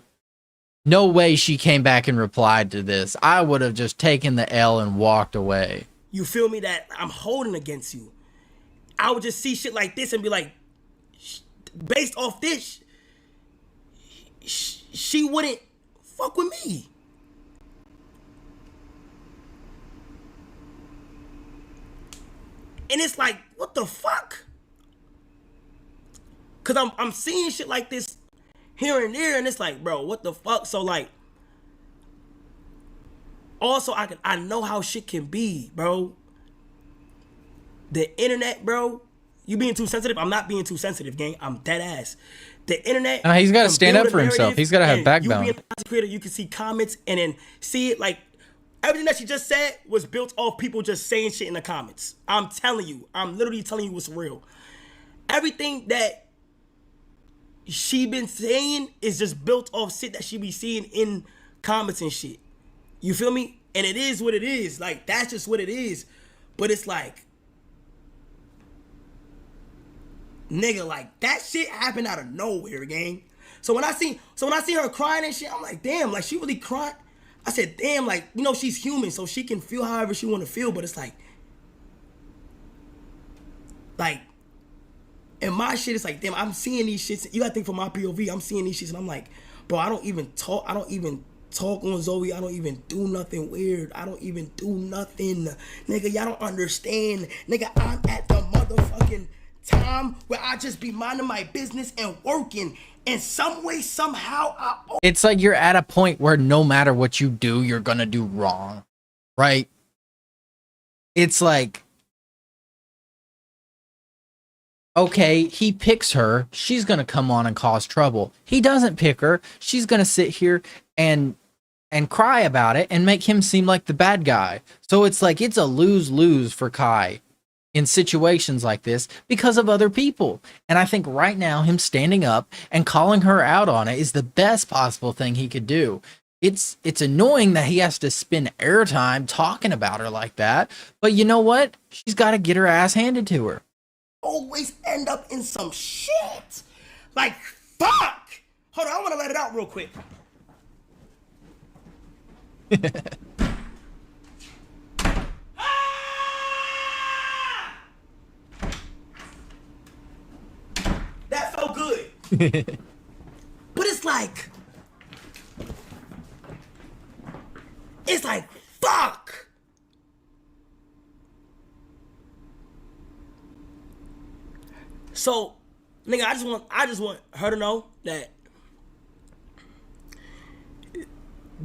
No way she came back and replied to this. I would have just taken the L and walked away. You feel me? That I'm holding against you. I would just see shit like this and be like, based off this, she wouldn't fuck with me. And it's like, what the fuck? Cause I'm seeing shit like this here and there, and it's like, bro, what the fuck? So like, also I know how shit can be, bro. The internet, bro. You being too sensitive? I'm not being too sensitive, gang. I'm dead ass. The internet. He's got to stand up for himself. He's got to have backbone. You being a creator, you can see comments and then see it like everything that she just said was built off people just saying shit in the comments. I'm telling you. I'm literally telling you what's real. Everything that she been saying is just built off shit that she be seeing in comments and shit. You feel me? And it is what it is. Like, that's just what it is. But it's like, nigga, like, that shit happened out of nowhere, gang. So when I see her crying and shit, I'm like, damn, like, she really cried. I said, damn, like, you know, she's human, so she can feel however she want to feel, but it's like, and my shit is like, damn, I'm seeing these shits. You gotta think from my POV, I'm seeing these shits, and I'm like, bro, I don't even talk on Zoe. I don't even do nothing weird. I don't even do nothing. Nigga, y'all don't understand. Nigga, I'm at the motherfucking time where I just be minding my business and working. In some way, somehow, It's like you're at a point where no matter what you do, you're gonna do wrong, right? It's like, okay, he picks her, she's gonna come on and cause trouble. He doesn't pick her, she's gonna sit here and cry about it and make him seem like the bad guy. So it's like, it's a lose-lose for Kai in situations like this because of other people. And I think right now him standing up and calling her out on it is the best possible thing he could do. It's annoying that he has to spend airtime talking about her like that, but you know what? She's got to get her ass handed to her. always end up in some shit. Like, fuck! Hold on, I want to let it out real quick. That felt good. But it's like, fuck. So, nigga, I just want her to know that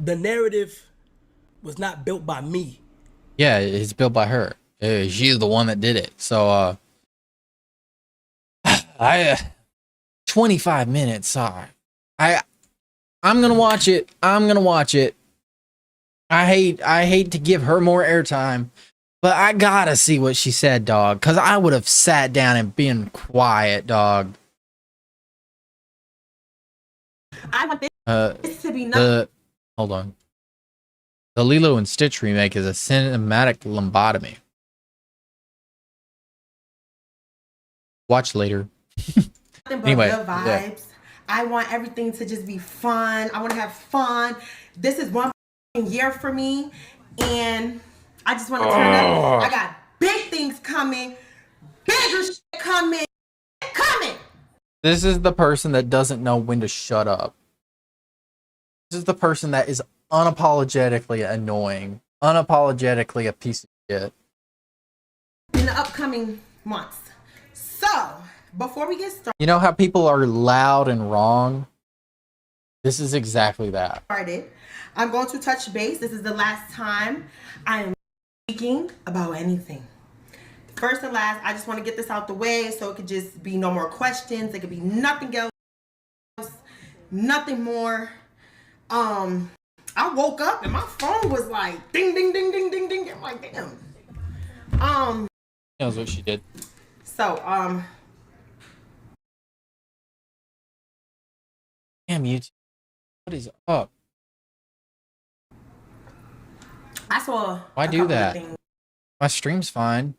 the narrative was not built by me. Yeah, it's built by her. She's the one that did it. So, 25 minutes, sorry. I'm gonna watch it. I'm gonna watch it. I hate to give her more airtime, but I gotta see what she said, dog. Cause I would have sat down and been quiet, dog. I want this to be nothing. Hold on. The Lilo and Stitch remake is a cinematic lobotomy. Watch later. Nothing but Anyway, good vibes. yeah. I want everything to just be fun. I want to have fun. This is one year for me, and I just want to turn up. I got big things coming, bigger shit coming. This is the person that doesn't know when to shut up. This is the person that is unapologetically annoying, unapologetically a piece of shit. In the upcoming months. So, before we get You know how people are loud and wrong? This is exactly that. started, I'm going to touch base. This is the last time I am speaking about anything. First and last, I just want to get this out the way so it could just be no more questions. It could be nothing else, nothing more. I woke up and my phone was like ding ding ding ding ding ding. I'm like, damn. Knows what she did. So Damn YouTube. What is up? I saw. Why a do couple of that? things. My stream's fine.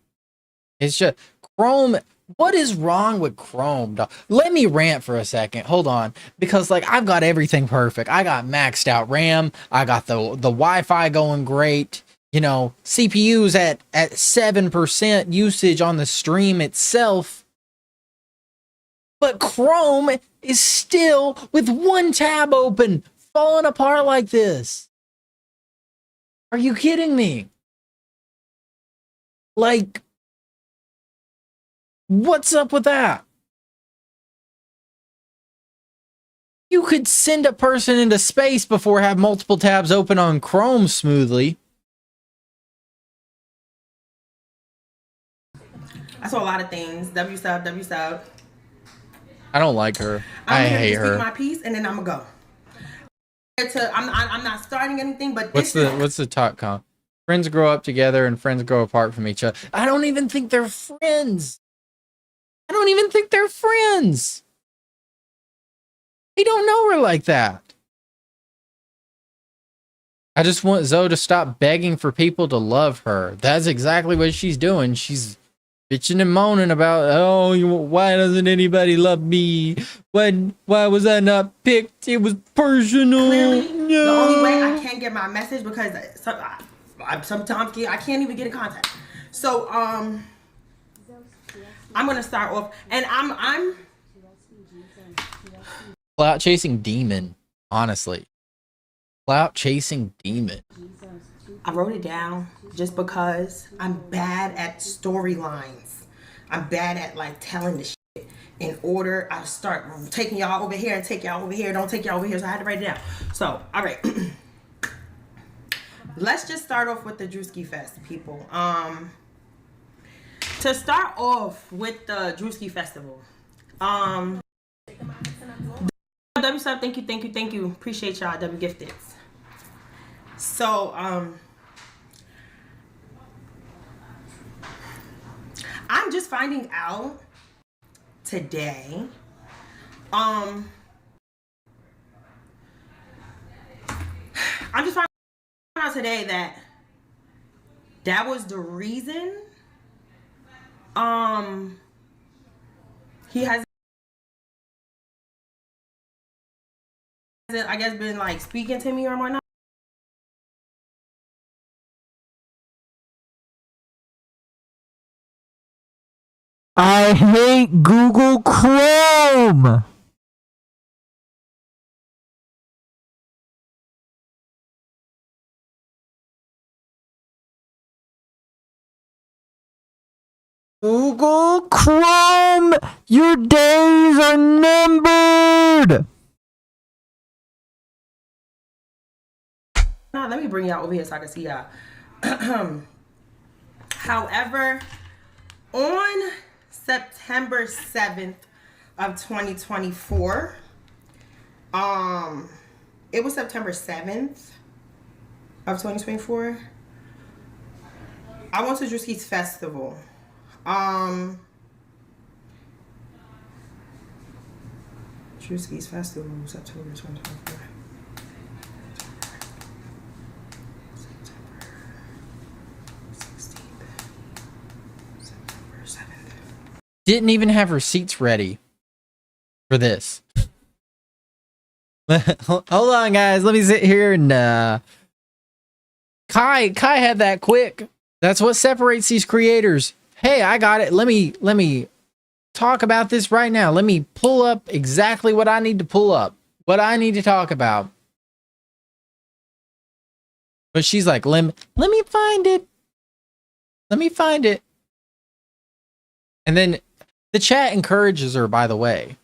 It's just Chrome. What is wrong with Chrome, dog? Let me rant for a second. Hold on. Because like I've got everything perfect. I got maxed out RAM. I got the Wi-Fi going great. You know, CPU's at 7% usage on the stream itself. But Chrome is still with one tab open, falling apart like this. Are you kidding me? Like, what's up with that? You could send a person into space before have multiple tabs open on Chrome smoothly. I saw a lot of things. W sub. I don't like her. I'm I here hate to speak her. my piece, and then I'm gonna go. I'm not starting anything, but What's the talk con? Friends grow up together and friends grow apart from each other. I don't even think they're friends. I don't even think they're friends. I don't know her like that. I just want Zoe to stop begging for people to love her. That's exactly what she's doing. She's bitching and moaning about, why doesn't anybody love me? Why was I not picked? It was personal. Clearly, No. the only way I can get my message because sometimes I can't even get in contact. So I'm gonna start off, and I'm Clout chasing demon, honestly. Clout chasing demon. I wrote it down just because I'm bad at storylines. I'm bad at like telling the shit in order. I start taking y'all over here and take y'all over here. Don't take y'all over here. So I had to write it down. So, all right. Let's just start off with the Drewski Fest, people. To start off with the Drewski Festival. W sub, thank you. Appreciate y'all, W Gifted. So, I'm just finding out today. I'm just finding out today that was the reason. He hasn't, I guess, been like speaking to me or whatnot. I hate Google Chrome. Google Chrome, your days are numbered. Now, let me bring y'all over here so I can see y'all. However, on September 7th of 2024, it was September 7th of 2024. I went to Drewski's festival. Drewski's festival, September 2024. Didn't even have receipts ready for this. Hold on, guys. Let me sit here and Kai had that quick. That's what separates these creators. Hey, I got it. Let me talk about this right now. Let me pull up exactly what I need to pull up. What I need to talk about. But she's like, let me find it. Let me find it. And then the chat encourages her, by the way.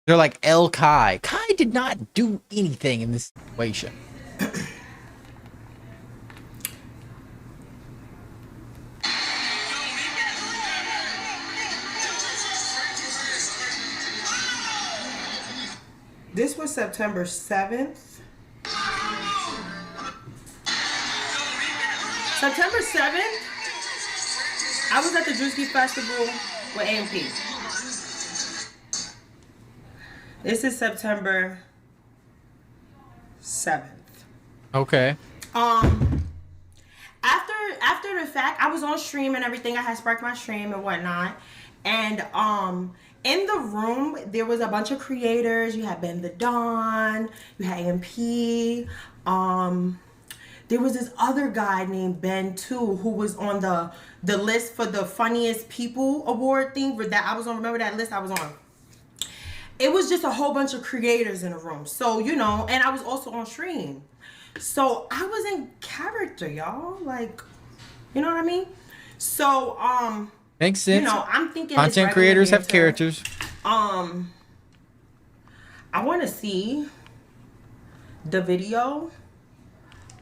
They're like, L Kai. Kai did not do anything in this situation. This was September 7th. September 7th, I was at the Drewski Festival with AMP. This is September 7th. Okay. After the fact, I was on stream and everything. I had sparked my stream and whatnot. And in the room, there was a bunch of creators. You had Ben the Don, you had AMP. There was this other guy named Ben too, who was on the list for the funniest people award thing. For that, I was on. Remember that list I was on? It was just a whole bunch of creators in the room. So, you know, and I was also on stream. So I was in character, y'all. Like, you know what I mean? So, makes sense. You know, I'm thinking content creators have characters. I want to see the video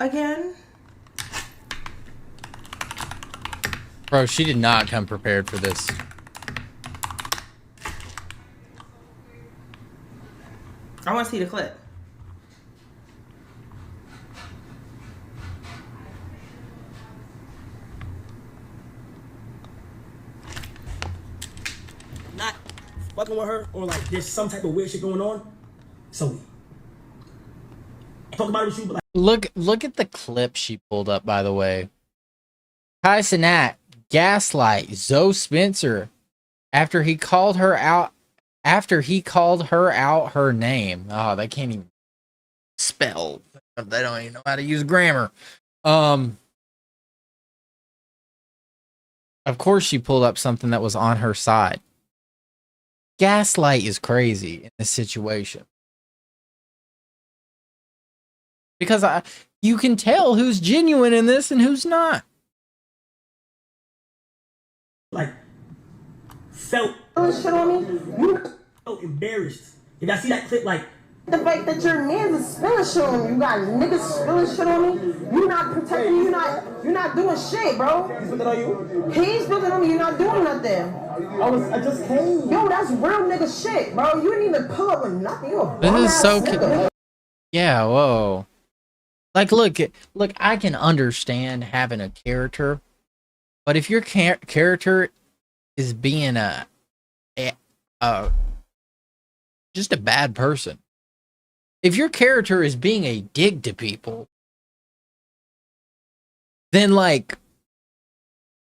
again. Bro, she did not come prepared for this. I want to see the clip. Not fucking with her, or like there's some type of weird shit going on. So talk about it with you, but like, Look at the clip she pulled up, by the way. Kai Cenat, Gaslight, Zoe Spencer, after he called her out her name. Oh, they can't even spell. They don't even know how to use grammar. Of course she pulled up something that was on her side. Gaslight is crazy in this situation. because you can tell who's genuine in this and who's not. Like, felt shit on me, you felt embarrassed. If I see that clip, like, the fact that your man's is spilling shit on me, you got niggas spilling shit on me, you not protecting me, you're not doing shit, bro. He's spilling on you? He's spilling on me, you're not doing nothing. I just came. Yo, that's real nigga shit, bro. You didn't even pull up with nothing. This is so cute. Yeah, whoa. Like, look, I can understand having a character, but if your character is being just a bad person, if your character is being a dig to people, then like,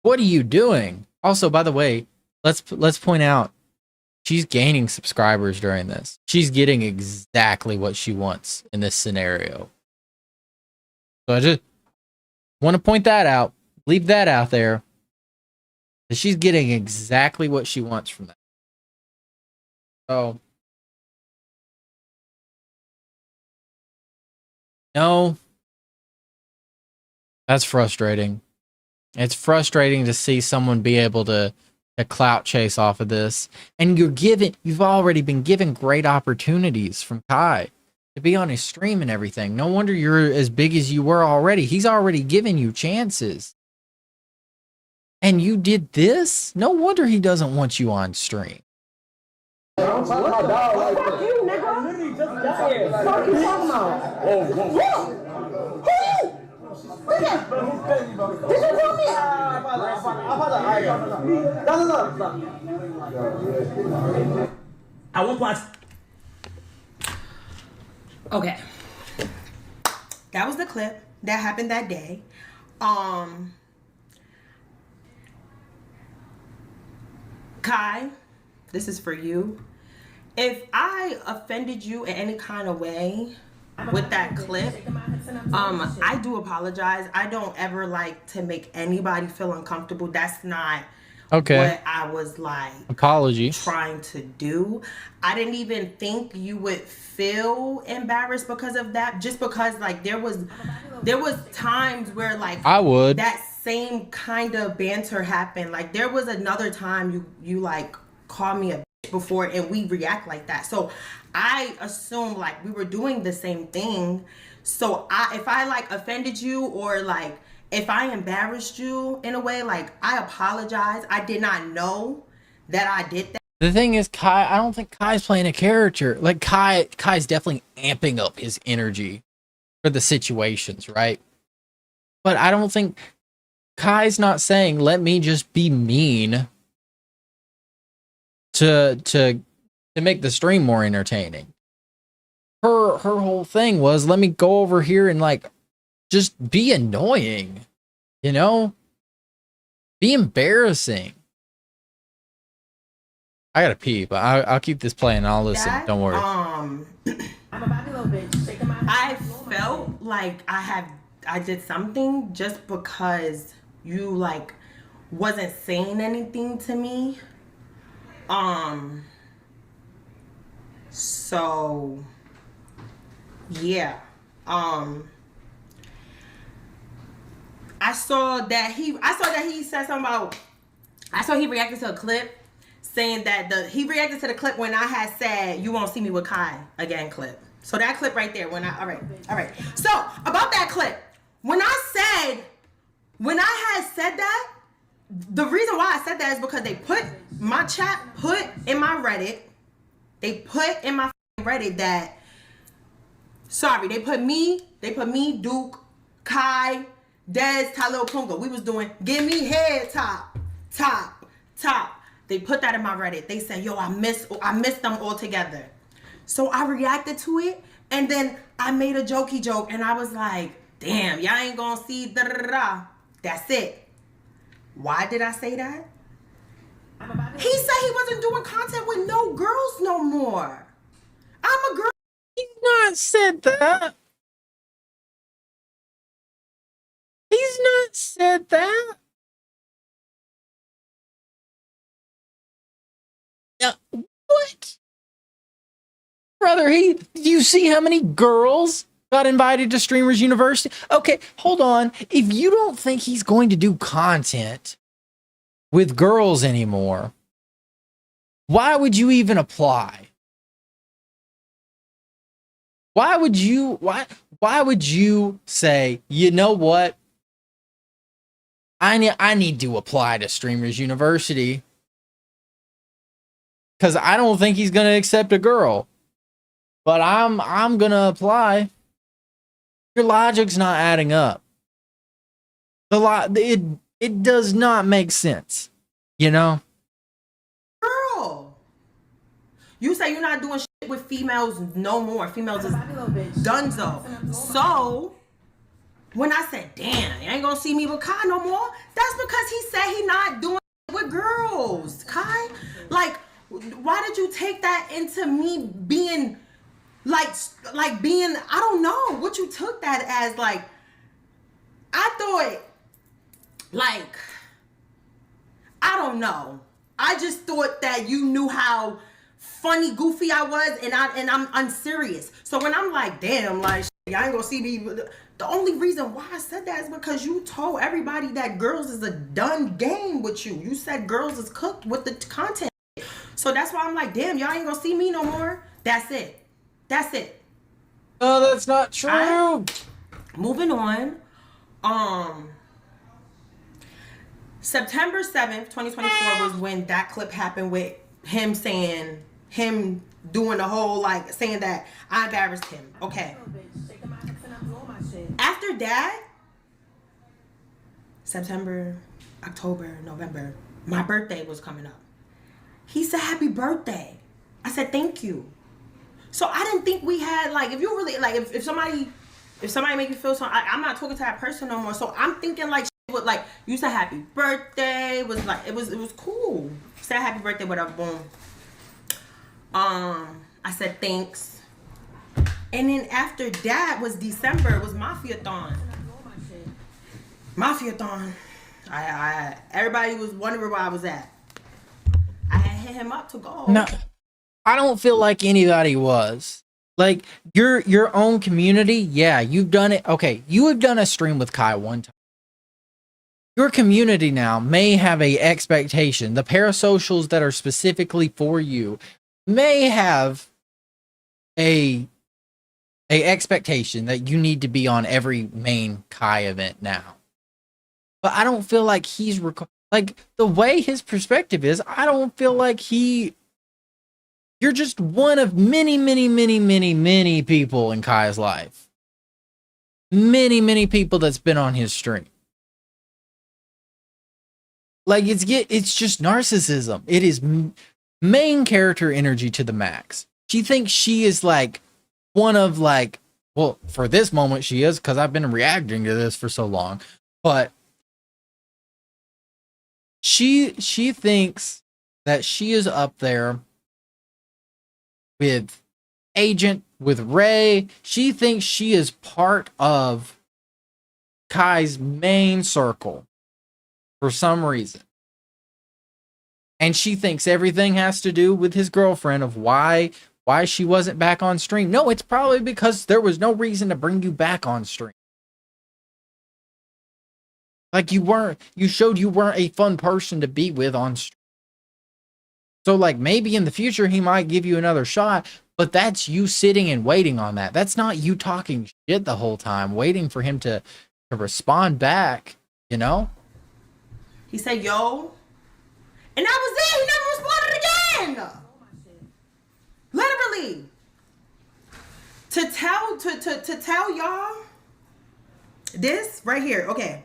what are you doing? Also, by the way, let's point out, she's gaining subscribers during this. She's getting exactly what she wants in this scenario. So I just want to point that out, leave that out there, that she's getting exactly what she wants from that. So, no, that's frustrating. It's frustrating to see someone be able to clout chase off of this. And you've already been given great opportunities from Kai to be on his stream and everything. No wonder you're as big as you were already. He's already given you chances. And you did this? No wonder he doesn't want you on stream. Fuck you, nigga. Literally just got here. Fuck you talking about? Who you? Look at. Did you tell me? I won't watch. Okay. That was the clip that happened that day. Kai, this is for you. If I offended you in any kind of way with that clip, I do apologize. I don't ever like to make anybody feel uncomfortable. That's not what I was like trying to do. I didn't even think you would feel embarrassed because of that, just because like there was times where like I would that same kind of banter happened. Like there was another time you like called me a bitch before and we react like that. So I assumed like we were doing the same thing. So if I like offended you or like if I embarrassed you in a way, like I apologize. I did not know that I did that. The thing is, Kai, I don't think Kai's playing a character. Like Kai's definitely amping up his energy for the situations, right? But I don't think Kai's not saying, let me just be mean to make the stream more entertaining. Her whole thing was, let me go over here and like just be annoying, you know? Be embarrassing. I gotta pee, but I'll keep this playing and I'll listen. Don't worry. I felt like I did something just because you like wasn't saying anything to me. So yeah. I saw that he said something about, I saw he reacted to a clip saying that he reacted to the clip when I had said, you won't see me with Kai again clip. So that clip right there, all right. So about that clip, when I had said that, the reason why I said that is because they put my chat, put in my Reddit, they put in my Reddit that, sorry, they put me, Duke, Kai, Dez, Tyler Punga. We was doing, give me head top. They put that in my Reddit. They said, yo, I miss them all together. So I reacted to it, and then I made a jokey joke, and I was like, damn, y'all ain't gonna see da-da-da-da. That's it. Why did I say that? He said he wasn't doing content with no girls no more. I'm a girl. He's not said that. He's not said that. What? Brother, do you see how many girls got invited to Streamers University. Okay, hold on. If you don't think he's going to do content with girls anymore, why would you even apply? Why would you say, you know what? I need to apply to Streamers University because I don't think he's gonna accept a girl. But I'm gonna apply. Your logic's not adding up. It does not make sense, you know? Girl, you say you're not doing shit with females no more. Females is donezo. So when I said, damn, you ain't gonna see me with Kai no more, that's because he said he not doing it with girls. Kai, like, why did you take that into me being like being, I don't know what you took that as. Like, I thought, like, I don't know. I just thought that you knew how funny, goofy I was, and I'm unserious. So when I'm like, damn, like, y'all ain't gonna see me. The only reason why I said that is because you told everybody that girls is a done game with you. You said girls is cooked with the content. So that's why I'm like, damn, y'all ain't gonna see me no more. That's it. That's it. Oh, that's not true. Moving on. September 7th, 2024 was when that clip happened with him doing the whole, like, saying that I embarrassed him. Okay. After that, September, October, November, my birthday was coming up. He said, happy birthday. I said, thank you. So I didn't think we had, like, if you really, like, if somebody make you feel something, I'm not talking to that person no more. So I'm thinking, like, with, like, you said happy birthday, was like, it was cool. Said happy birthday, whatever, boom. I said thanks. And then after that was December, it was Mafia-thon. Mafia-thon. Everybody was wondering where I was at. I had hit him up to go. No, I don't feel like anybody was. Like, your own community, yeah, you've done it. Okay, you have done a stream with Kai one time. Your community now may have a expectation. The parasocials that are specifically for you may have a expectation that you need to be on every main Kai event now. But I don't feel like he's like, the way his perspective is, I don't feel like you're just one of many, many, many, many, many people in Kai's life. Many, many people that's been on his stream. Like, it's just narcissism. It is main character energy to the max. She thinks she is, like, one of, like, well, for this moment she is, because I've been reacting to this for so long. But she thinks that she is up there with Agent, with Ray. She thinks she is part of Kai's main circle for some reason. And she thinks everything has to do with his girlfriend, of why she wasn't back on stream. No, it's probably because there was no reason to bring you back on stream. Like, you showed you weren't a fun person to be with on stream. So, like, maybe in the future he might give you another shot, but that's you sitting and waiting on that. That's not you talking shit the whole time, waiting for him to respond back, you know? He said, yo. And that was it. He never responded again. Literally. To tell y'all this right here. Okay.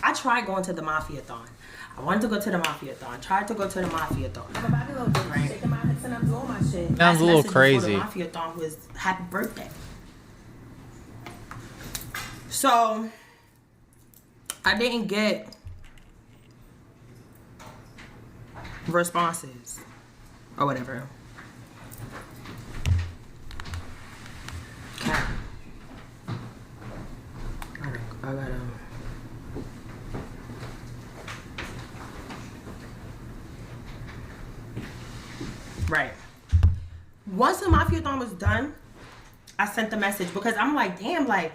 I tried going to the Mafia-thon. I wanted to go to the Mafia-thon. Tried to go to the Mafia-thon. Right. Sounds a little crazy. The Mafia-thon was happy birthday. So I didn't get responses or whatever. Okay. I gotta. Right. once the Mafiathon was done, I sent the message because I'm like, damn, like,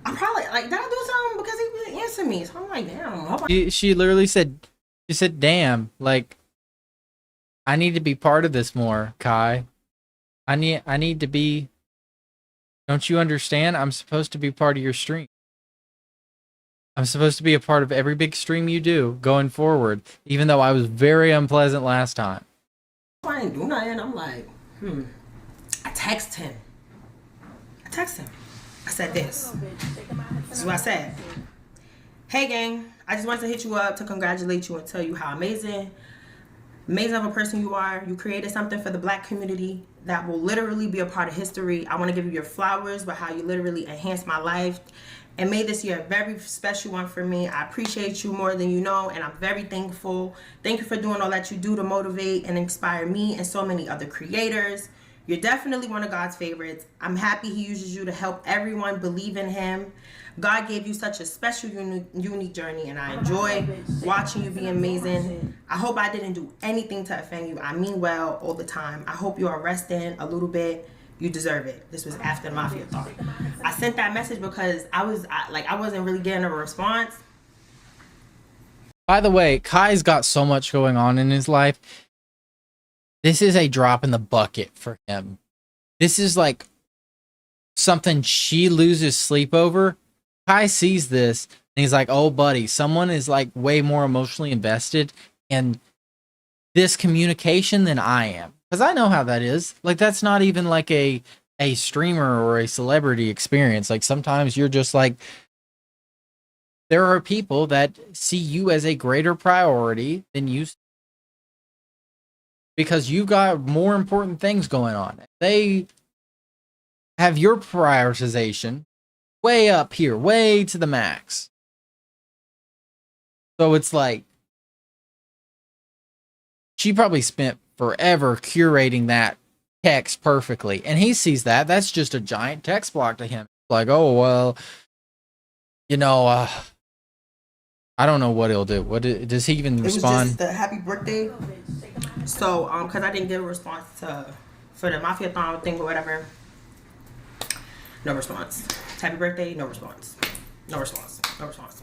I probably, like, did I do something? Because he didn't answer me. So I'm like, damn. I hope She literally said, she said, damn, like, I need to be part of this more, Kai. I need to be, don't you understand? I'm supposed to be part of your stream. I'm supposed to be a part of every big stream you do going forward, even though I was very unpleasant last time. I didn't do nothing. I'm like, I text him. I said this. This is what I said. Hey gang, I just wanted to hit you up to congratulate you and tell you how amazing of a person you are. You created something for the Black community that will literally be a part of history. I want to give you your flowers for how you literally enhanced my life and made this year a very special one for me. I appreciate you more than you know, and I'm very thankful. Thank you for doing all that you do to motivate and inspire me and so many other creators. You're definitely one of God's favorites. I'm happy he uses you to help everyone believe in him. God gave you such a special, unique journey, and I enjoy watching you be amazing. I hope I didn't do anything to offend you. I mean well all the time. I hope you are resting a little bit. You deserve it. This was after the Mafiathon. I sent that message because I wasn't really getting a response. By the way, Kai's got so much going on in his life. This is a drop in the bucket for him. This is like something she loses sleep over. Kai sees this and he's like, oh buddy, someone is like way more emotionally invested in this communication than I am. Because I know how that is. Like, that's not even like a streamer or a celebrity experience. Like, sometimes you're just like, there are people that see you as a greater priority than you, because you've got more important things going on. They have your prioritization way up here, way to the max. So it's like, she probably spent forever curating that text perfectly, and he sees that. That's just a giant text block to him. Like, oh, well, you know, I don't know what he'll do. What does he even respond? It was just the happy birthday. So, because I didn't get a response for the Mafiathon thing or whatever. No response. Happy birthday, no response. No response. No response.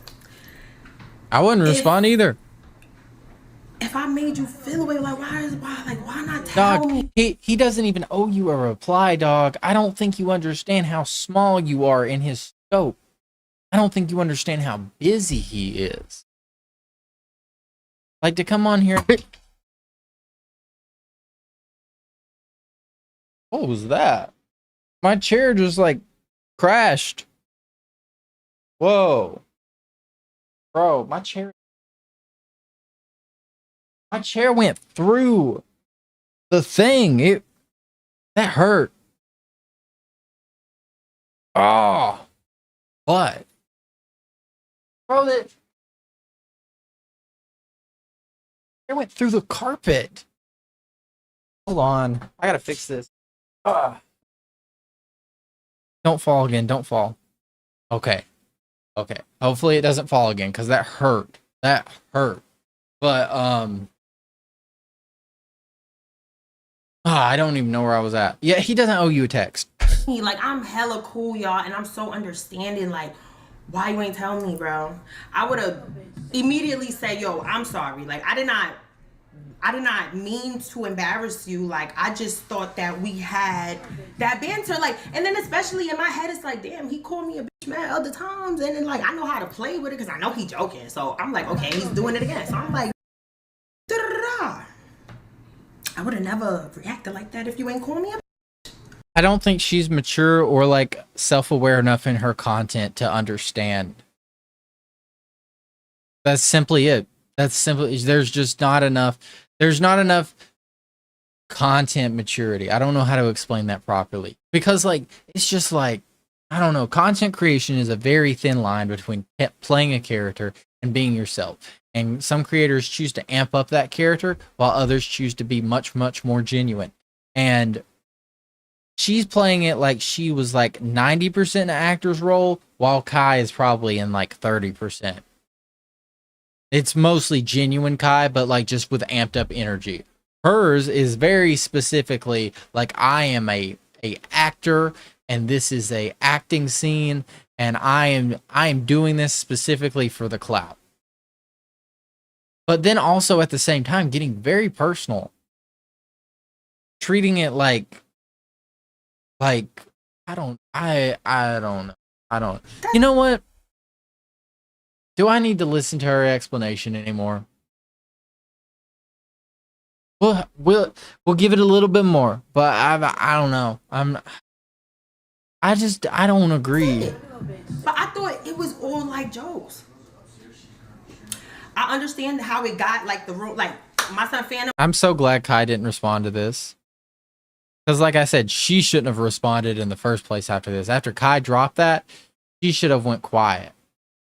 I wouldn't respond either. If I made you feel away, like why not tell Dog, me? he doesn't even owe you a reply, dog. I don't think you understand how small you are in his scope. I don't think you understand how busy he is. Like, to come on here. What was that? My chair just like crashed. Whoa. Bro, my chair went through the thing. That hurt. Oh. What? Bro, it went through the carpet. Hold on. I gotta fix this. Don't fall again. Don't fall. Okay. Okay. Hopefully it doesn't fall again, because that hurt. That hurt. But, I don't even know where I was at. Yeah, he doesn't owe you a text. Like, I'm hella cool, y'all, and I'm so understanding. Like, why you ain't tell me, bro? I would have immediately said, yo, I'm sorry. Like, I did not mean to embarrass you. Like, I just thought that we had that banter. Like, and then especially in my head, it's like, damn, he called me a bitch mad other times. And then, like, I know how to play with it because I know he joking. So I'm like, okay, he's doing it again. So I'm like, da-da-da-da. I would have never reacted like that if you ain't called me a bitch. I don't think she's mature or like self-aware enough in her content to understand. That's simply it. That's simply, there's just not enough. There's not enough content maturity. I don't know how to explain that properly, because like, it's just like, I don't know. Content creation is a very thin line between playing a character and being yourself. And some creators choose to amp up that character while others choose to be much, much more genuine. And she's playing it like she was like 90% an actor's role, while Kai is probably in like 30%. It's mostly genuine Kai, but like just with amped up energy Hers is very specifically like, I am a actor, and this is a acting scene, and I am doing this specifically for the clout. But then also at the same time getting very personal, treating it like I don't know. You know what? Do I need to listen to her explanation anymore? We'll give it a little bit more, but I don't know. I don't agree. But I thought it was all like jokes. I understand how it got like the room, like my son Phantom. I'm so glad Kai didn't respond to this. Because like I said, she shouldn't have responded in the first place after this. After Kai dropped that, she should have went quiet.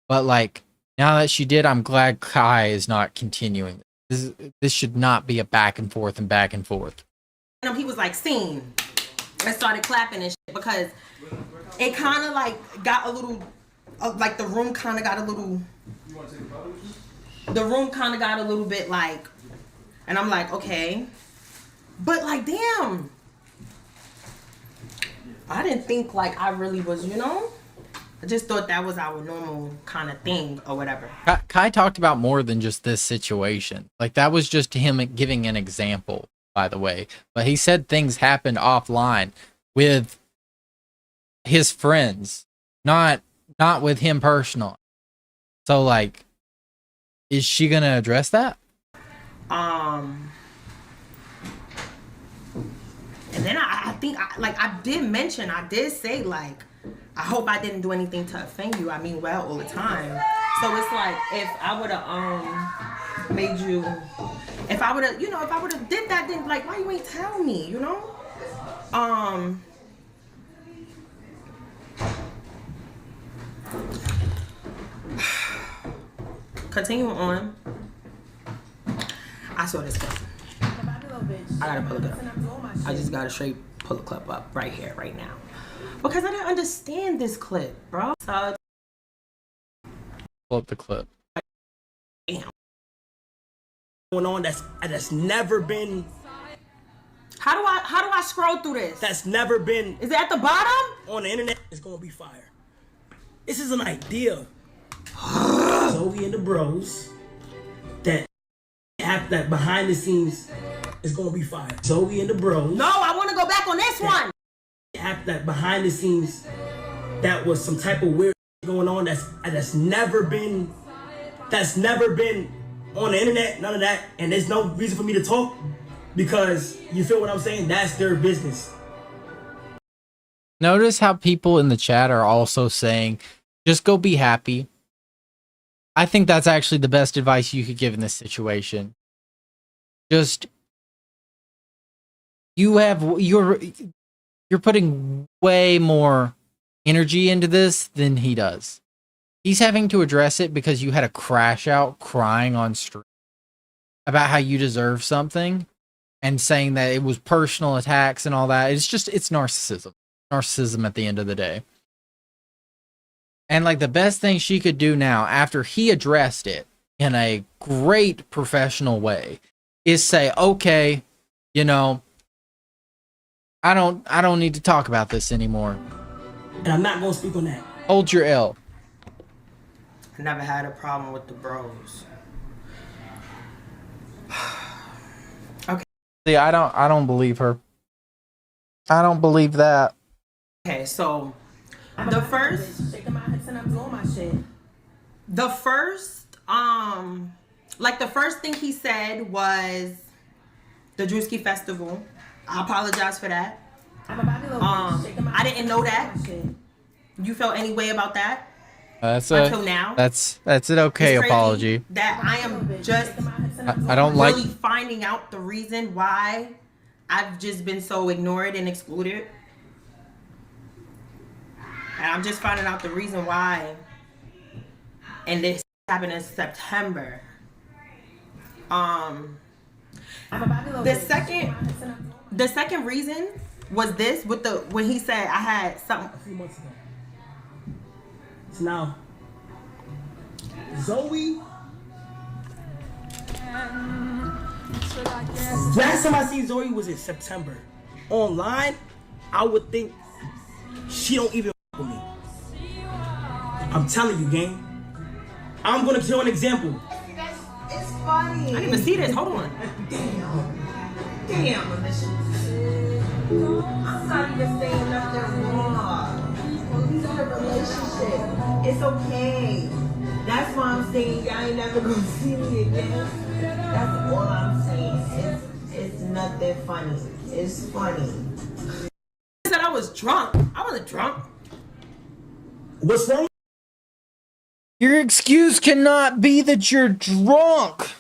But like, now that she did, I'm glad Kai is not continuing. This should not be a back and forth and back and forth. He was like, scene. And started clapping and shit because it kind of like got a little, like the room kind of got a little, bit like, and I'm like, okay. But like, damn. I didn't think like I really was, you know? I just thought that was our normal kind of thing or whatever. Kai talked about more than just this situation. Like, that was just him giving an example, by the way. But he said things happened offline with his friends, not with him personally. So, like, is she going to address that? And then I think, I did say, like, I hope I didn't do anything to offend you. I mean well all the time. So it's like, if I would have made you, if I would have did that, then like, why you ain't tell me, you know? Continue on. I saw this clip. I gotta pull it up. I just gotta straight pull the clip up right here, right now. Because I didn't understand this clip, bro. So, pull up the clip. Damn. Going on that's never been. How do I scroll through this? That's never been. Is it at the bottom? On the internet, it's gonna be fire. This is an idea. Zoe and the bros that behind the scenes is gonna be fire. Zoe and the bros. No, I want to go back on this one. That behind the scenes, that was some type of weird going on that's never been on the internet, none of that, and there's no reason for me to talk because you feel what I'm saying? That's their business. Notice how people in the chat are also saying, just go be happy. I think that's actually the best advice you could give in this situation. Just, you're putting way more energy into this than he does. He's having to address it because you had a crash out crying on stream about how you deserve something and saying that it was personal attacks and all that. It's narcissism. Narcissism at the end of the day. And like, the best thing she could do now after he addressed it in a great professional way is say, okay, you know, I don't need to talk about this anymore. And I'm not gonna speak on that. Hold your L. I never had a problem with the bros. Okay. See, I don't believe her. I don't believe that. Okay, so the first thing he said was the Drewski Festival. I apologize for that. I didn't know that. You felt any way about that? Until now? That's an okay apology. That I am just I don't really like finding out the reason why I've just been so ignored and excluded. And I'm just finding out the reason why. And this happened in September. The second reason was this with when he said I had something a few months ago. So now Zoe Last time I seen Zori was in September. Online, I would think she don't even with me. I'm telling you, gang. I'm gonna show an example. It's funny. I didn't even see this. Hold on. Damn, Alicia. I'm not even saying nothing wrong. He's in a relationship. It's okay. That's why I'm saying y'all ain't never gonna see me again. That's all I'm saying. It's nothing funny. It's funny. I said I was drunk. I wasn't drunk. What's wrong? Your excuse cannot be that you're drunk.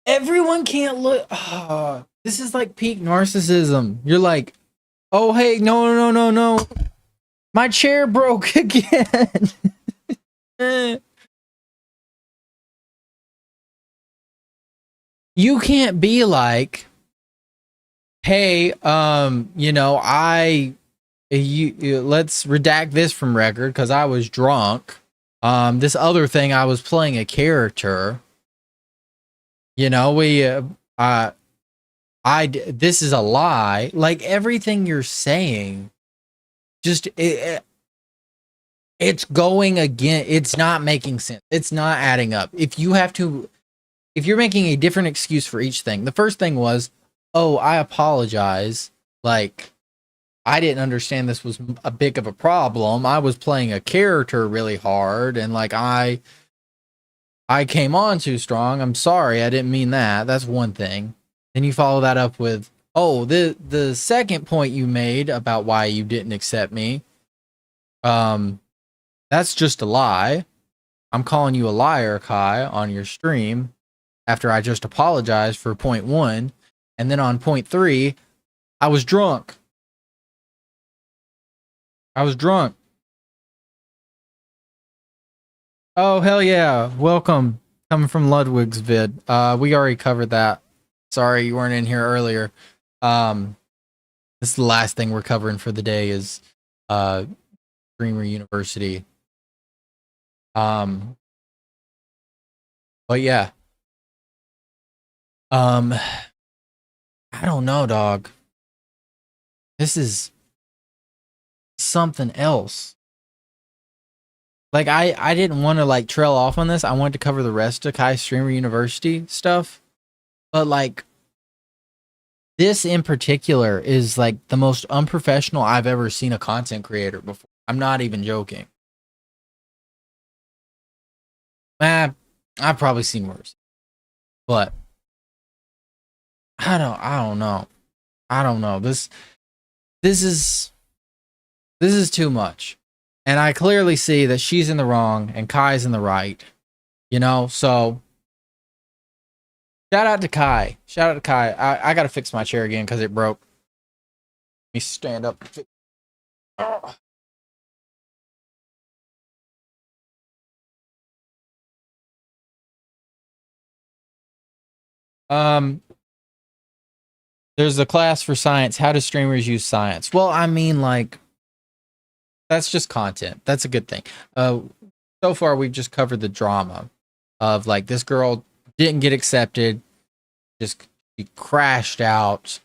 Everyone can't look. This is like peak narcissism. You're like, oh, hey, no. My chair broke again. You can't be like, hey, you know, let's redact this from record because I was drunk. This other thing, I was playing a character. You know, this is a lie. Like everything you're saying, just it's going again. It's not making sense. It's not adding up. If you're making a different excuse for each thing, the first thing was, oh, I apologize. Like, I didn't understand this was a big of a problem. I was playing a character really hard, and like I came on too strong. I'm sorry. I didn't mean that. That's one thing. Then you follow that up with, oh, the second point you made about why you didn't accept me, that's just a lie. I'm calling you a liar, Kai, on your stream after I just apologized for point 1. And then on point 3, I was drunk. Oh, hell yeah. Welcome. Coming from Ludwig's vid. We already covered that. Sorry you weren't in here earlier. This is the last thing we're covering for the day is Streamer University. But yeah. I don't know, dog. This is something else. Like I didn't want to like trail off on this. I wanted to cover the rest of Cenat Streamer University stuff. But like this in particular is like the most unprofessional I've ever seen a content creator before. I'm not even joking. I've probably seen worse. But I don't know. This is too much. And I clearly see that she's in the wrong and Kai's in the right. You know, so shout out to Kai. I gotta fix my chair again because it broke. Let me stand up. Oh. There's a class for science. How do streamers use science? Well, I mean, like, that's just content. That's a good thing. So far, we've just covered the drama of, like, this girl didn't get accepted, just she crashed out,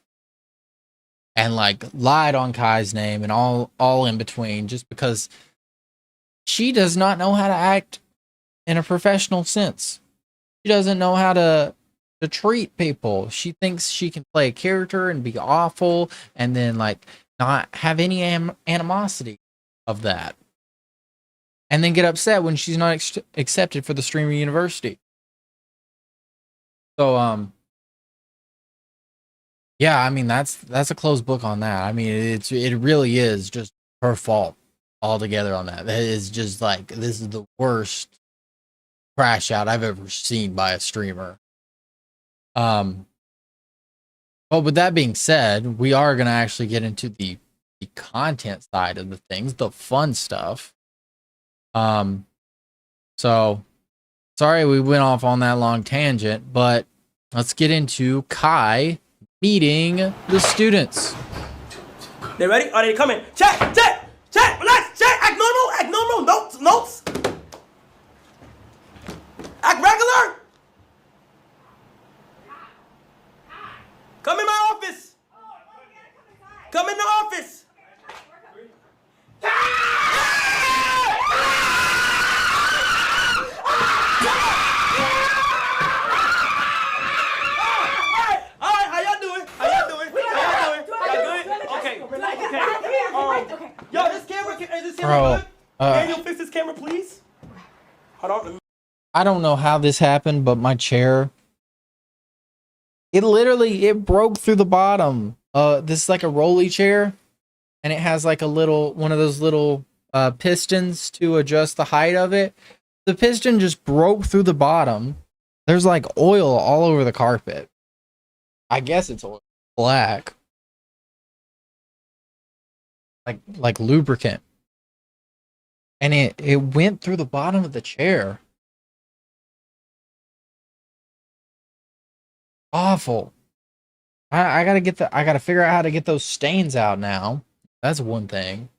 and, like, lied on Kai's name and all in between just because she does not know how to act in a professional sense. She doesn't know how to treat people. She thinks she can play a character and be awful and then like not have any animosity of that. And then get upset when she's not accepted for the Streamer University. So yeah, I mean that's a closed book on that. I mean it really is just her fault altogether on that. That is just like this is the worst crash out I've ever seen by a streamer. But with that being said, we are going to actually get into the content side of the things, the fun stuff. So sorry we went off on that long tangent, but let's get into Kai meeting the students. They ready? Are they coming? Check, relax, act normal, notes. Hold on. I don't know how this happened, but my chair, it broke through the bottom. This is like a rolly chair, and it has like one of those little pistons to adjust the height of it. The piston just broke through the bottom. There's like oil all over the carpet. I guess it's oil. Black. Like lubricant. And it went through the bottom of the chair. Awful. I gotta figure out how to get those stains out now. That's one thing.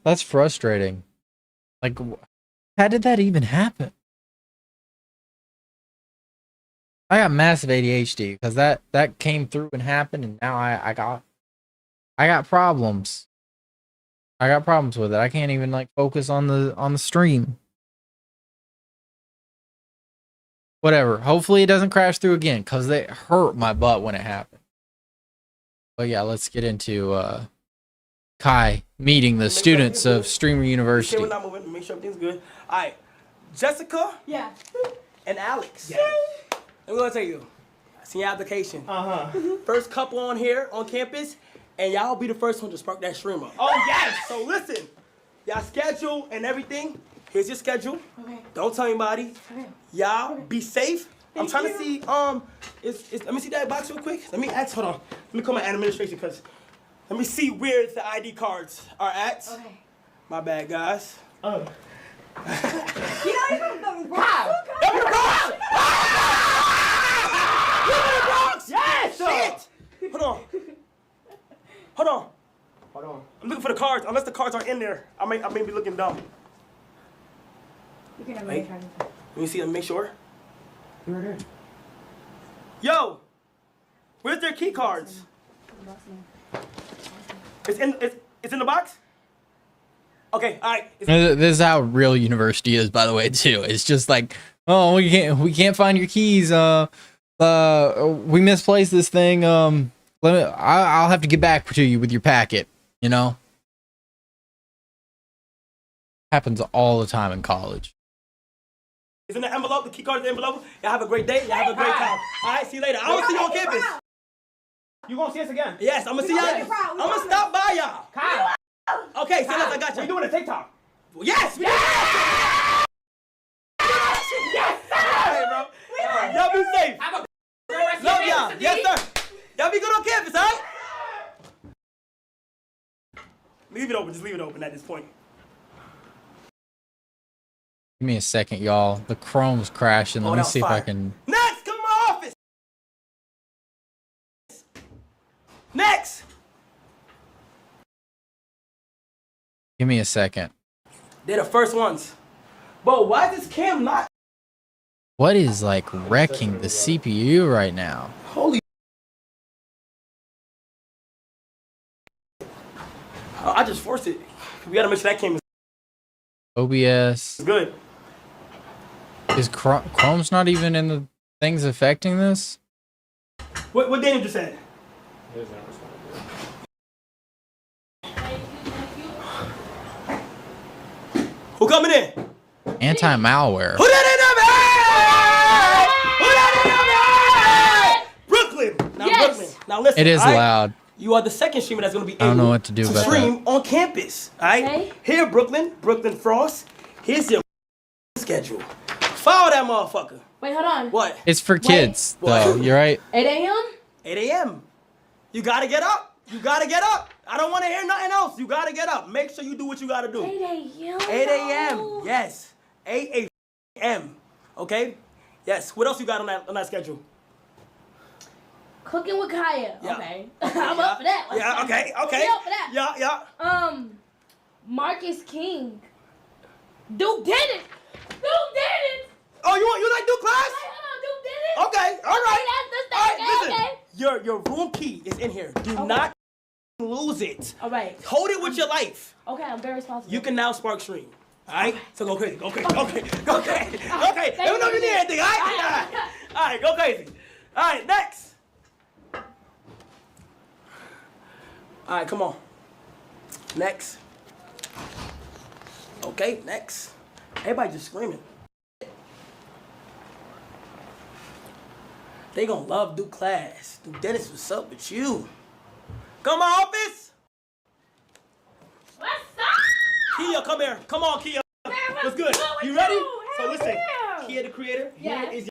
That's frustrating. Like, how did that even happen? I got massive ADHD because that came through and happened, and now I got problems. I got problems with it. I can't even like focus on the stream. Whatever. Hopefully it doesn't crash through again because it hurt my butt when it happened. But yeah, let's get into Kai meeting the students of Streamer University. Okay, we're not moving. Make sure everything's good. All right, Jessica. Yeah. And Alex. Yeah. I'm gonna tell you. I seen your application. First couple on here on campus, and y'all be the first one to spark that streamer. Oh yes. So listen, y'all schedule and everything. Here's your schedule. Okay. Don't tell anybody. Okay. Y'all be safe. I'm trying to see. Let me see that box real quick. Let me ask. Hold on. Let me call my administration because let me see where the ID cards are at. Okay. My bad, guys. You know even the Bronx. Yes. Shit. Hold on. I'm looking for the cards. Unless the cards are in there, I may be looking dumb. Wait. Let me see. Let me make sure. Right here. Yo, where's their key cards? It's in the box. Okay, all right. This is how real university is, by the way, too. It's just like, oh, we can't find your keys. We misplaced this thing. I'll have to get back to you with your packet. You know, happens all the time in college. It's in the envelope. The key card is in the envelope. Y'all have a great day. Y'all have a great time. All right, see you later. I will see you on campus. You gonna see us again? Yes, I'm gonna see y'all. I'm gonna stop by y'all. Kyle. Okay, so I got you. We doing a TikTok. Yes. Yes. Yes, sir. Hey, bro. Y'all be safe. Love y'all. Yes, sir. Y'all be good on campus, all right? Leave it open. Just leave it open at this point. Give me a second, y'all. The Chrome's crashing. Let me see if I can. Next, come to my office. Next. Give me a second. They're the first ones. But why is this cam not? What is like wrecking the CPU right now? Holy. I just forced it. We gotta make sure that cam is OBS. good. Is Chrome's not even in the things affecting this? What Daniel just said? Who coming in? Anti-malware. Who that in there, man? Who that in there, man? Brooklyn. Now, Yes. Brooklyn. Now listen. It is all right? loud. You are the second streamer that's gonna be able I don't know what to do about stream on campus. All right. Okay. Here, Brooklyn Frost. Here's your schedule. Follow that motherfucker. Wait, hold on. What? It's for kids, though. You're right. 8 a.m.? 8 a.m. You gotta get up. You gotta get up. I don't want to hear nothing else. You gotta get up. Make sure you do what you gotta do. 8 a.m. 8 a.m. Yes. 8 a.m. Okay. Yes. What else you got on that schedule? Cooking with Kaya. Yeah. Okay. I'm up for that. Let's Yeah. go. Okay. I'm Okay. up for that. Yeah. Marcus King. Duke did it. Duke did it. Oh, you like Duke class? Duke did it. Okay. All right. That's All right. Listen. okay. Your room key is in here. Do not lose it. All right. Hold it with your life. Okay, I'm very responsible. You can now spark stream. Alright? So go crazy. Go crazy. Go crazy. Go crazy. Go crazy. Let me know if you need anything, alright? Alright, go crazy. Alright, next. Alright, come on. Next. Okay, next. Everybody just screaming. They gonna love Duke class. Duke Dennis, what's up with you? Come on, office! What's up? Kia, come here. Come on, Kia. What's good? You ready? So listen, Kia the creator, here is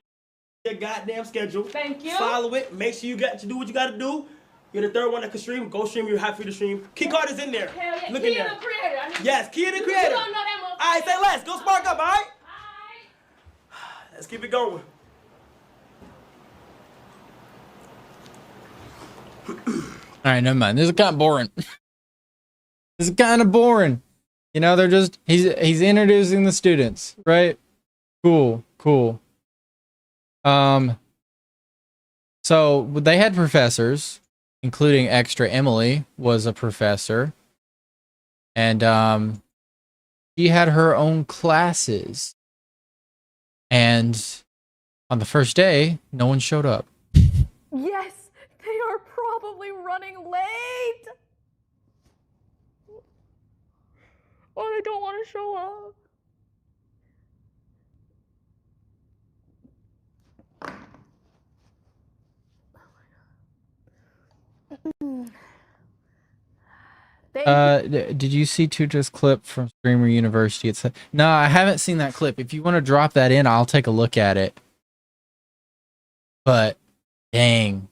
your goddamn schedule. Thank you. Follow it. Make sure you got to do what you gotta do. You're the third one that can stream. Go stream. You're happy to stream. Key card is in there. Hell yeah. Look in Kia there. the creator. I mean, Yes, Kia the you creator. don't know that motherfucker. All right, say less. Go spark up, all right? Let's keep it going. All right, never mind. This is kind of boring. This is kind of boring. You know, they're just he's introducing the students, right? Cool. So they had professors, including Extra Emily was a professor, and she had her own classes. And on the first day, no one showed up. Yes, they are probably running late. Or they don't want to show up. Did you see Tuja's clip from Streamer University? No, I haven't seen that clip. If you want to drop that in, I'll take a look at it. But dang,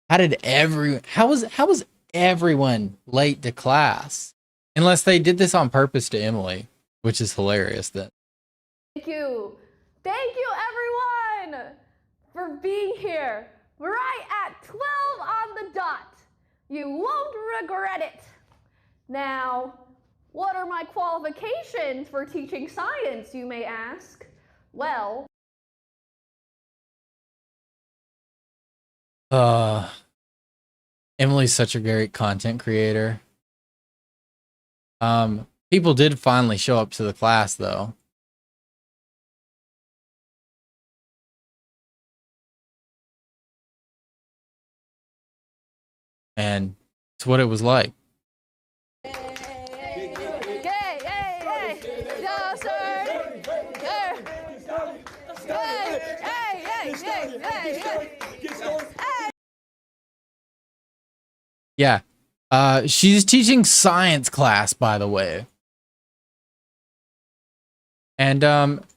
how was everyone late to class? Unless they did this on purpose to Emily, which is hilarious then. Thank you, everyone, for being here right at 12 on the dot. You won't regret it. Now, what are my qualifications for teaching science, you may ask? Well, Emily's such a great content creator. People did finally show up to the class though. And it's what it was like. Yeah. She's teaching science class, by the way. And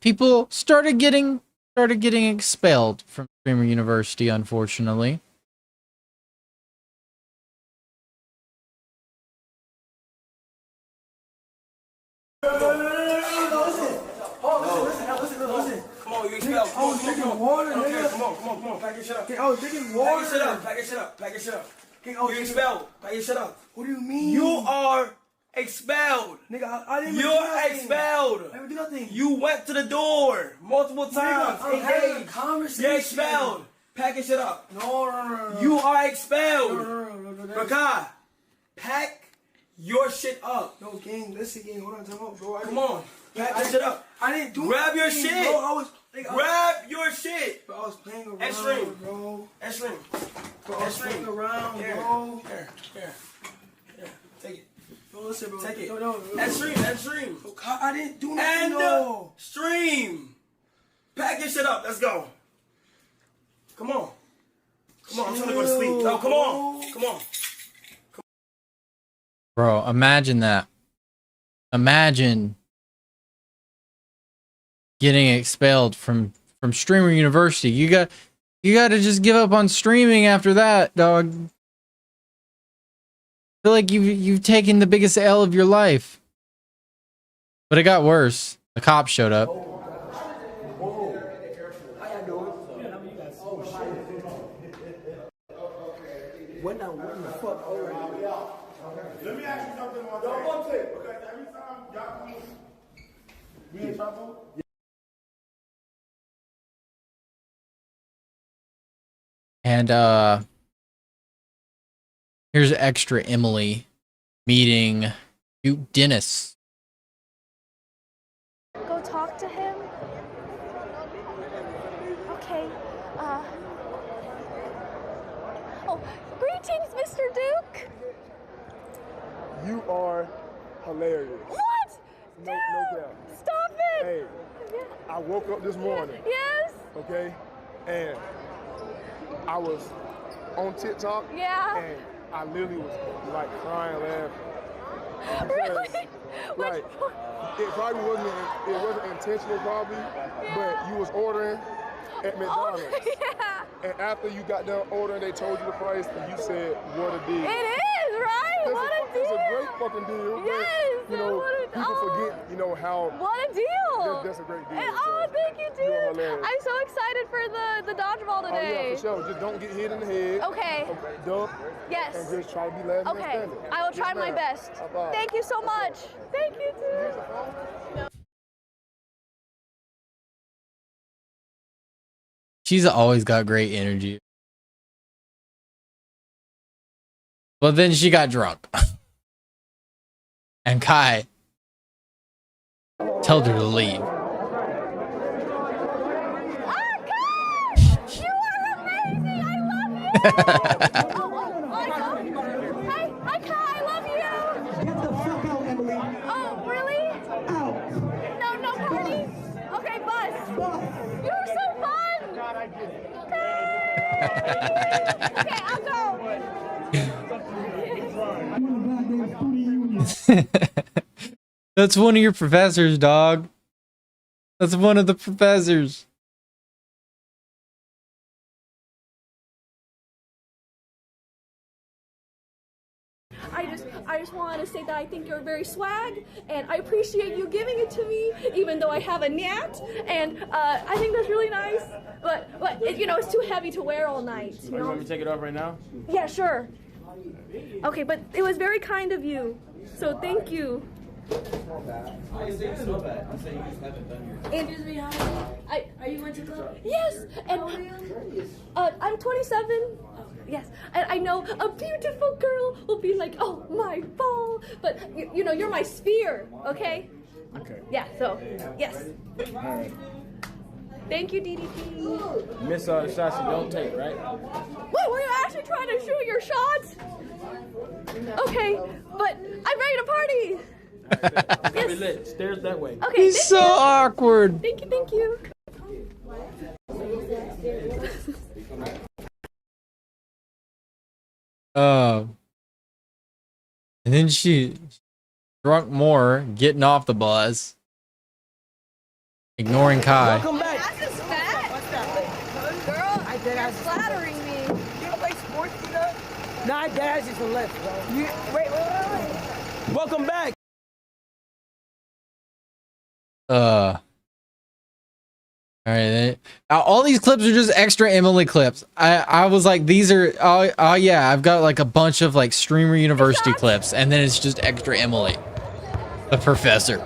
people started getting expelled from Streamer University, unfortunately. Listen. Come on, you expelled. I was drinking water. Okay, come on. Pack your shit up. I was drinking water. Pack your shit up. You expelled. Pack your shit up. What do you mean? You are expelled. Nigga, I didn't do nothing. You're expelled. I didn't do nothing. You went to the door multiple times. I'm having a conversation. You're expelled. Pack your shit up. No. You are expelled. No. Rakai, pack your shit up. No, gang, listen, gang. Hold on, time out, bro. Come on. Pack your shit up. I didn't do Grab your shit. Bro, grab your shit. Bro, I was playing around, Extreme. Bro. Extreme. Bro, I was playing around, bro. Here. Take it. Bro, listen, bro. Take it. No. Extreme. I didn't do nothing, no. Stream. Pack your shit up. Let's go. Come on. I'm trying to go to sleep. No, come on. Bro, imagine that. Imagine getting expelled from Streamer University. You got to just give up on streaming after that, dog. I feel like you've taken the biggest L of your life. But it got worse. The cops showed up. When the fuck over? Let me ask you something. Don't take, because every time y'all be in trouble. And here's Extra Emily meeting Duke Dennis. Oh, greetings, Mr. Duke. You are hilarious. What? No doubt. Stop it. Hey, I woke up this morning. Yes. Okay, and I was on TikTok. Yeah. And I literally was like crying, laughing. Really? Like, it probably wasn't intentional, probably, but you was ordering at McDonald's. Yeah. And after you got done ordering, they told you the price, and you said, "What a deal!" It is, right? What a deal! It's a great fucking deal. Yes. But, you know, people forget, you know, how. What a deal! That's a great deal. Oh, thank you, You're dude. hilarious. I'm so excited for the dodgeball Oh today. yeah, for sure. Just don't get hit in the head. Okay. Dump. Yes. And just try to be laughing and Okay. standing. I will try Yes, my ma'am. best. Bye-bye. Thank you so much. Thank you, dude. She's always got great energy. But then she got drunk. And Kai told her to leave. You are amazing. I love you. Hi, Kai. I love you. Get the fuck out, Emily. Oh, really? Out. No party. Okay, bus. You're so fun. Okay, I'll go. That's one of your professors, dog. That's one of the professors. I just wanted to say that I think you're very swag, and I appreciate you giving it to me, even though I have a gnat, and I think that's really nice. But it, you know, it's too heavy to wear all night. You You know? want me to take it off right now? Yeah, sure. Okay, but it was very kind of you, so thank you. Andrew's behind me. Are you going to club? Yes, and I'm 27. Yes, and I know a beautiful girl will be like, oh, my ball. But you know, you're my sphere, okay? Okay. Yeah. So yes. All right. Thank you, DDP. Miss all the shots you don't take, right? Wait, were you actually trying to shoot your shots? Okay, but I'm ready to party. Be lit. Stairs that way. Okay. He's so awkward. Thank you. Thank you. And then she drunk more, getting off the bus, ignoring Kai. Welcome back. That's just fat. What's that? Girl, you're flattering me. You don't play sports, you know? Nah, Dad's just a lift, bro. Wait. Welcome back. All right, all these clips are just extra Emily clips. I was like, these are oh yeah, I've got like a bunch of like Streamer University clips, and then it's just extra Emily, the professor.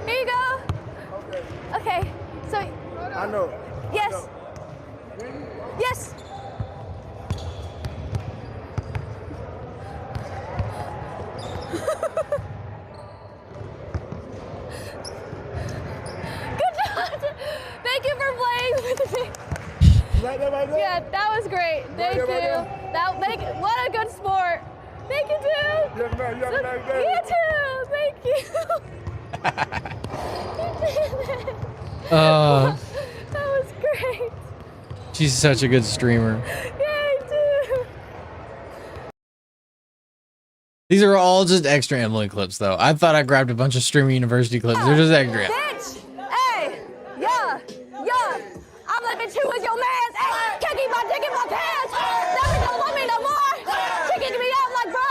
Here you go. Okay, so. I know. Yes. Yes. Good job. Thank you for playing with me. Right there. Yeah, that was great. Thank you. What a good sport. Thank you, dude. Yes, ma'am. You have a nice day. You too. Thank you. You did it. Uh, That was great. she's such a good streamer. Yay, dude. These are all just extra Emily clips, though. I thought I grabbed a bunch of Streamer University clips. They're just extra. Bitch. Hey. Yeah. I'm like, bitch, who is your man? Hey, can't keep my dick in my pants. That bitch don't love me no more. She kicking me out like, bro.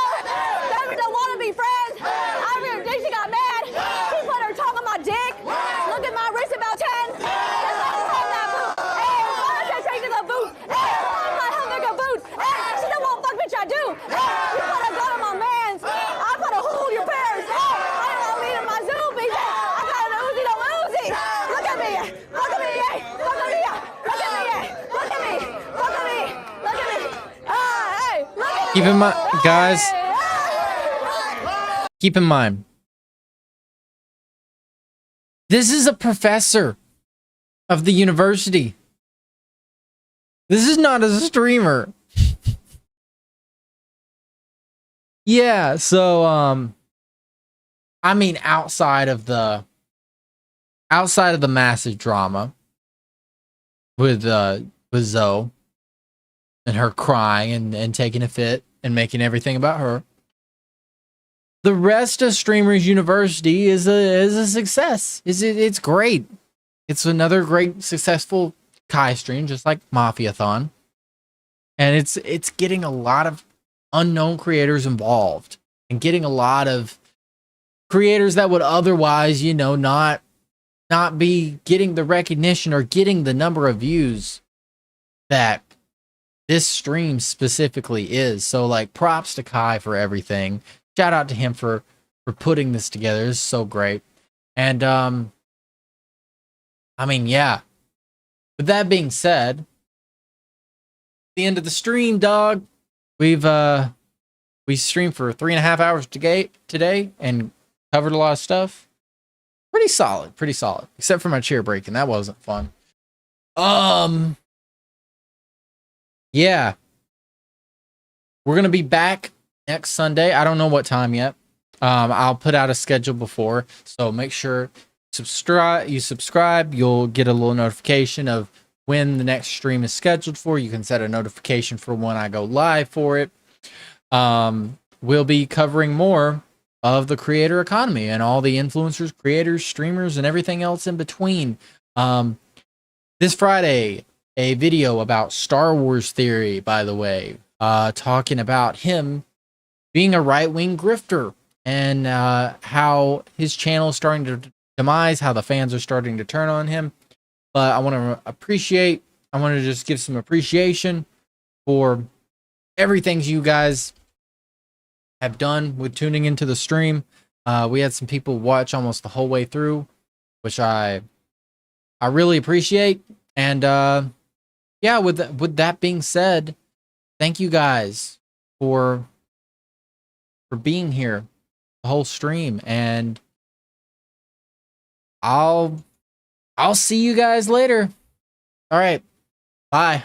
That bitch don't want to be friends. I really think she got mad. She put her tongue on my dick. Look at my wrist about 10. It's like from that boot. Hey, why don't you take to the boot? Hey, I'm my hell nigga boot. Hey, she don't want fuck, bitch, I do. Hey, you put a gun on my mans. I put a hole in your parents. Hey, I didn't want to lead in my Zoom, bitch. I got an Uzi, no Uzi. Look at me. Look at me, yeah. Look at me, yeah. Look at me, yeah. Look at me. Look at me. Look at me. Hey, look at me. Keep in mind, guys, keep in mind, this is a professor of the university. This is not a streamer. Yeah, so I mean, outside of the massive drama with Zoe and her crying and taking a fit and making everything about her, the rest of Streamers University is a success. It's great. It's another great successful Kai stream, just like Mafiathon, and it's getting a lot of unknown creators involved and getting a lot of creators that would otherwise, you know, not be getting the recognition or getting the number of views that this stream specifically is. So like, props to Kai for everything. Shout out to him for putting this together. It's so great. And I mean, yeah. With that being said, the end of the stream, dog. We streamed for 3.5 hours today and covered a lot of stuff. Pretty solid, except for my chair breaking. That wasn't fun. Yeah. We're gonna be back next Sunday. I don't know what time yet. I'll put out a schedule before, so make sure you subscribe. You'll get a little notification of when the next stream is scheduled for. You can set a notification for when I go live for it. We'll be covering more of the creator economy and all the influencers, creators, streamers, and everything else in between. This Friday, a video about Star Wars theory, by the way, talking about him being a right-wing grifter and how his channel is starting to demise, how the fans are starting to turn on him. But I want to just give some appreciation for everything you guys have done with tuning into the stream. We had some people watch almost the whole way through, which I really appreciate. And yeah, with that being said, thank you guys for being here the whole stream, and I'll see you guys later. All right. Bye.